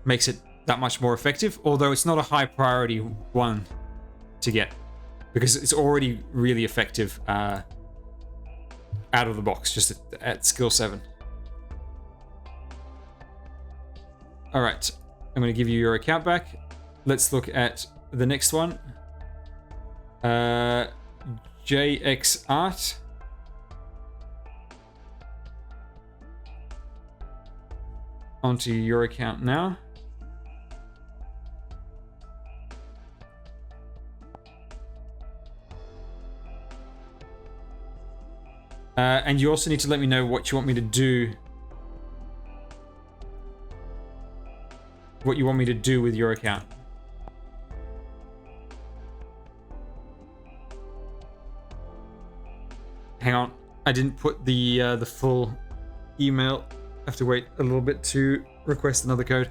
makes it that much more effective. Although it's not a high priority one to get because it's already really effective out of the box, just at skill 7. All right, I'm going to give you your account back. Let's look at the next one. JX Art. onto your account now. And you also need to let me know what you want me to do. What you want me to do with your account. Hang on, I didn't put the full email. I have to wait a little bit to request another code.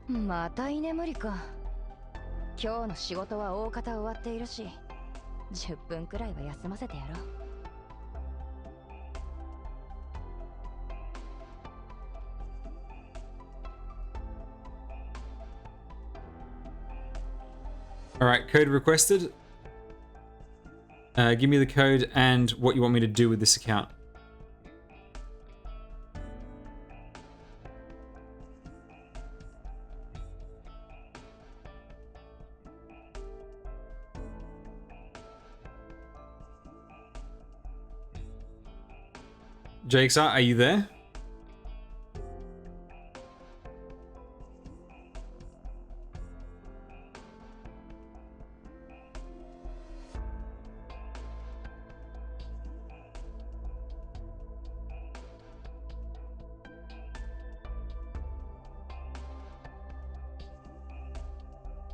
また居眠りか。今日の仕事は大方終わっているし、10分くらいは休ませてやろう。
Alright, code requested. Give me the code and what you want me to do with this account. JXR, are you there?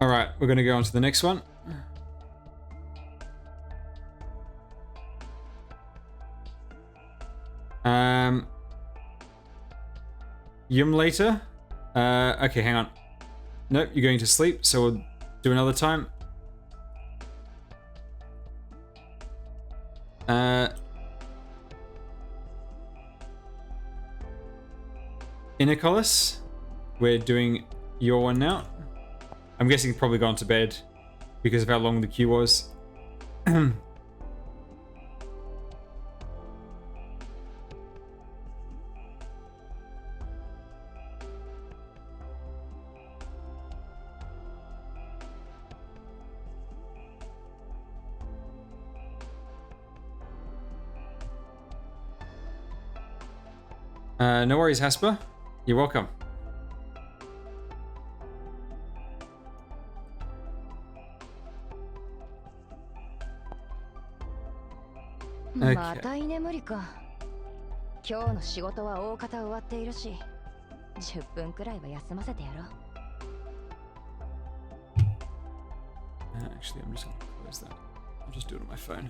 All right, we're going to go on to the next one. Yum later. Okay, hang on. Nope, you're going to sleep, so we'll do another time. Innicolis, we're doing your one now. I'm guessing probably gone to bed because of how long the queue was. No worries, Hasper. You're welcome.
Okay. また居眠りか。今日の仕事は大方終わっているし、10分くらいは休ませてやろう。
Actually, I'm just going to close that. I'll just do it on my phone.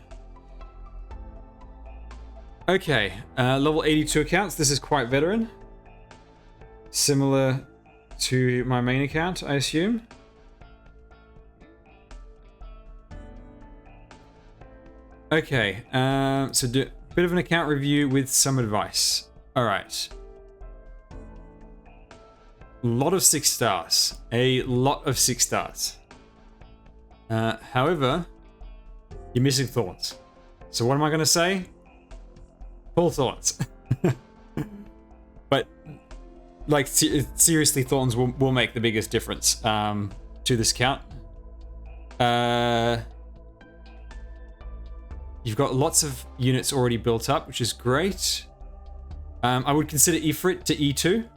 Okay, level 82 accounts. This is quite veteran. Similar to my main account, I assume. Okay, so do a bit of an account review with some advice. All right. A lot of 6 stars. A lot of 6 stars. However, you're missing thorns. So what am I going to say? Full thorns. But, like, seriously, thorns will make the biggest difference to this account. You've got lots of units already built up, which is great. I would consider Ifrit to E2.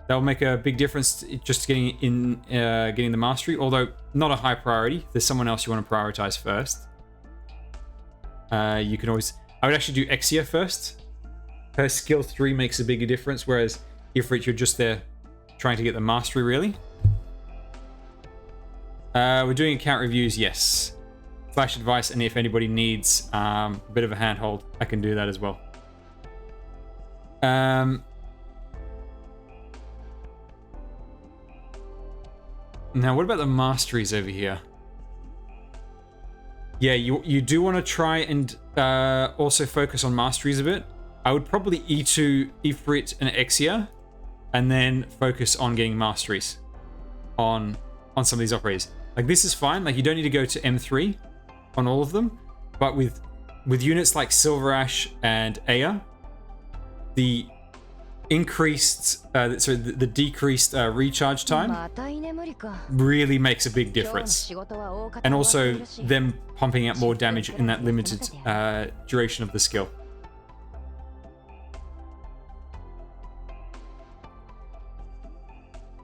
That will make a big difference just getting in, getting the mastery, although not a high priority. There's someone else you want to prioritize first. You can always... I would actually do Exia first. Her skill 3 makes a bigger difference, whereas Ifrit, you're just there trying to get the mastery, really. We're doing account reviews, yes. Flash advice, and if anybody needs a bit of a handhold, I can do that as well. Now, what about the masteries over here? Yeah, you do want to try and also focus on masteries a bit. I would probably E2 Ifrit and Exia, and then focus on getting masteries on some of these operators. Like, this is fine. Like, you don't need to go to M3 on all of them, but with with units like Silver Ash and Aya, the increased, the decreased recharge time really makes a big difference. And also them pumping out more damage in that limited duration of the skill.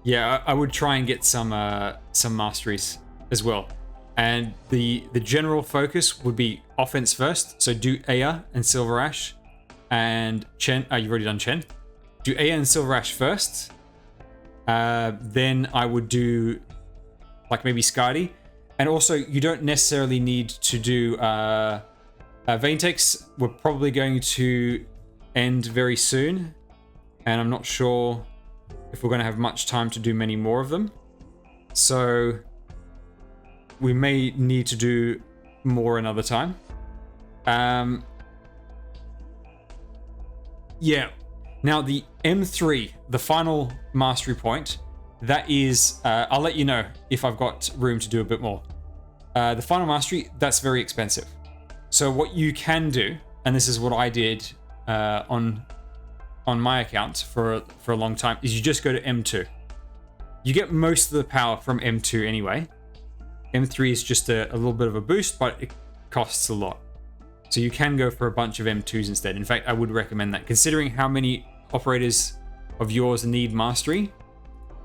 Yeah, I would try and get some masteries as well. And the general focus would be offense first. So do Aya and Silver Ash and Chen. You've already done Chen. Do Aya and Silver Ash first. Then I would do like maybe Skadi. And also you don't necessarily need to do Vaintex. We're probably going to end very soon. And I'm not sure if we're going to have much time to do many more of them. So we may need to do more another time. Yeah. Now the M3, the final mastery point, that is, I'll let you know if I've got room to do a bit more. The final mastery, that's very expensive. So what you can do, and this is what I did on my account for a long time, is you just go to M2. You get most of the power from M2 anyway. M3 is just a little bit of a boost, but it costs a lot. So you can go for a bunch of M2s instead. In fact, I would recommend that. Considering how many operators of yours need mastery,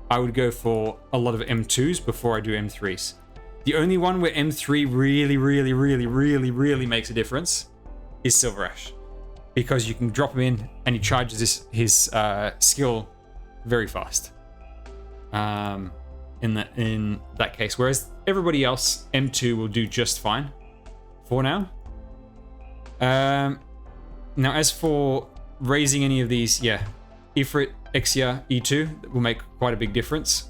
I would go for a lot of M2s before I do M3s. The only one where M3 really makes a difference is Silver Ash. Because you can drop him in and he charges his skill very fast. In that case. Whereas everybody else, M2 will do just fine for now. Now, as for raising any of these, yeah, Ifrit, Exia, E2 will make quite a big difference.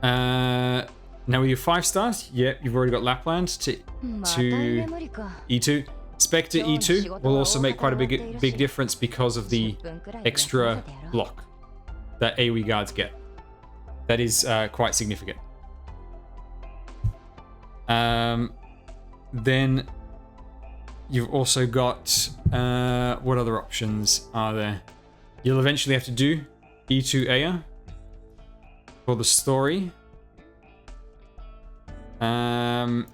Now with your 5 stars, yeah, you've already got Lapland to E2. Spectre E2 will also make quite a big difference because of the extra block that AoE guards get. That is quite significant. Then you've also got what other options are there? You'll eventually have to do E2 Aya for the story.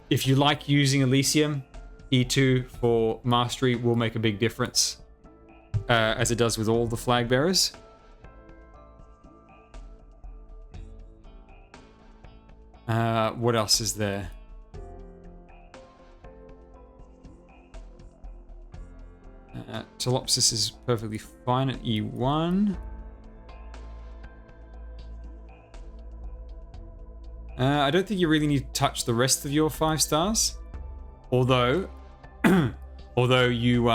If you like using Elysium, E2 for mastery will make a big difference, as it does with all the flag bearers. What else is there? Telopsis is perfectly fine at E1. I don't think you really need to touch the rest of your 5 stars. Although you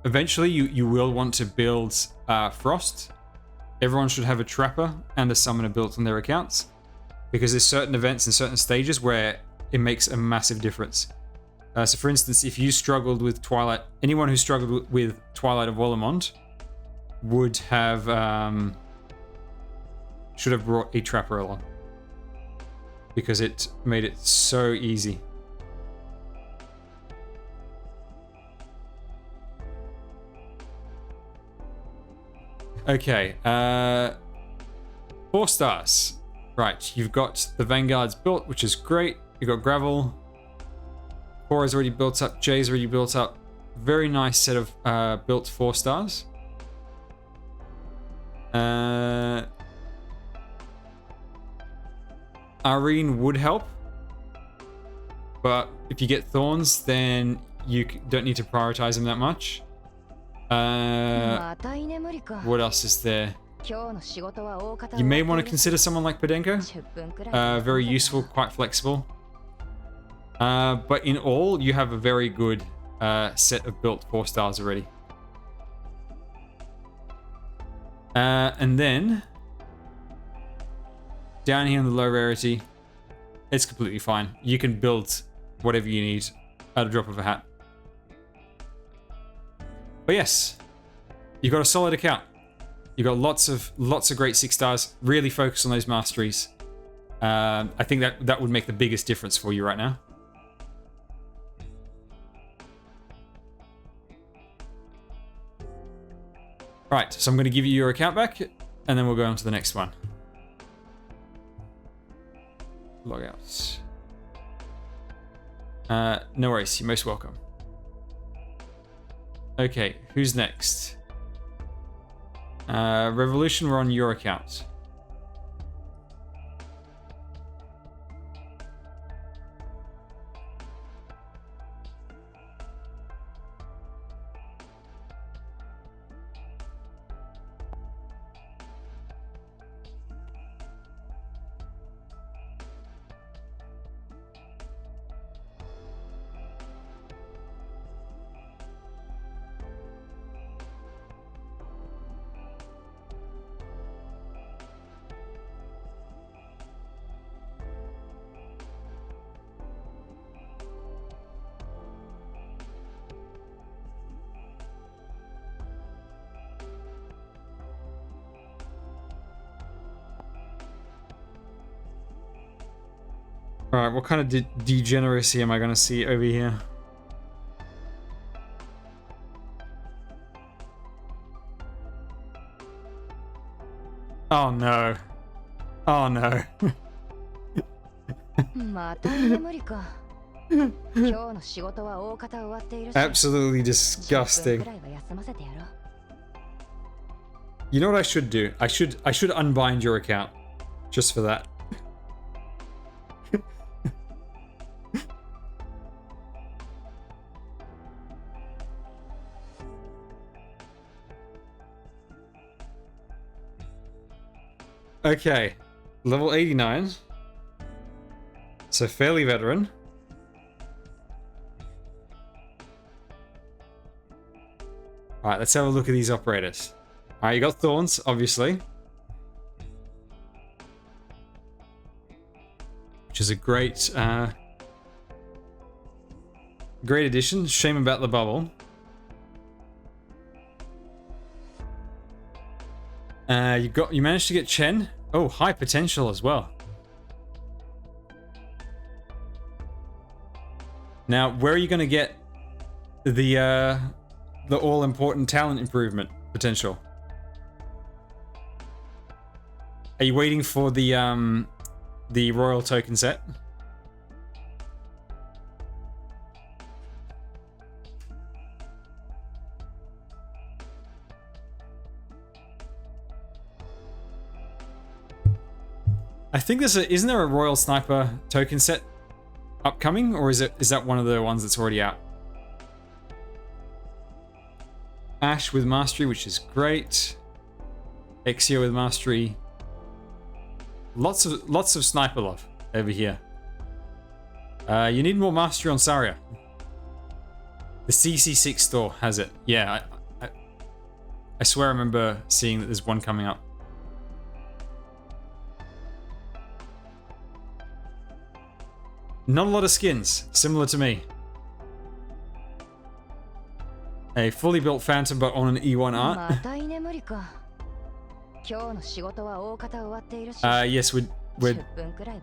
eventually you will want to build Frost. Everyone should have a Trapper and a Summoner built on their accounts, because there's certain events and certain stages where it makes a massive difference. So for instance, if you struggled with Twilight, anyone who struggled with Twilight of Wallemont would have should have brought a Trapper along, because it made it so easy. Okay, 4 stars. Right, you've got the Vanguards built, which is great. You've got Gravel. Cora's already built up. Jay's already built up. Very nice set of built 4 stars. Irene would help, but if you get Thorns, then you don't need to prioritize them that much. What else is there? You may want to consider someone like Podenko. Very useful, quite flexible. But in all, you have a very good set of built 4 stars already. And then down here in the low rarity, it's completely fine. You can build whatever you need at a drop of a hat. But yes, you've got a solid account. You've got lots of great 6 stars. Really focus on those masteries. I think that would make the biggest difference for you right now. Right, so I'm going to give you your account back, and then we'll go on to the next one. Logouts. No worries, you're most welcome. Okay, who's next? Revolution, we're on your account. Alright, what kind of degeneracy am I going to see over here? Oh no. Oh no. Absolutely disgusting. You know what I should do? I should unbind your account. Just for that. Okay, level 89. So fairly veteran. Alright, let's have a look at these operators. Alright, you got Thorns, obviously. Which is a great great addition. Shame about the bubble. You managed to get Chen. Oh, high potential as well. Now, where are you going to get the all-important talent improvement potential? Are you waiting for the royal token set? I think isn't there a Royal Sniper token set upcoming, or is that one of the ones that's already out? Ash with Mastery, which is great. Exio with Mastery. Lots of sniper love over here. You need more Mastery on Saria. The CC6 store has it. Yeah, I swear I remember seeing that there's one coming up. Not a lot of skins, similar to me. A fully built Phantom, but on an E1 art. Yes, we're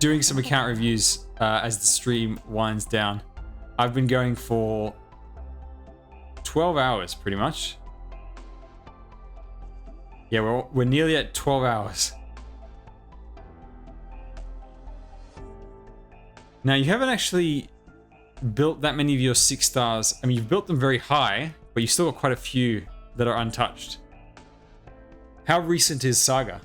doing some account reviews as the stream winds down. I've been going for 12 hours, pretty much. Yeah, we're nearly at 12 hours. Now, you haven't actually built that many of your 6 stars. I mean, you've built them very high, but you've still got quite a few that are untouched. How recent is Saga?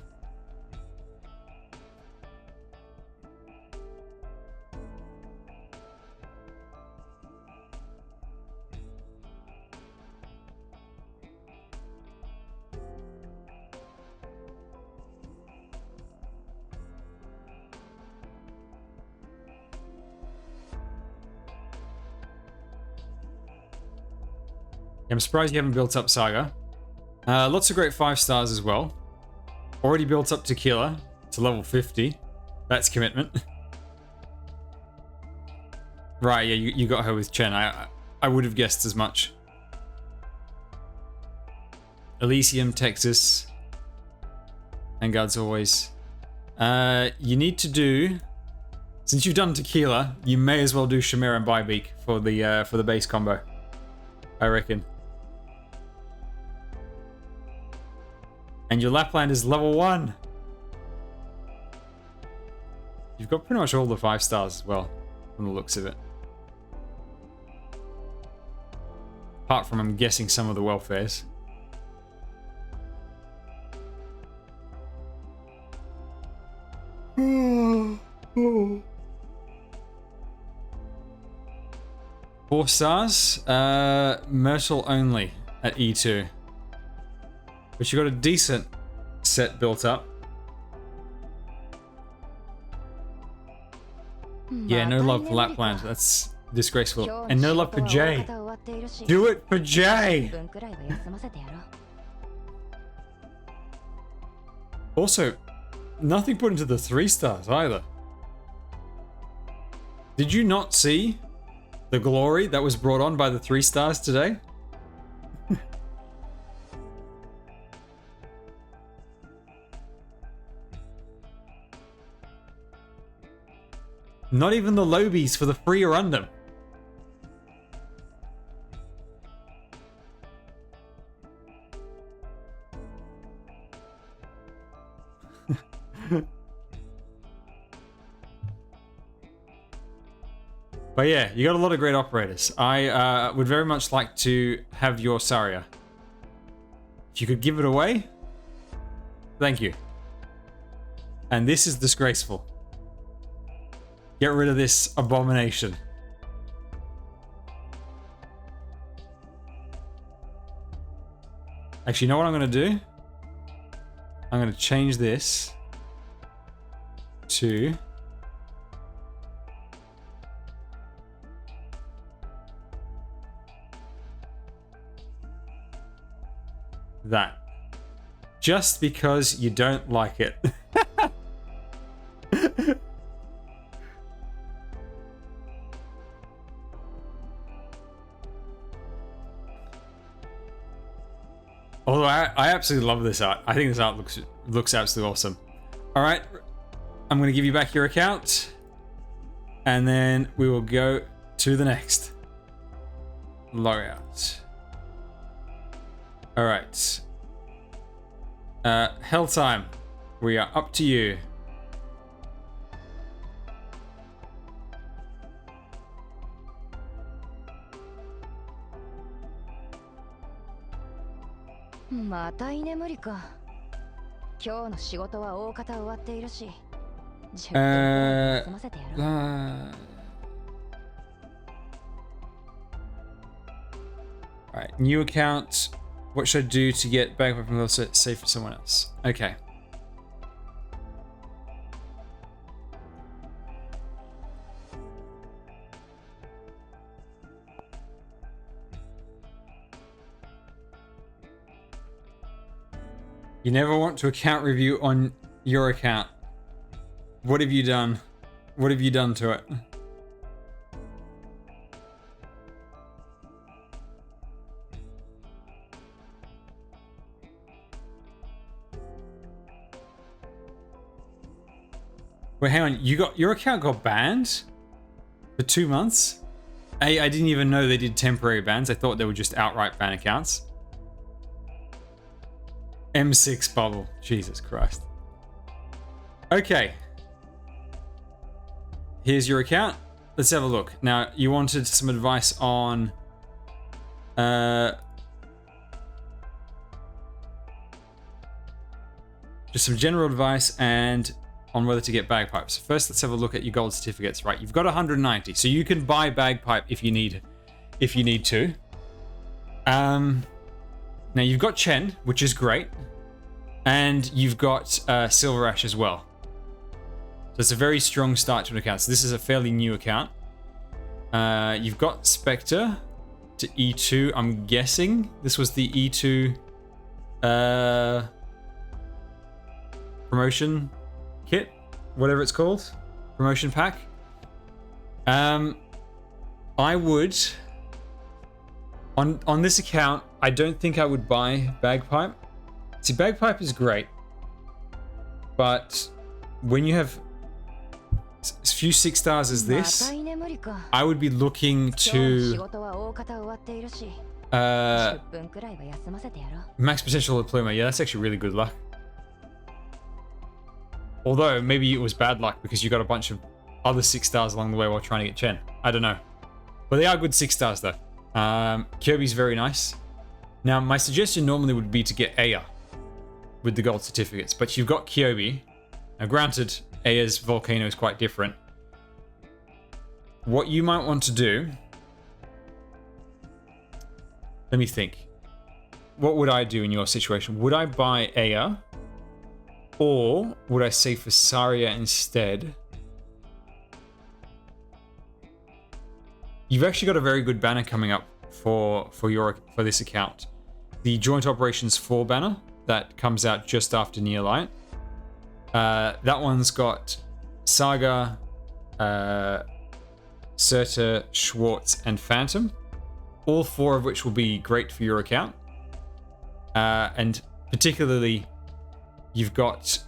I'm surprised you haven't built up Saga. Lots of great 5 stars as well. Already built up Tequila to level 50. That's commitment. Right, yeah, you got her with Chen. I would have guessed as much. Elysium, Texas. And God's always. You need to do, since you've done tequila, you may as well do Chimera and Bybeak for the base combo, I reckon. And your Lapland is level 1. You've got pretty much all the 5 stars as well, from the looks of it. Apart from, I'm guessing, some of the welfares. Four stars, Myrtle only at E2. But you got a decent set built up. Yeah, no love for Lapland. That's disgraceful. And no love for Jay. Do it for Jay! Also, nothing put into the 3 stars either. Did you not see the glory that was brought on by the 3 stars today? Not even the lobies for the free are under. But yeah, you got a lot of great operators. I would very much like to have your Saria. If you could give it away, thank you. And this is disgraceful. Get rid of this abomination. Actually, you know what I'm going to do? I'm going to change this to that. Just because you don't like it. Although I absolutely love this art. I think this art looks absolutely awesome. All right, I'm going to give you back your account, and then we will go to the next logout. All right, Helltime, we are up to you.
Alright,
new account. What should I do to get back from the safe for someone else? Okay. You never want to account review on your account. What have you done? What have you done to it? Wait, hang on. Your account got banned for 2 months? I didn't even know they did temporary bans. I thought they were just outright ban accounts. M6 bubble. Jesus Christ. Okay. Here's your account. Let's have a look. Now, you wanted some advice on... just some general advice and on whether to get bagpipes. First, let's have a look at your gold certificates. Right, you've got 190, so you can buy bagpipe if you need to. Now you've got Chen, which is great, and you've got Silver Ash as well. So it's a very strong start to an account. So this is a fairly new account. You've got Spectre to E2. I'm guessing this was the E2 promotion kit, whatever it's called, promotion pack. I would on this account, I don't think I would buy bagpipe. See, bagpipe is great, but when you have as few 6 stars as this, I would be looking to max potential of Pluma. Yeah, that's actually really good luck. Although maybe it was bad luck because you got a bunch of other 6 stars along the way while trying to get Chen. I don't know. But they are good 6 stars though. Kirby's very nice. Now my suggestion normally would be to get Aya with the gold certificates, but you've got Kyobi. Now granted, Aya's volcano is quite different. What you might want to do... Let me think. What would I do in your situation? Would I buy Aya? Or would I say for Saria instead? You've actually got a very good banner coming up for this account. The Joint Operations 4 banner that comes out just after Near Light. That one's got Saga, Surta, Schwartz, and Phantom. All 4 of which will be great for your account. And particularly, you've got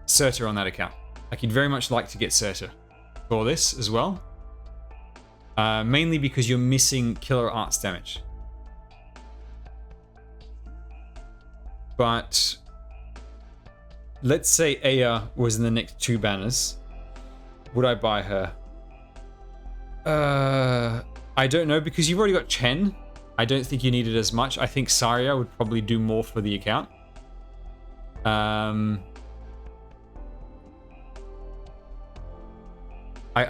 Surta on that account. Like, you'd very much like to get Surta for this as well. Mainly because you're missing killer arts damage. But let's say Aya was in the next 2 banners. Would I buy her? I don't know, because you've already got Chen. I don't think you need it as much. I think Saria would probably do more for the account. I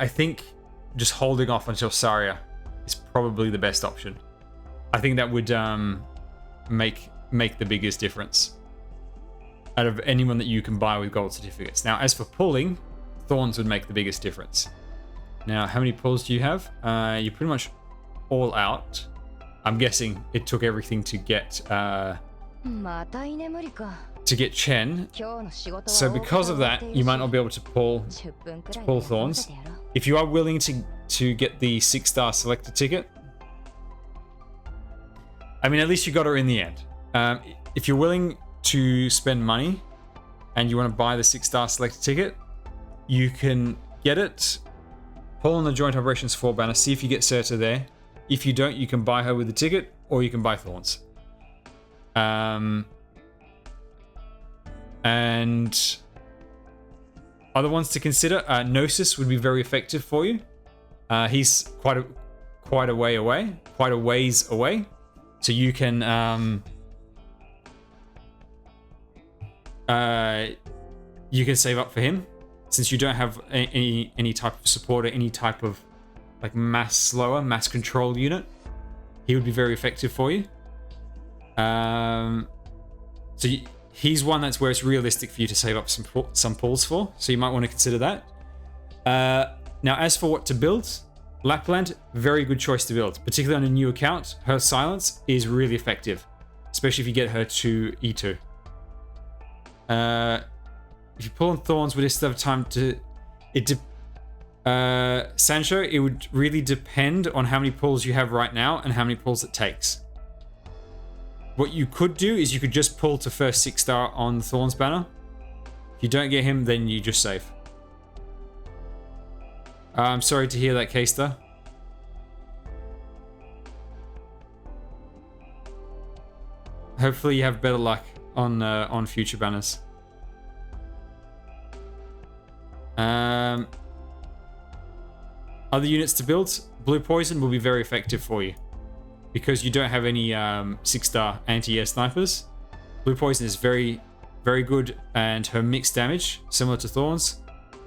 think just holding off until Saria is probably the best option. I think that would make the biggest difference out of anyone that you can buy with gold certificates. Now, as for pulling, Thorns would make the biggest difference. Now, how many pulls do you have? You're pretty much all out. I'm guessing it took everything to get Chen. So because of that, you might not be able to pull Thorns. If you are willing to get the 6-star selector ticket, I mean, at least you got her in the end. If you're willing to spend money and you want to buy the 6-star selector ticket, you can get it, pull on the Joint Operations 4 banner, see if you get Surta there. If you don't, you can buy her with the ticket, or you can buy Thorns. And other ones to consider, Gnosis would be very effective for you. He's quite a ways away. So you can save up for him, since you don't have any type of support or any type of like mass control unit. He would be very effective for you. So he's one that's where it's realistic for you to save up some pulls for. So you might want to consider that. Now, as for what to build, Lapland, very good choice to build, particularly on a new account. Her silence is really effective, especially if you get her to E2. If you pull on Thorns, we still have time to... Sancho, it would really depend on how many pulls you have right now and how many pulls it takes. What you could do is you could just pull to first 6-star on the Thorns banner. If you don't get him, then you just save. I'm sorry to hear that, Kester. Hopefully you have better luck on future banners. Other units to build, Blue Poison will be very effective for you because you don't have any 6-star anti-air snipers. Blue Poison is very, very good, and her mixed damage, similar to Thorns,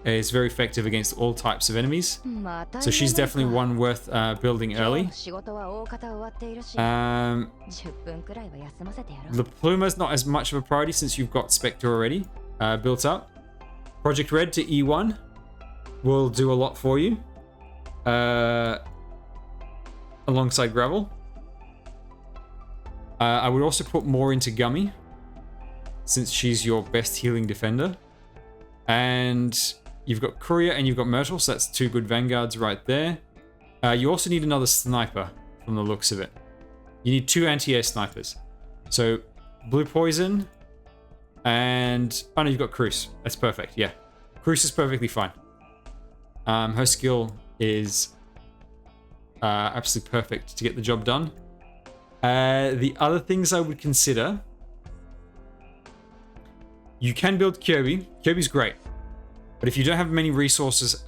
is very effective against all types of enemies. So she's definitely one worth building early. The Pluma's not as much of a priority since you've got Spectre already built up. Project Red to E1 will do a lot for you. Alongside Gravel. I would also put more into Gummy, since she's your best healing defender. And you've got Courier and you've got Myrtle, so that's 2 good Vanguards right there. You also need another sniper from the looks of it. You need 2 anti-air snipers. So Blue Poison and... oh no, you've got Cruz. That's perfect, yeah. Cruce is perfectly fine. Her skill is absolutely perfect to get the job done. The other things I would consider, you can build Kirby. Kirby's great, but if you don't have many resources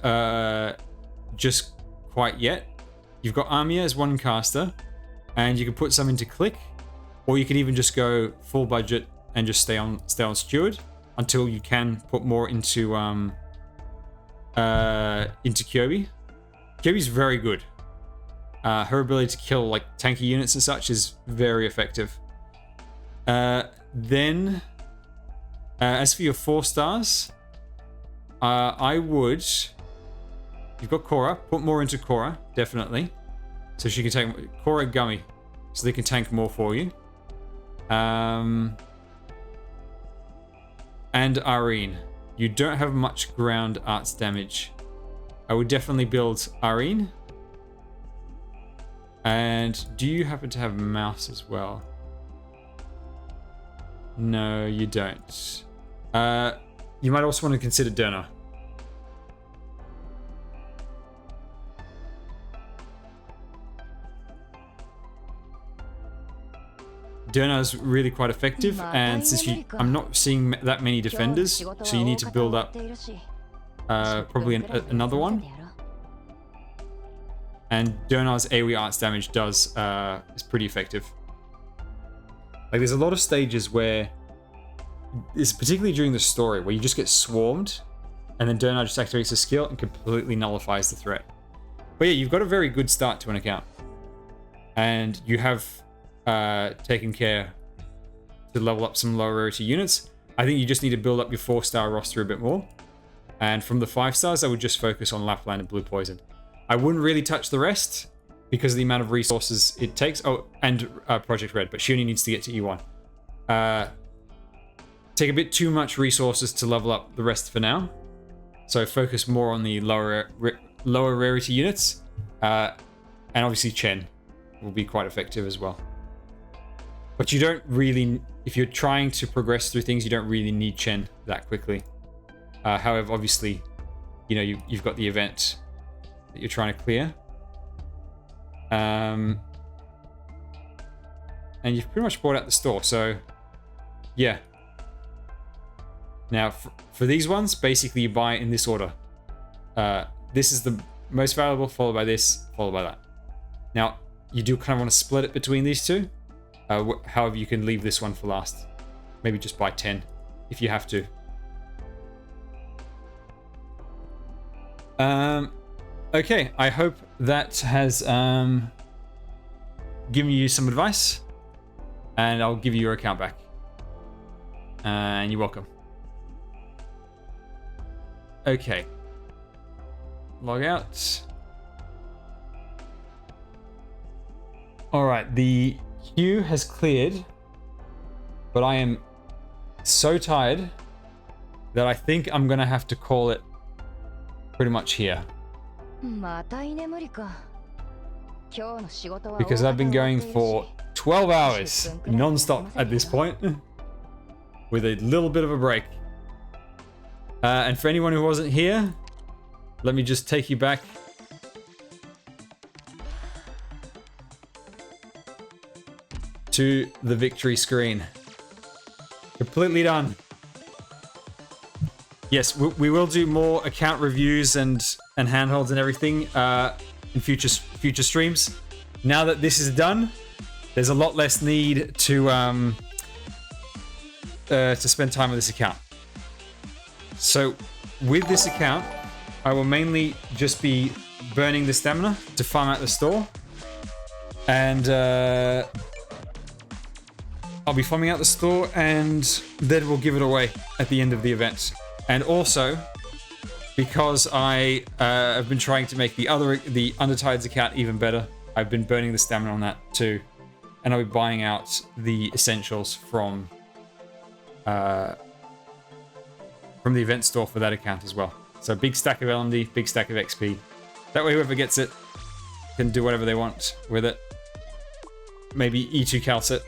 just quite yet, you've got Amia as one caster, and you can put some into Click, or you can even just go full budget and just stay on Steward until you can put more into Kirby. Kirby's very good. Her ability to kill like tanky units and such is very effective. Then, as for your 4 stars, I would. You've got Korra. Put more into Korra, definitely, so she can take Korra, Gummy, so they can tank more for you. And Irene. You don't have much ground arts damage. I would definitely build Irene. And do you happen to have Mouse as well? No, you don't. You might also want to consider Derna. Derna is really quite effective, and since I'm not seeing that many defenders, so you need to build up probably another one. And Derna's AoE arts damage is pretty effective. Like, there's a lot of stages where, it's particularly during the story, where you just get swarmed, and then Derna just activates a skill and completely nullifies the threat. But yeah, you've got a very good start to an account, and you have taken care to level up some lower rarity units. I think you just need to build up your 4-star roster a bit more, and from the 5 stars, I would just focus on Lapland and Blue Poison. I wouldn't really touch the rest because of the amount of resources it takes. Oh, and Project Red, but she only needs to get to E1. Take a bit too much resources to level up the rest for now, so focus more on the lower rarity units, and obviously Chen will be quite effective as well. But you don't really, if you're trying to progress through things, you don't really need Chen that quickly. However, obviously, you know, you've got the event that you're trying to clear. And you've pretty much bought out the store, so yeah. Now, for these ones, basically you buy in this order. This is the most valuable, followed by this, followed by that. Now, you do kind of want to split it between these two. However, you can leave this one for last. Maybe just buy 10 if you have to. Okay, I hope that has given you some advice, and I'll give you your account back. And you're welcome. Okay. Log out. Alright, the queue has cleared, but I am so tired that I think I'm gonna have to call it pretty much here. Because I've been going for 12 hours non-stop at this point, with a little bit of a break. And for anyone who wasn't here, let me just take you back to the victory screen. Completely done. Yes, we will do more account reviews and handholds and everything in future streams. Now that this is done, there's a lot less need to spend time on this account. So with this account, I will mainly just be burning the stamina to farm out the store, and I'll be farming out the store, and then we'll give it away at the end of the event. And also, because I have been trying to make the Undertides account even better, I've been burning the stamina on that too, and I'll be buying out the essentials from the event store for that account as well. So big stack of LMD, big stack of XP. That way whoever gets it can do whatever they want with it. Maybe E2 calcs it.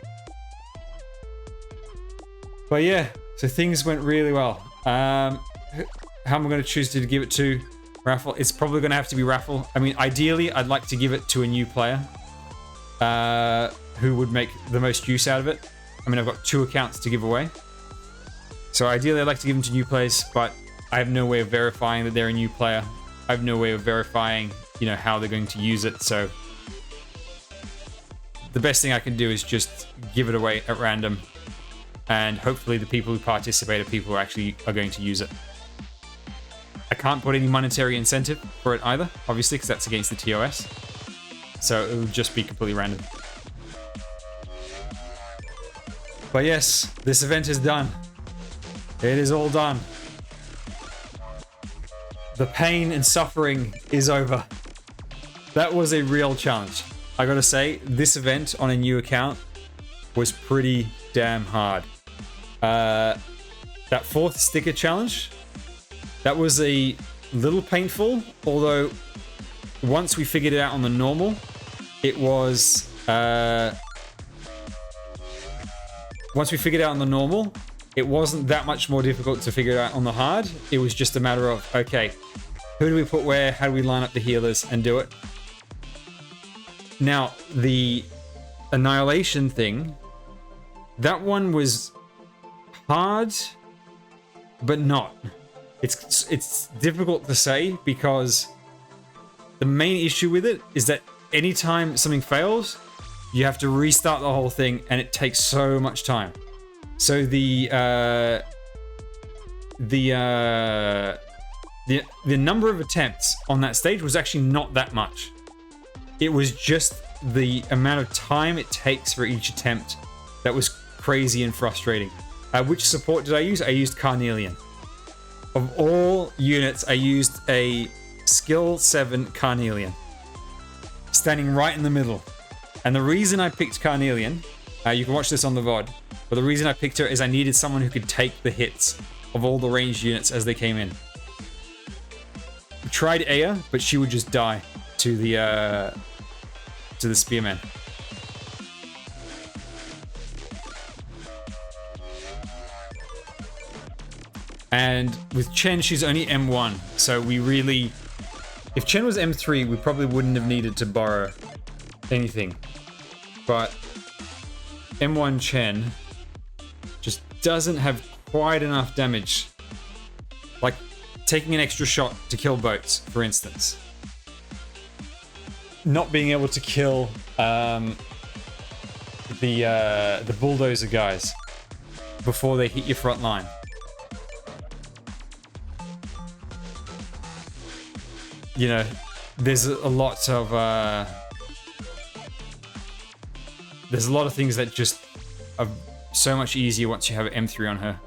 But yeah, so things went really well. how am I going to choose to give it to raffle? It's probably going to have to be raffle. I mean, ideally, I'd like to give it to a new player who would make the most use out of it. I mean, I've got 2 accounts to give away. So ideally, I'd like to give them to new players, but I have no way of verifying that they're a new player. I have no way of verifying, you know, how they're going to use it. So the best thing I can do is just give it away at random. And hopefully the people who participate are people who actually are going to use it. I can't put any monetary incentive for it either, obviously, because that's against the TOS. So it would just be completely random. But yes, this event is done. It is all done. The pain and suffering is over. That was a real challenge. I gotta say, this event on a new account was pretty damn hard. That 4th sticker challenge, that was a little painful, although once we figured it out on the normal, it was... once we figured it out on the normal, it wasn't that much more difficult to figure it out on the hard. It was just a matter of, okay, who do we put where? How do we line up the healers and do it? Now, the Annihilation thing, that one was hard, but not. It's difficult to say because the main issue with it is that anytime something fails, you have to restart the whole thing, and it takes so much time. So the number of attempts on that stage was actually not that much. It was just the amount of time it takes for each attempt that was crazy and frustrating. Which support did I use? I used Carnelian. Of all units, I used a skill 7 Carnelian, standing right in the middle. And the reason I picked Carnelian, you can watch this on the VOD, but the reason I picked her is I needed someone who could take the hits of all the ranged units as they came in. I tried Aya, but she would just die to the spearman. And with Chen, she's only M1, so we really... If Chen was M3, we probably wouldn't have needed to borrow anything. But M1 Chen just doesn't have quite enough damage. Like taking an extra shot to kill boats, for instance. Not being able to kill the bulldozer guys before they hit your front line. You know, there's a lot of things that just are so much easier once you have M3 on her.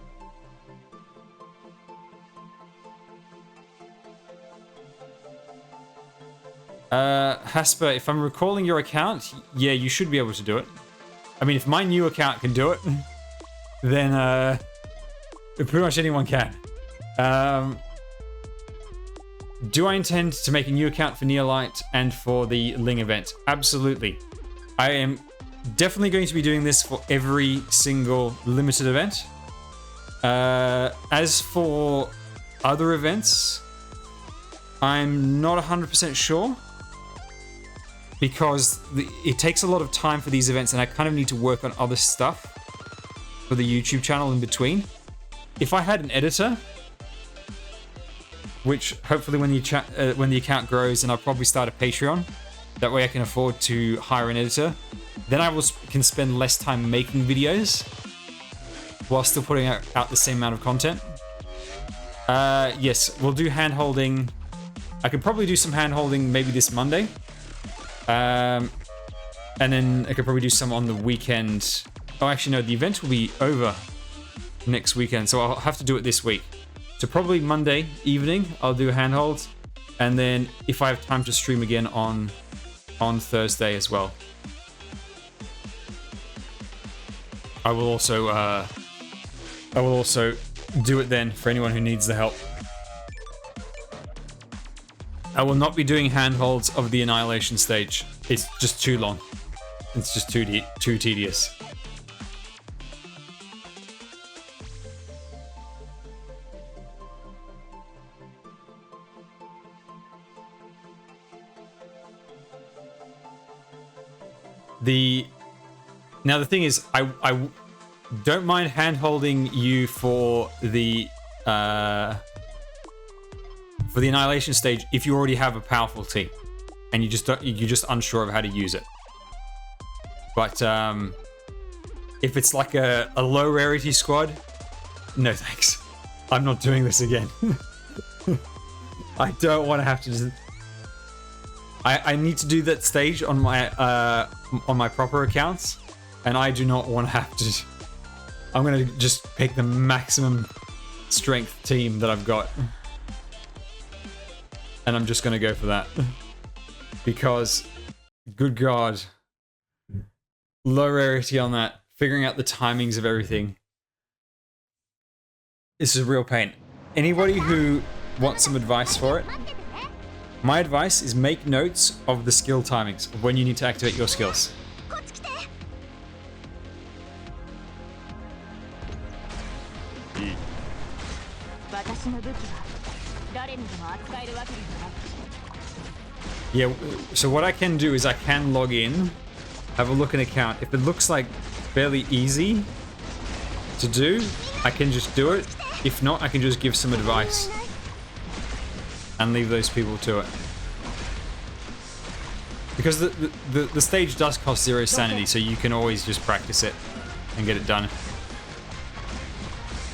Hasper, if I'm recalling your account, yeah, you should be able to do it. I mean, if my new account can do it, then pretty much anyone can. Do I intend to make a new account for Neolite and for the Ling event? Absolutely. I am definitely going to be doing this for every single limited event. As for other events, I'm not 100% sure because it takes a lot of time for these events and I kind of need to work on other stuff for the YouTube channel in between. If I had an editor, which hopefully when the account grows, and I'll probably start a Patreon, that way I can afford to hire an editor, then I can spend less time making videos while still putting out the same amount of content. Yes, we'll do hand-holding. I could probably do some hand-holding maybe this Monday. And then I could probably do some on the weekend. Oh, actually no, the event will be over next weekend, so I'll have to do it this week. So probably Monday evening, I'll do a handhold, and then if I have time to stream again on Thursday as well. I will also do it then for anyone who needs the help. I will not be doing handholds of the Annihilation stage. It's just too long. It's just too tedious. Now the thing is, I don't mind hand-holding you for the Annihilation stage if you already have a powerful team and you're just unsure of how to use it. But if it's like a low rarity squad, no thanks. I'm not doing this again. I don't want to have to just... I need to do that stage on my proper accounts, and I do not want to have to... I'm going to just pick the maximum strength team that I've got. And I'm just going to go for that. Because, good God, low rarity on that, figuring out the timings of everything. This is a real pain. Anybody who wants some advice for it, my advice is make notes of the skill timings, of when you need to activate your skills. Yeah, so what I can do is I can log in, have a look at an account. If it looks like fairly easy to do, I can just do it. If not, I can just give some advice and leave those people to it. Because the stage does cost 0 sanity, so you can always just practice it and get it done.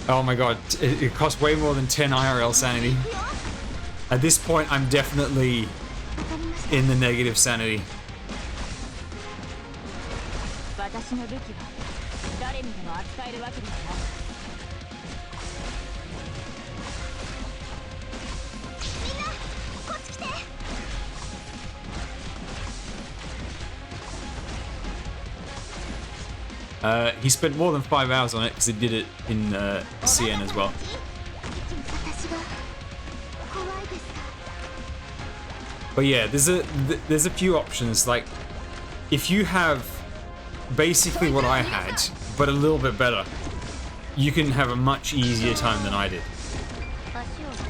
Oh my god, it costs way more than 10 IRL sanity. At this point, I'm definitely in the negative sanity. He spent more than 5 hours on it because he did it in CN as well. But yeah, there's a few options. Like, if you have basically what I had, but a little bit better, you can have a much easier time than I did.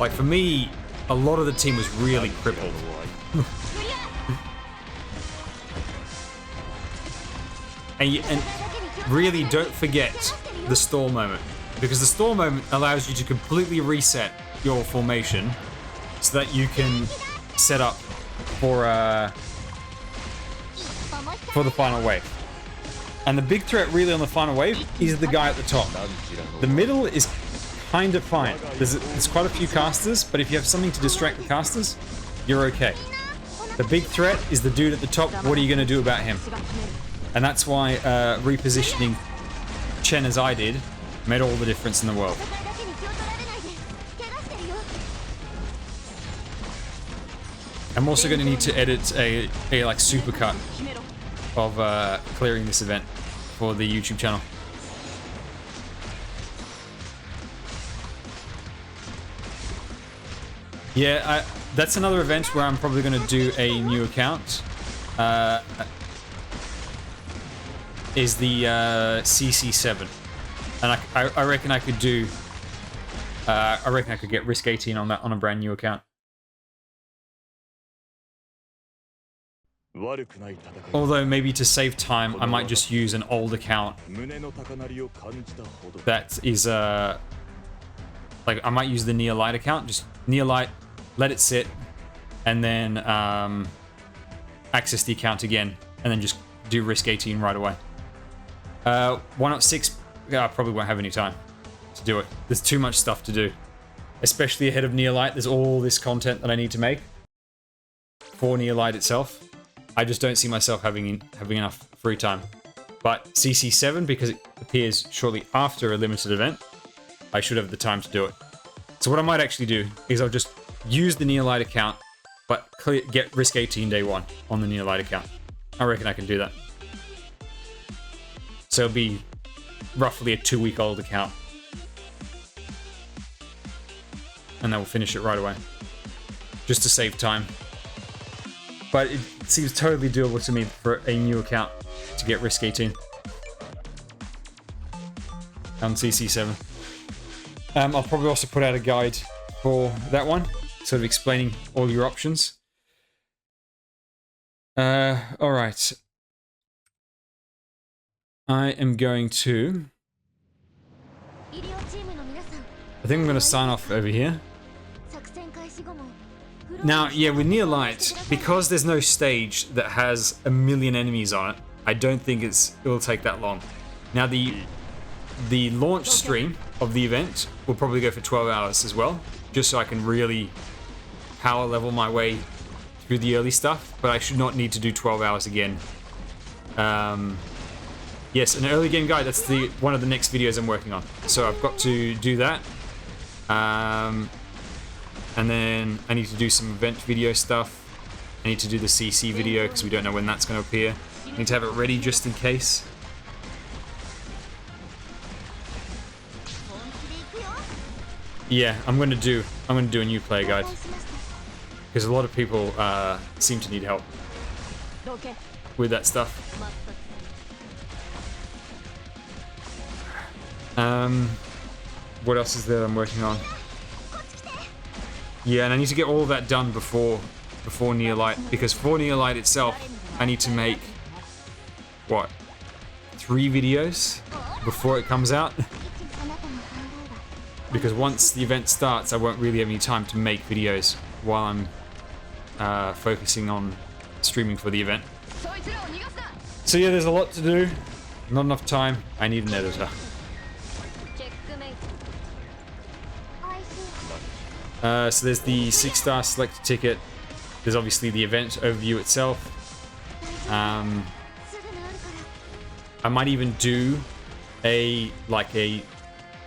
Like for me, a lot of the team was really crippled. and really don't forget the stall moment, because the stall moment allows you to completely reset your formation so that you can set up for the final wave. And the big threat really on the final wave is the guy at the top. The middle is kind of fine. There's quite a few casters, but if you have something to distract the casters, you're okay. The big threat is the dude at the top. What are you going to do about him? And that's why repositioning Chen as I did made all the difference in the world. I'm also going to need to edit a like supercut of clearing this event for the YouTube channel. Yeah, that's another event where I'm probably going to do a new account. Is the CC7, and I reckon I could do. I reckon I could get Risk 18 on that on a brand new account. Although maybe to save time, I might just use an old account that is like I might use the Neolight account, just Neolight, let it sit, and then access the account again, and then just do Risk 18 right away. 1.6, I probably won't have any time to do it. There's too much stuff to do, especially ahead of Neolight. There's all this content that I need to make for Neolight itself. I just don't see myself having enough free time. But CC7, because it appears shortly after a limited event, I should have the time to do it. So what I might actually do is I'll just use the Neolight account, but get Risk 18 day 1 on the Neolight account. I reckon I can do that. So it'll be roughly a 2-week-old account. And then we'll finish it right away. Just to save time. But it seems totally doable to me for a new account to get Risk 18 on CC7. I'll probably also put out a guide for that one, sort of explaining all your options. Alright. I am going to... I think I'm going to sign off over here. Now, yeah, with Near Light, because there's no stage that has 1,000,000 enemies on it, I don't think it'll take that long. Now, the launch stream of the event will probably go for 12 hours as well, just so I can really power level my way through the early stuff, but I should not need to do 12 hours again. Yes, an early game guide, that's one of the next videos I'm working on. So I've got to do that. And then I need to do some event video stuff. I need to do the CC video because we don't know when that's going to appear. I need to have it ready just in case. Yeah, I'm going to do a new player guide because a lot of people seem to need help with that stuff. What else is there I'm working on? Yeah, and I need to get all of that done before Near Light, because for Near Light itself, I need to make, what, 3 videos before it comes out? Because once the event starts, I won't really have any time to make videos while I'm focusing on streaming for the event. So yeah, there's a lot to do, not enough time, I need an editor. So there's the 6-star selector ticket. There's obviously the event overview itself. I might even do a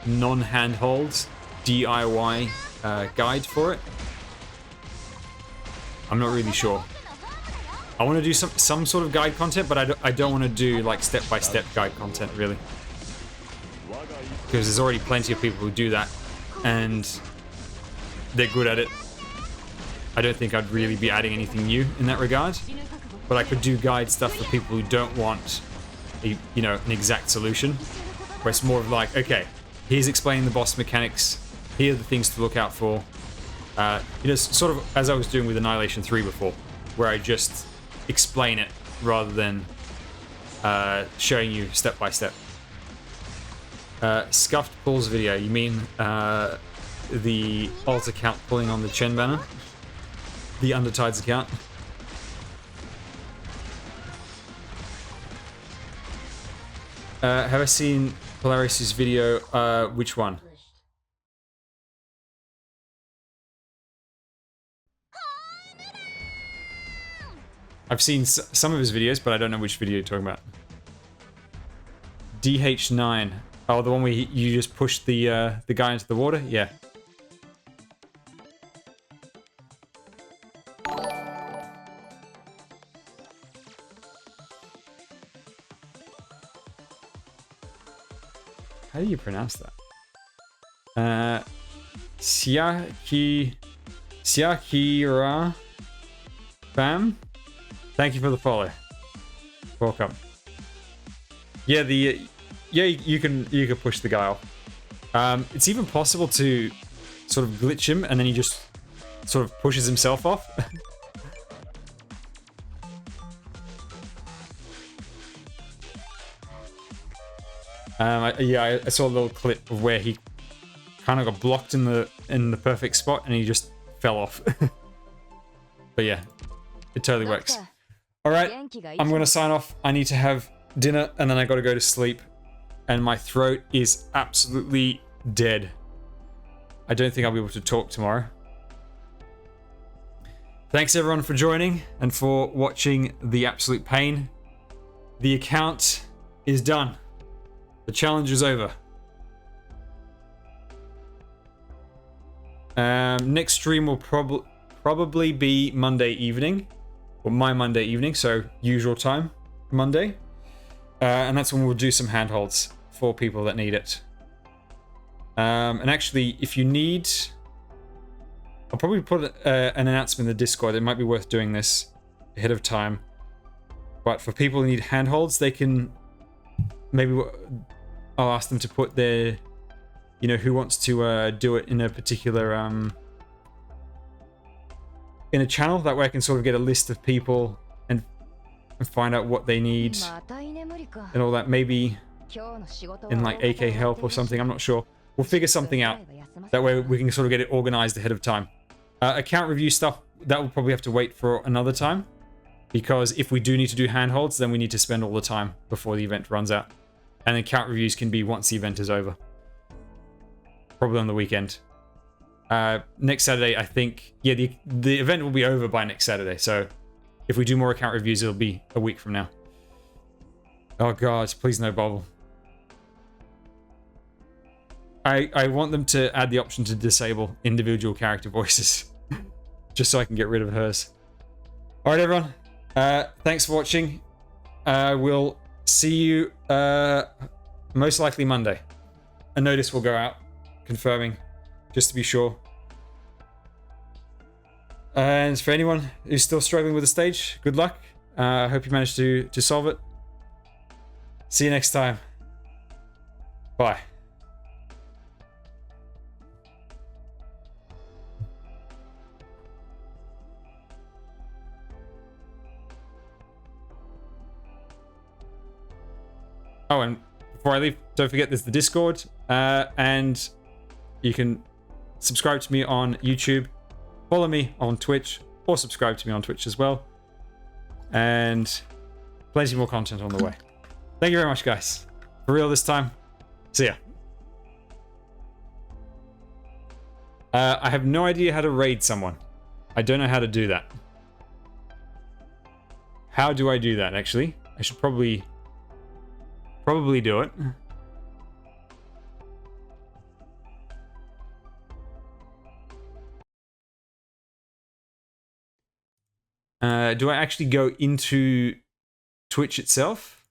non-handhold DIY guide for it. I'm not really sure. I want to do some sort of guide content, but I don't want to do like step-by-step guide content really, because there's already plenty of people who do that, and they're good at it. I don't think I'd really be adding anything new in that regard, but I could do guide stuff for people who don't want an exact solution, where it's more of like, okay, here's explaining the boss mechanics, here are the things to look out for. Sort of as I was doing with Annihilation 3 before, where I just explain it rather than showing you step by step. Scuffed pulls video, you mean the alt account pulling on the Chen banner? The Undertides account? Have I seen Polaris' video? Which one? I've seen some of his videos, but I don't know which video you're talking about. DH9. Oh, the one where you just push the guy into the water? Yeah. How do you pronounce that? Siakira Bam? Thank you for the follow. Welcome. Yeah, you can push the guy off. It's even possible to sort of glitch him and then he just sort of pushes himself off. I saw a little clip of where he kind of got blocked in the perfect spot and he just fell off. But yeah, it totally works. All right, I'm gonna sign off. I need to have dinner and then I gotta go to sleep. And my throat is absolutely dead. I don't think I'll be able to talk tomorrow. Thanks everyone for joining and for watching the absolute pain. The account is done. The challenge is over. Next stream will probably be Monday evening, or my Monday evening, so usual time, Monday. And that's when we'll do some handholds for people that need it. And actually, if you need, I'll probably put an announcement in the Discord. It might be worth doing this ahead of time. But for people who need handholds, they can maybe, I'll ask them to put their, who wants to do it in a particular, in a channel. That way I can sort of get a list of people and and find out what they need and all that. Maybe in like AK help or something. I'm not sure. We'll figure something out. That way we can sort of get it organized ahead of time. Account review stuff, that will probably have to wait for another time. Because if we do need to do handholds, then we need to spend all the time before the event runs out. And account reviews can be once the event is over. Probably on the weekend. Next Saturday, I think... Yeah, the event will be over by next Saturday. So if we do more account reviews, it'll be a week from now. Oh god, please no bubble. I want them to add the option to disable individual character voices. Just so I can get rid of hers. Alright everyone. Thanks for watching. We'll see you most likely Monday. A notice will go out confirming, just to be sure. And for anyone who's still struggling with the stage, good luck. I hope you managed to solve it. See you next time. Bye. Oh, and before I leave, don't forget there's the Discord, and you can subscribe to me on YouTube, follow me on Twitch, or subscribe to me on Twitch as well. And plenty more content on the way. Thank you very much, guys. For real this time. See ya. I have no idea how to raid someone. I don't know how to do that. How do I do that, actually? I should probably do it. Do I actually go into Twitch itself?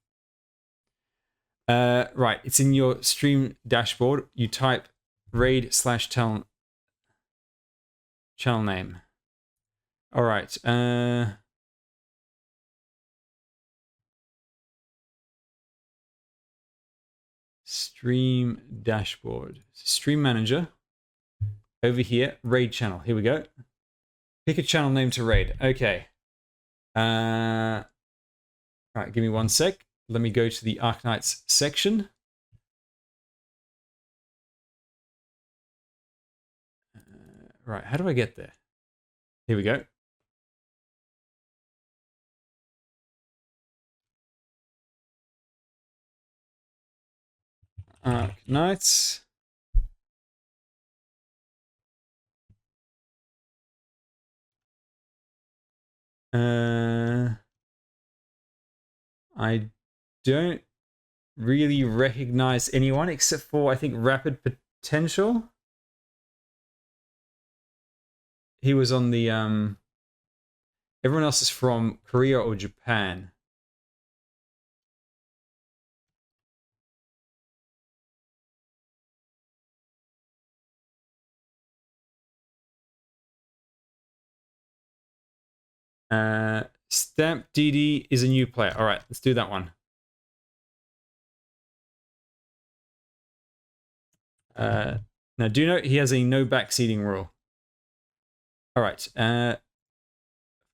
Right, it's in your stream dashboard. You type raid/channel name. All right. Stream dashboard. Stream manager. Over here, raid channel. Here we go. Pick a channel name to raid. Okay. All right, give me 1 sec. Let me go to the Arknights section. Right, how do I get there? Here we go. Arknights. I don't really recognize anyone except for, I think, Rapid Potential. He was on the, everyone else is from Korea or Japan. Stamp DD is a new player. All right, let's do that one. Now, do note he has a no backseating rule. All right. If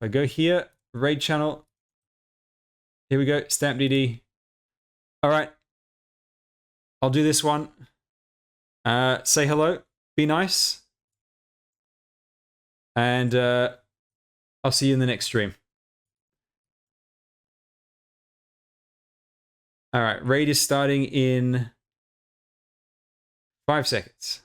I go here, raid channel. Here we go, Stamp DD. All right. I'll do this one. Say hello. Be nice. And I'll see you in the next stream. All right, raid is starting in 5 seconds.